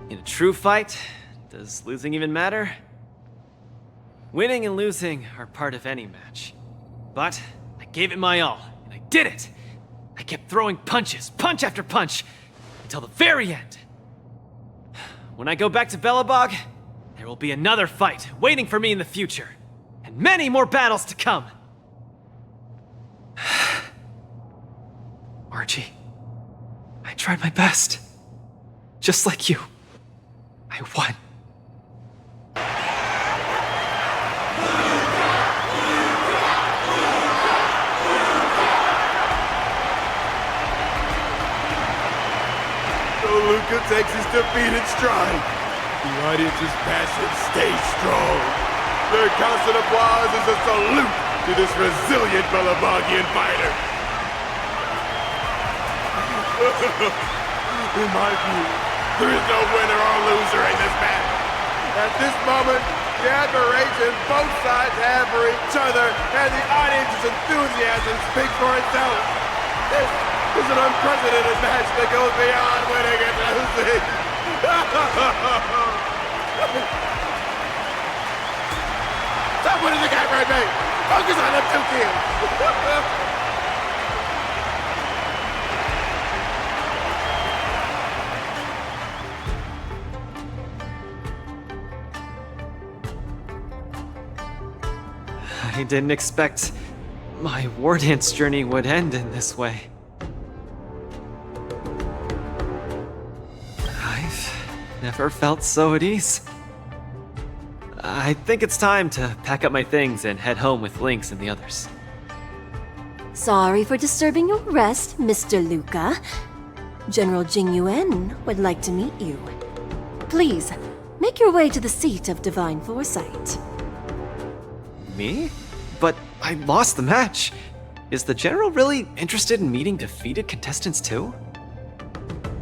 In a true fight, does losing even matter? Winning and losing are part of any match. But I gave it my all, and I did it! I kept throwing punches, punch after punch, until the very end. When I go back to Belobog, there will be another fight waiting for me in the future, and many more battles to come. Archie, I tried my best. Just like you. I won. Luca takes his defeat in stride. The audience's passion stays strong. Their constant applause is a salute to this resilient Belabogian fighter. In my view, there is no winner or loser in this match. At this moment, the admiration both sides have for each other and the audience's enthusiasm speaks for itself. This is an unprecedented match that goes beyond winning and losing. Stop winning the camera at me! Focus on them 2 kills! I didn't expect my war dance journey would end in this way. I've never felt so at ease. I think it's time to pack up my things and head home with Lynx and the others. Sorry for disturbing your rest, Mr. Luca. General Jing Yuan would like to meet you. Please, make your way to the seat of Divine Foresight. Me? But I lost the match. Is the General really interested in meeting defeated contestants too?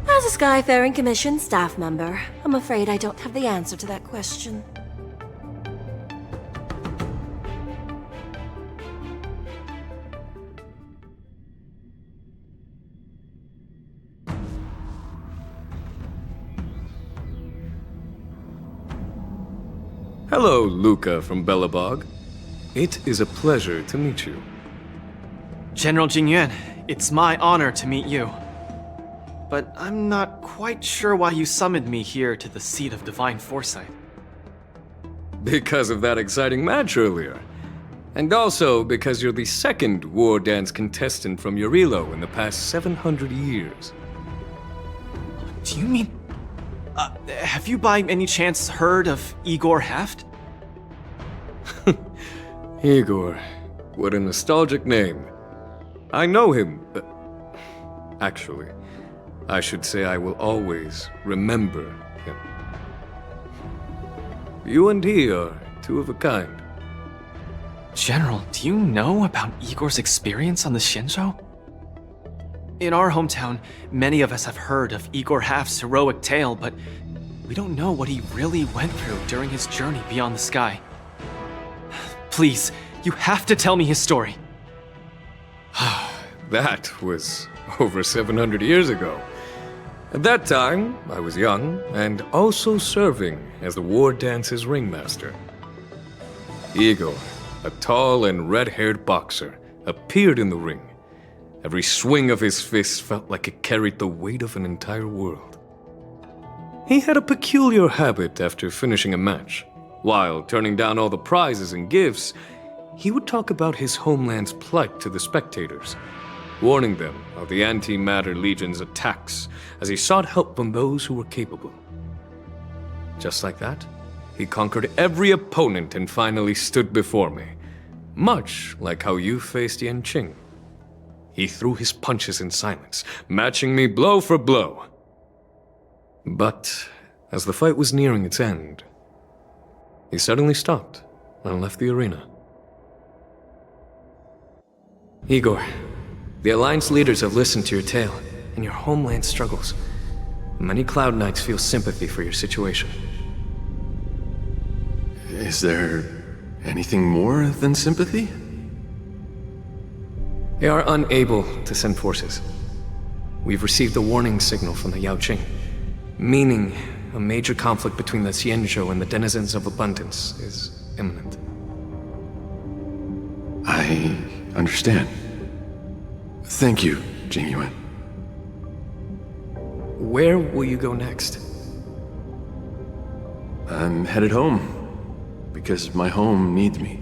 As a Skyfaring Commission staff member, I'm afraid I don't have the answer to that question. Hello, Luca from Belobog. It is a pleasure to meet you. General Jingyuan, it's my honor to meet you. But I'm not quite sure why you summoned me here to the seat of Divine Foresight. Because of that exciting match earlier. And also because you're the second war dance contestant from Yorilo in the past 700 years. Do you mean... have you by any chance heard of Igor Haft? Igor, what a nostalgic name. I know him. Actually, I should say I will always remember him. You and he are two of a kind. General, do you know about Igor's experience on the Shinjo? In our hometown, many of us have heard of Igor Haft's heroic tale, but we don't know what he really went through during his journey beyond the sky. Please, You have to tell me his story. That was over 700 years ago. At that time, I was young and also serving as the war dance's ringmaster. Igor, a tall and red-haired boxer, appeared in the ring. Every swing of his fist felt like it carried the weight of an entire world. He had a peculiar habit after finishing a match. While turning down all the prizes and gifts, he would talk about his homeland's plight to the spectators, warning them of the Antimatter Legion's attacks as he sought help from those who were capable. Just like that, he conquered every opponent and finally stood before me, much like how you faced Yanqing. He threw his punches in silence, matching me blow for blow. But as the fight was nearing its end, he suddenly stopped and left the arena. Igor, the Alliance leaders have listened to your tale and your homeland struggles. Many Cloud Knights feel sympathy for your situation. Is there anything more than sympathy? They are unable to send forces. We've received a warning signal from the Yaoqing, meaning a major conflict between the Xianzhou and the denizens of abundance is imminent. I understand. Thank you, Jingyuan. Where will you go next? I'm headed home, because my home needs me.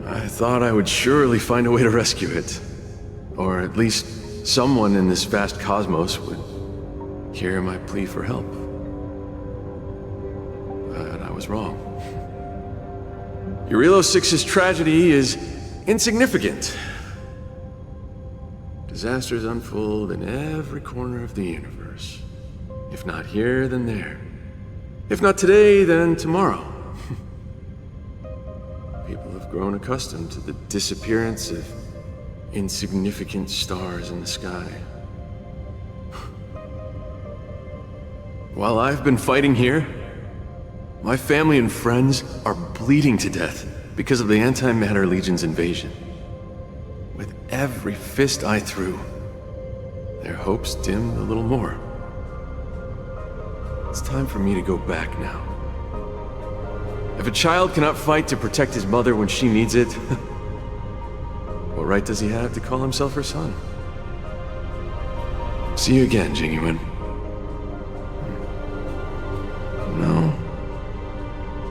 I thought I would surely find a way to rescue it. Or at least someone in this vast cosmos would hear my plea for help. But I was wrong. Eurilo 6's tragedy is insignificant. Disasters unfold in every corner of the universe. If not here, then there. If not today, then tomorrow. People have grown accustomed to the disappearance of insignificant stars in the sky. While I've been fighting here, my family and friends are bleeding to death because of the Antimatter Legion's invasion. With every fist I threw, their hopes dimmed a little more. It's time for me to go back now. If a child cannot fight to protect his mother when she needs it, what right does he have to call himself her son? See you again, Jingyuan. No.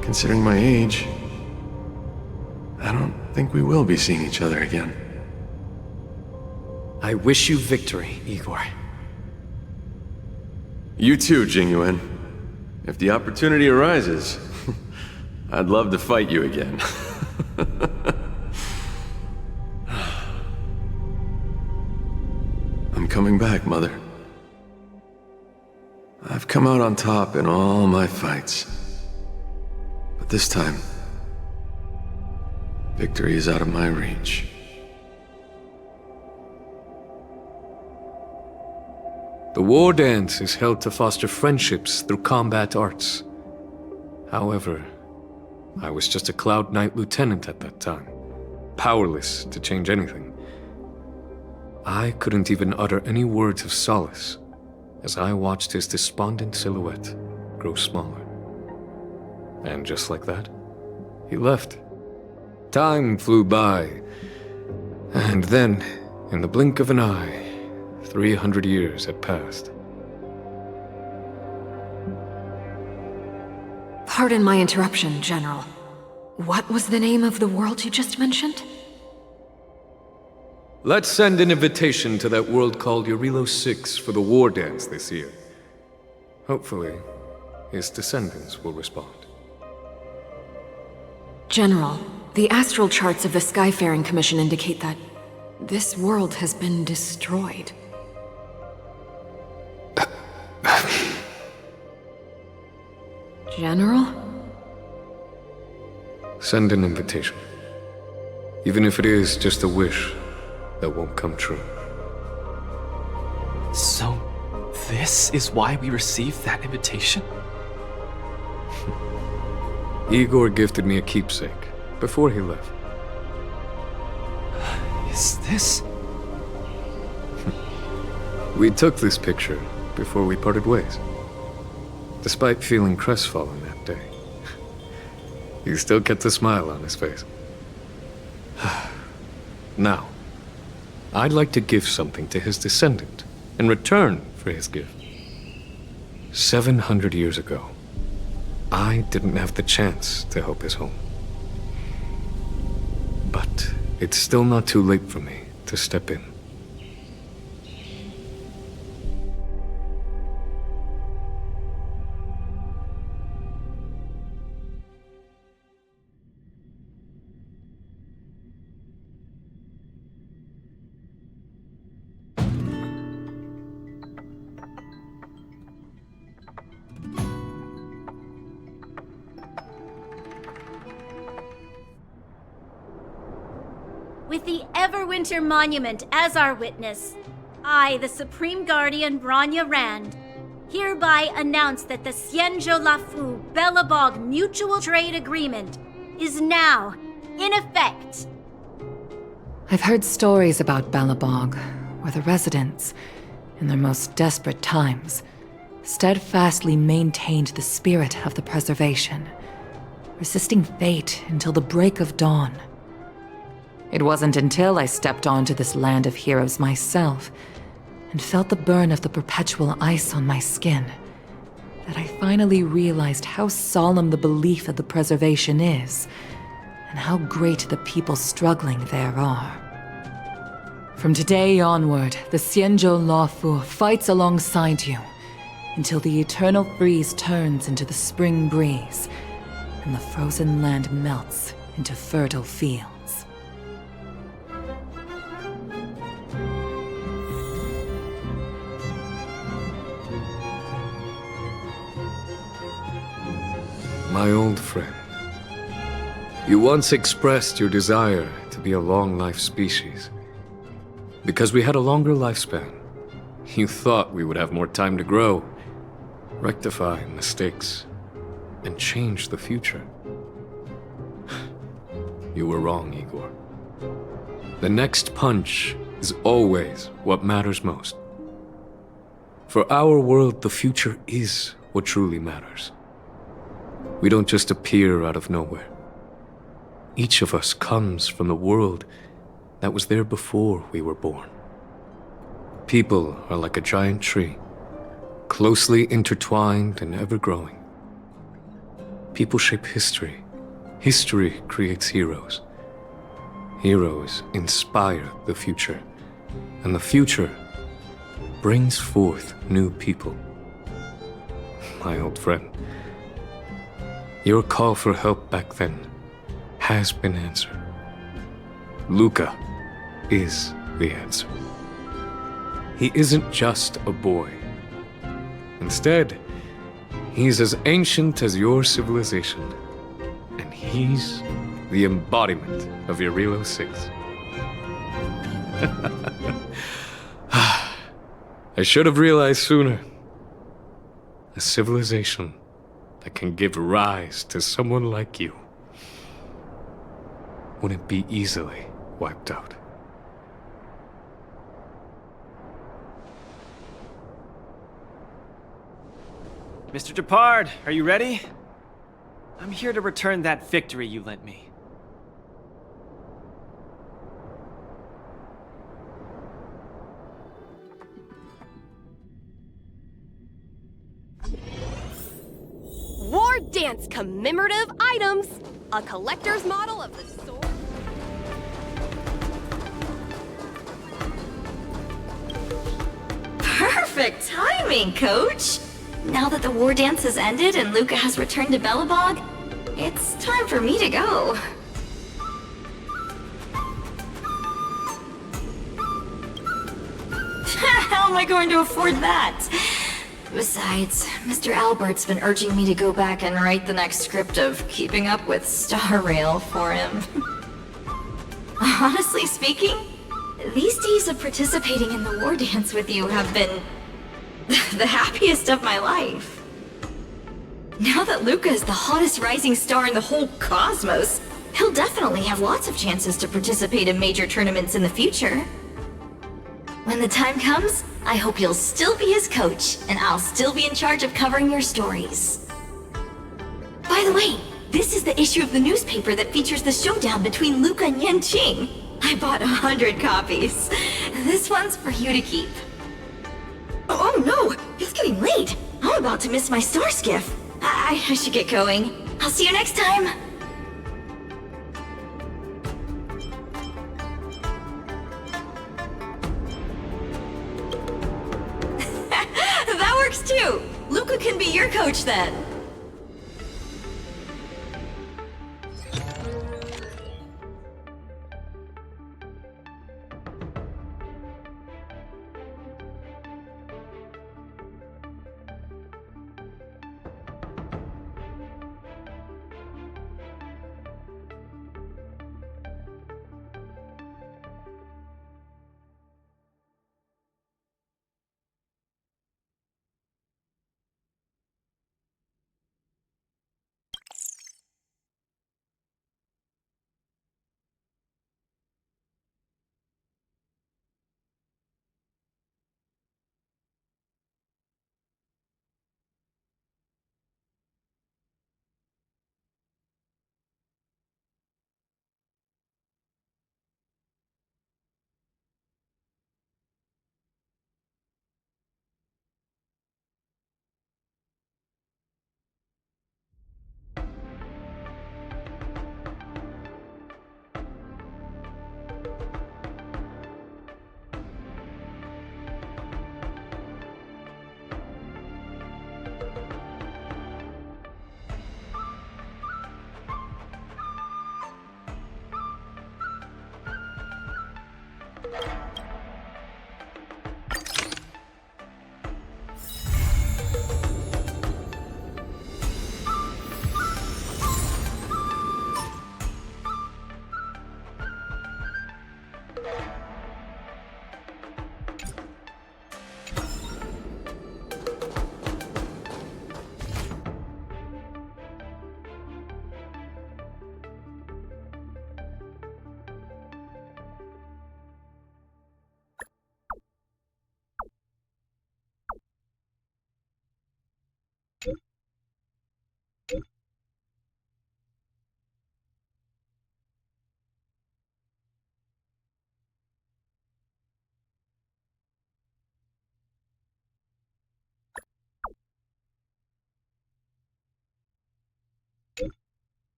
Considering my age, I don't think we will be seeing each other again. I wish you victory, Igor. You too, Jingyuan. If the opportunity arises, I'd love to fight you again. I'm coming back, Mother. I've come out on top in all my fights. But this time, victory is out of my reach. The war dance is held to foster friendships through combat arts. However, I was just a Cloud Knight lieutenant at that time, powerless to change anything. I couldn't even utter any words of solace as I watched his despondent silhouette grow smaller. And just like that, he left. Time flew by, and then, in the blink of an eye, 300 years had passed. Pardon my interruption, General. What was the name of the world you just mentioned? Let's send an invitation to that world called Eurilo 6 for the war dance this year. Hopefully, his descendants will respond. General, the astral charts of the Skyfaring Commission indicate that this world has been destroyed. General? Send an invitation. Even if it is just a wish that won't come true. So, this is why we received that invitation? Igor gifted me a keepsake before he left. Is this? We took this picture before we parted ways. Despite feeling crestfallen that day, he still kept a smile on his face. Now, I'd like to give something to his descendant in return for his gift. 700 years ago, I didn't have the chance to help his home. But it's still not too late for me to step in. With the Everwinter Monument as our witness, I, the Supreme Guardian Rania Rand, hereby announce that the Xianzhou Lafu Belobog Mutual Trade Agreement is now in effect. I've heard stories about Belobog, where the residents, in their most desperate times, steadfastly maintained the spirit of the preservation, resisting fate until the break of dawn. It wasn't until I stepped onto this land of heroes myself and felt the burn of the perpetual ice on my skin that I finally realized how solemn the belief of the preservation is and how great the people struggling there are. From today onward, the Xianzhou Lafu fights alongside you until the eternal freeze turns into the spring breeze and the frozen land melts into fertile fields. My old friend, you once expressed your desire to be a long-life species. Because we had a longer lifespan, you thought we would have more time to grow, rectify mistakes, and change the future. You were wrong, Igor. The next punch is always what matters most. For our world, the future is what truly matters. We don't just appear out of nowhere. Each of us comes from the world that was there before we were born. People are like a giant tree, closely intertwined and ever-growing. People shape history. History creates heroes. Heroes inspire the future, and the future brings forth new people. My old friend, your call for help back then has been answered. Luca is the answer. He isn't just a boy. Instead, he's as ancient as your civilization, and he's the embodiment of Irilo 6. I should have realized sooner. A civilization that can give rise to someone like you wouldn't be easily wiped out. Mr. Depard, are you ready? I'm here to return that victory you lent me. War Dance commemorative items! A collector's model of the sword. Perfect timing, Coach! Now that the war dance has ended and Luca has returned to Belobog, it's time for me to go. How am I going to afford that? Besides, Mr. Albert's been urging me to go back and write the next script of Keeping Up with Star Rail for him. Honestly speaking, these days of participating in the war dance with you have been the happiest of my life. Now that Luca is the hottest rising star in the whole cosmos, he'll definitely have lots of chances to participate in major tournaments in the future. When the time comes, I hope you'll still be his coach, and I'll still be in charge of covering your stories. By the way, this is the issue of the newspaper that features the showdown between Luca and Yanqing. I bought 100 copies. This one's for you to keep. Oh no, it's getting late. I'm about to miss my star skiff. I should get going. I'll see you next time. That works too. Luca can be your coach then.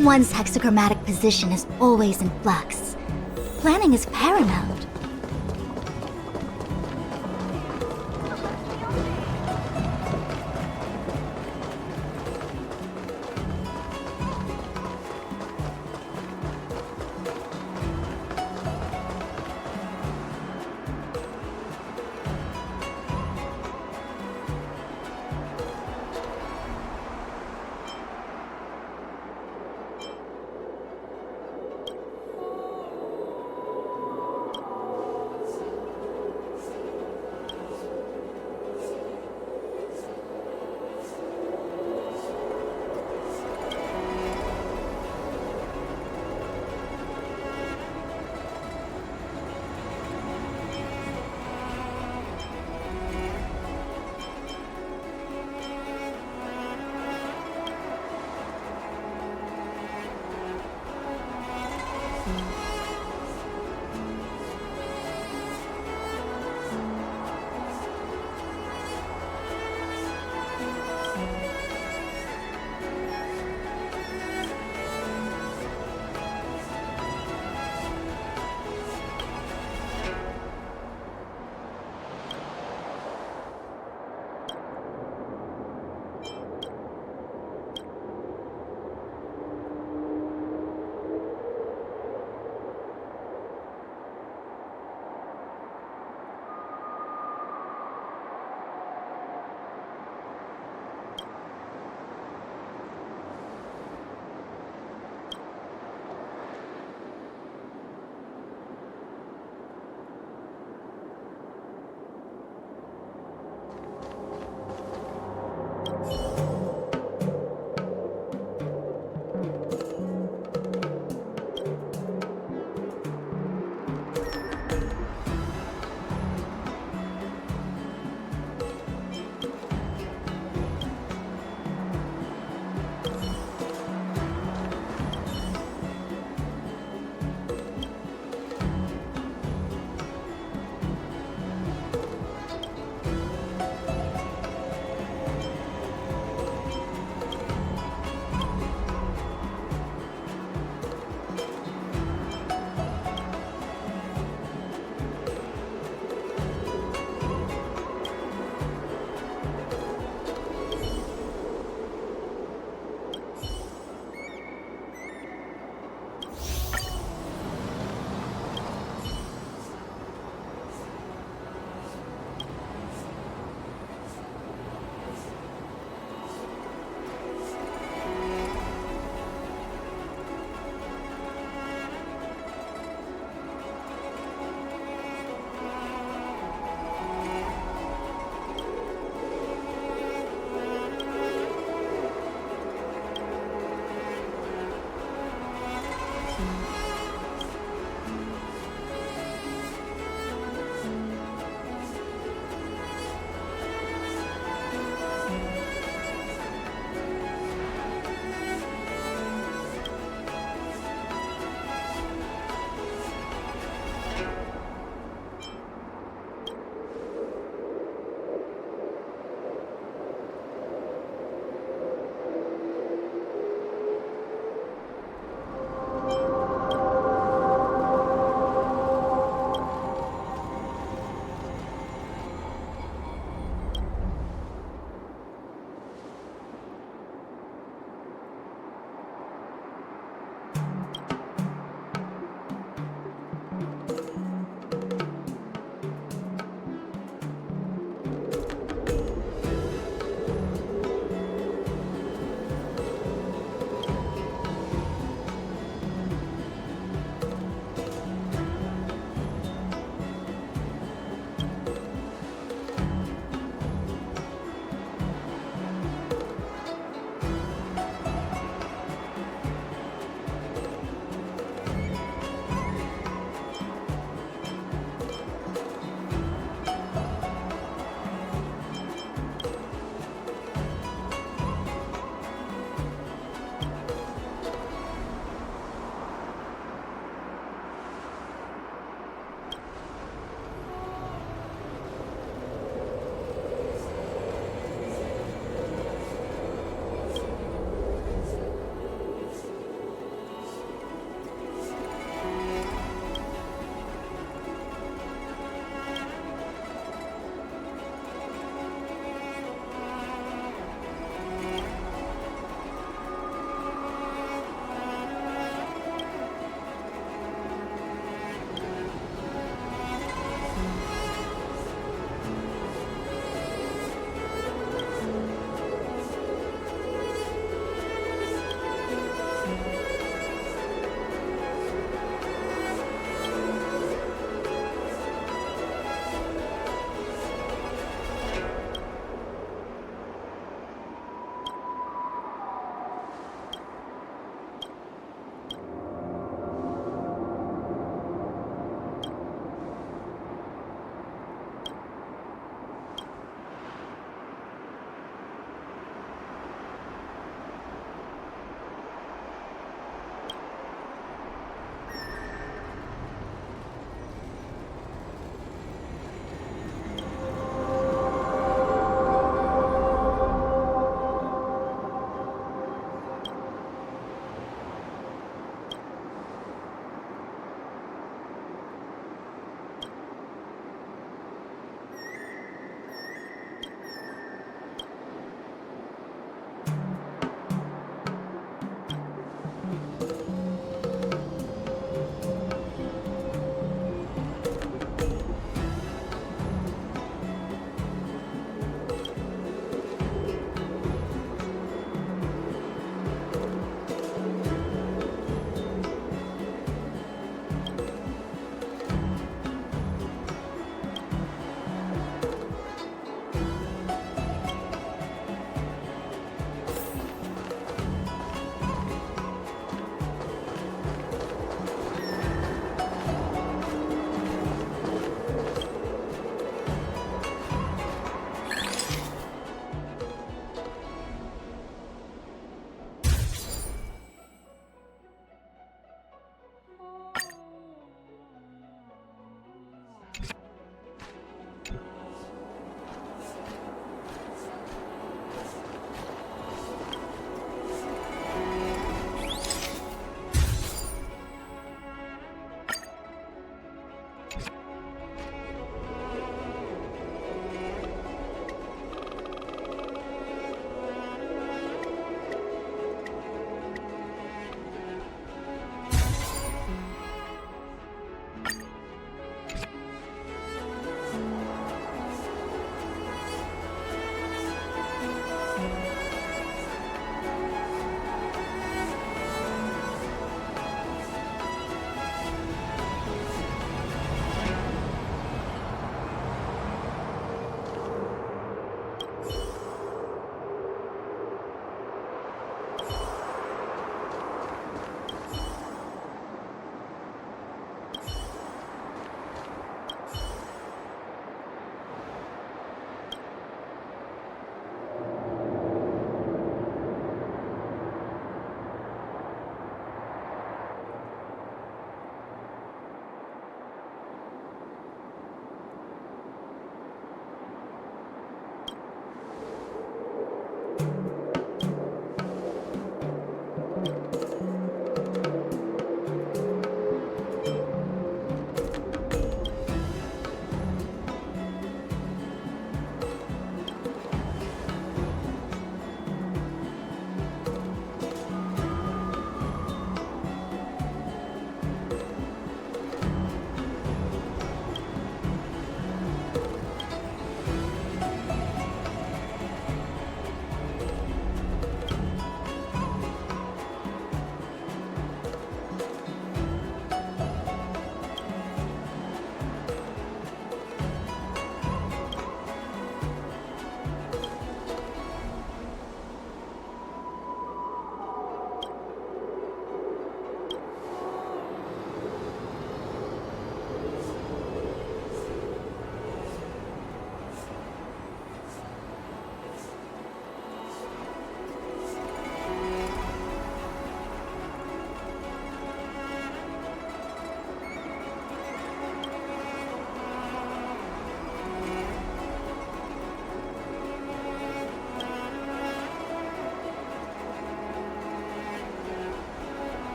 One's hexagrammatic position is always in flux. Planning is paramount.